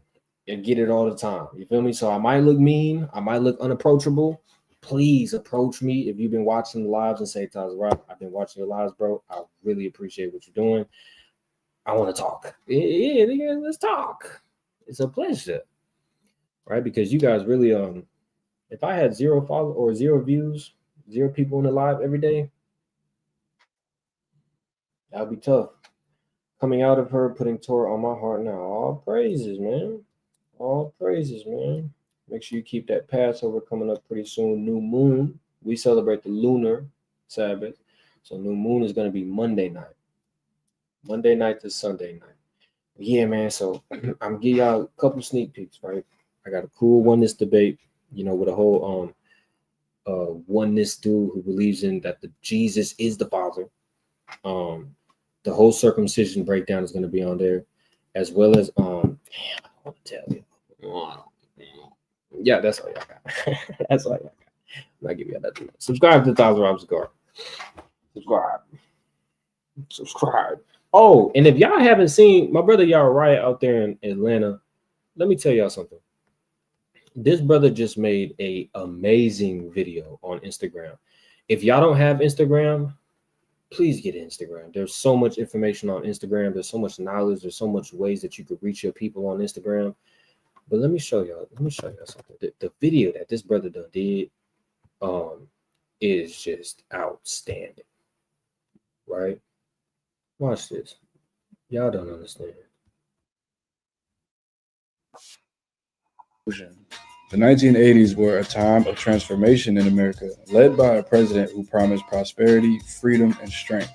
I get it all the time. You feel me? So I might look mean. I might look unapproachable. Please approach me if you've been watching the lives and say, Taz Rock, I've been watching your lives, bro. I really appreciate what you're doing. I want to talk. Yeah, let's talk. It's a pleasure, right? Because you guys really, if I had 0 followers or 0 views, 0 people in the live every day, that would be tough. Coming out of her, putting Torah on my heart now. All praises, man. All praises, man. Make sure you keep that Passover coming up pretty soon. New moon. We celebrate the lunar Sabbath. So new moon is going to be Monday night. Monday night to Sunday night. Yeah, man. So I'm giving y'all a couple sneak peeks, right? I got a cool oneness debate, with a whole oneness dude who believes in that the Jesus is the Father. The whole circumcision breakdown is going to be on there, as well as damn, I want to tell you. Yeah, that's all y'all got. That's all y'all got. I'm not giving y'all that. Subscribe to Thousand Rob Cigar. Subscribe. Oh, and if y'all haven't seen my brother y'all Riot out there in Atlanta, let me tell y'all something. This brother just made a amazing video on Instagram. If y'all don't have Instagram, please get Instagram. There's so much information on Instagram. There's so much knowledge. There's so much ways that you could reach your people on Instagram. But let me show y'all something. The video that this brother did is just outstanding. Right? Watch this. Y'all don't understand. The 1980s were a time of transformation in America, led by a president who promised prosperity, freedom, and strength.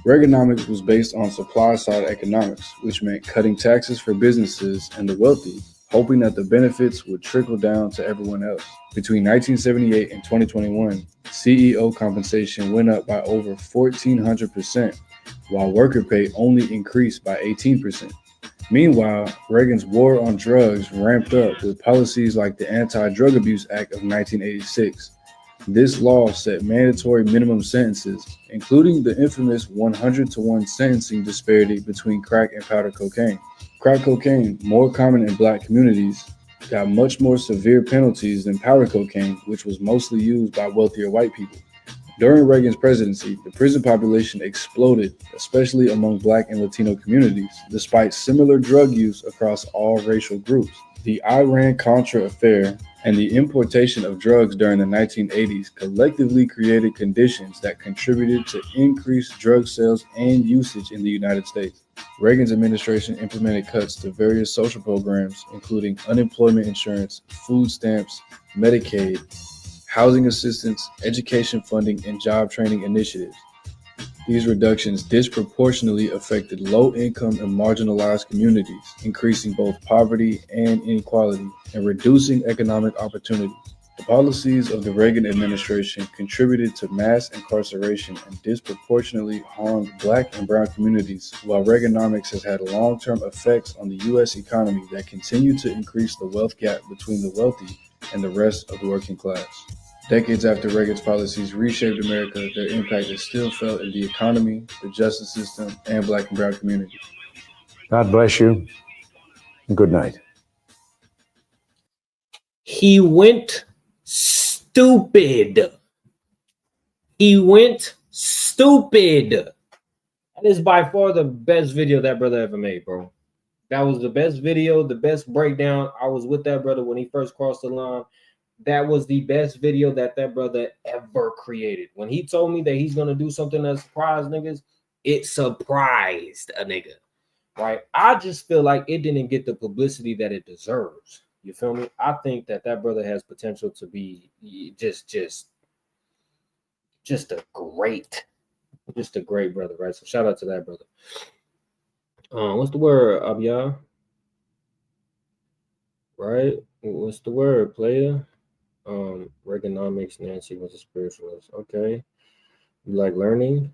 Reaganomics was based on supply-side economics, which meant cutting taxes for businesses and the wealthy, hoping that the benefits would trickle down to everyone else. Between 1978 and 2021, CEO compensation went up by over 1,400%, while worker pay only increased by 18%. Meanwhile, Reagan's war on drugs ramped up with policies like the Anti-Drug Abuse Act of 1986. This law set mandatory minimum sentences, including the infamous 100-to-1 sentencing disparity between crack and powder cocaine. Crack cocaine, more common in black communities, got much more severe penalties than powder cocaine, which was mostly used by wealthier white people. During Reagan's presidency, the prison population exploded, especially among Black and Latino communities, despite similar drug use across all racial groups. The Iran-Contra affair and the importation of drugs during the 1980s collectively created conditions that contributed to increased drug sales and usage in the United States. Reagan's administration implemented cuts to various social programs, including unemployment insurance, food stamps, Medicaid, housing assistance, education funding, and job training initiatives. These reductions disproportionately affected low-income and marginalized communities, increasing both poverty and inequality and reducing economic opportunities. The policies of the Reagan administration contributed to mass incarceration and disproportionately harmed Black and brown communities, while Reaganomics has had long-term effects on the U.S. economy that continue to increase the wealth gap between the wealthy and the rest of the working class. Decades after Reagan's policies reshaped America, their impact is still felt in the economy, the justice system, and Black and brown communities. God bless you. Good night. He went stupid. He went stupid. That is by far the best video that brother ever made, bro. That was the best video, the best breakdown. I was with that brother when he first crossed the line. That was the best video that brother ever created. When he told me that he's going to do something that surprised niggas, it surprised a nigga, right? I just feel like it didn't get the publicity that it deserves. You feel me? I think that brother has potential to be just a great brother, right? So shout out to that brother. What's the word, Abia? Right? What's the word, player? Reaganomics, Nancy was a spiritualist. Okay. You like learning?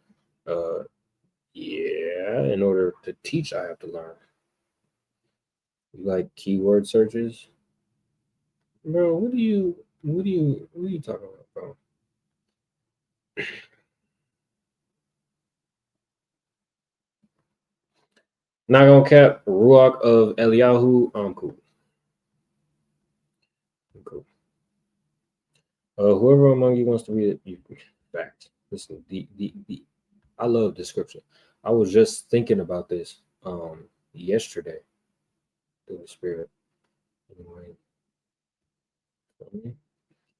Yeah, in order to teach, I have to learn. You like keyword searches? Bro, what are you talking about, bro? Not gonna cap Ruach of Eliyahu. I'm cool. Whoever among you wants to read it, you fact. Listen, I love description. I was just thinking about this yesterday through the spirit. Anyway.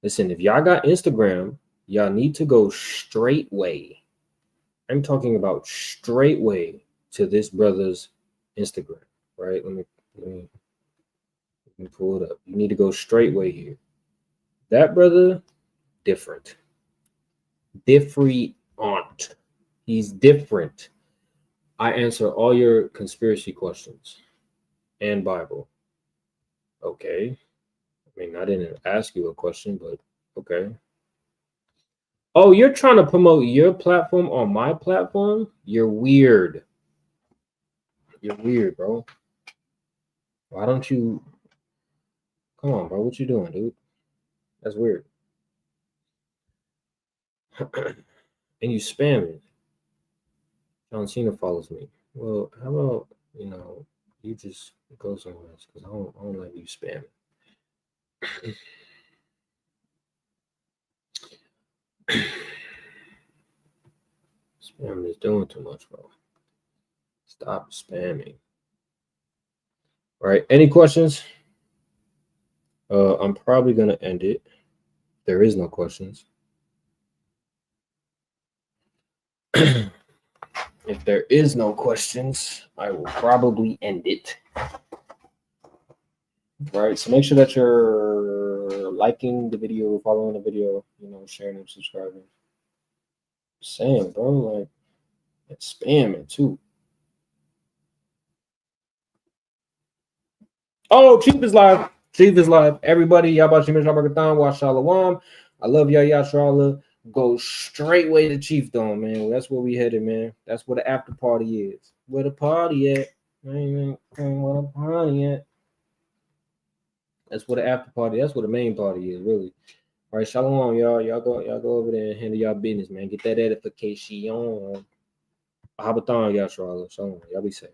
Listen, if y'all got Instagram, y'all need to go straightway. I'm talking about straightway to this brother's Instagram, right? Let me pull it up. You need to go straightway here. That brother, different. He's different. I answer all your conspiracy questions and Bible. Okay. I mean, I didn't ask you a question, but okay. Oh, you're trying to promote your platform on my platform? You're weird. You're weird, bro. Why don't you? Come on, bro. What you doing, dude? That's weird. And you spamming. John Cena follows me. Well, how about you just go somewhere else because I don't like you spamming. Spamming is doing too much, bro. Stop spamming. All right. Any questions? I'm probably gonna end it. There is no questions. If there is no questions, I will probably end it. Right. So make sure that you're liking the video, following the video, sharing and subscribing. Saying, bro, like it's spamming too. Oh, Chief is live. Chief is live. Everybody, y'all about Shemish Shabakathon, watch Shalom. I love y'all, Yashrala. Go straight way to Chief Dome, man. That's where we headed, man. That's where the after party is. Where the party at? Where the party at? That's where the after party. That's where the main party is, really. All right, Shalom, y'all. Y'all go over there and handle y'all business, man. Get that edification on. Habathon, Yashrala. Shalom. Y'all be safe.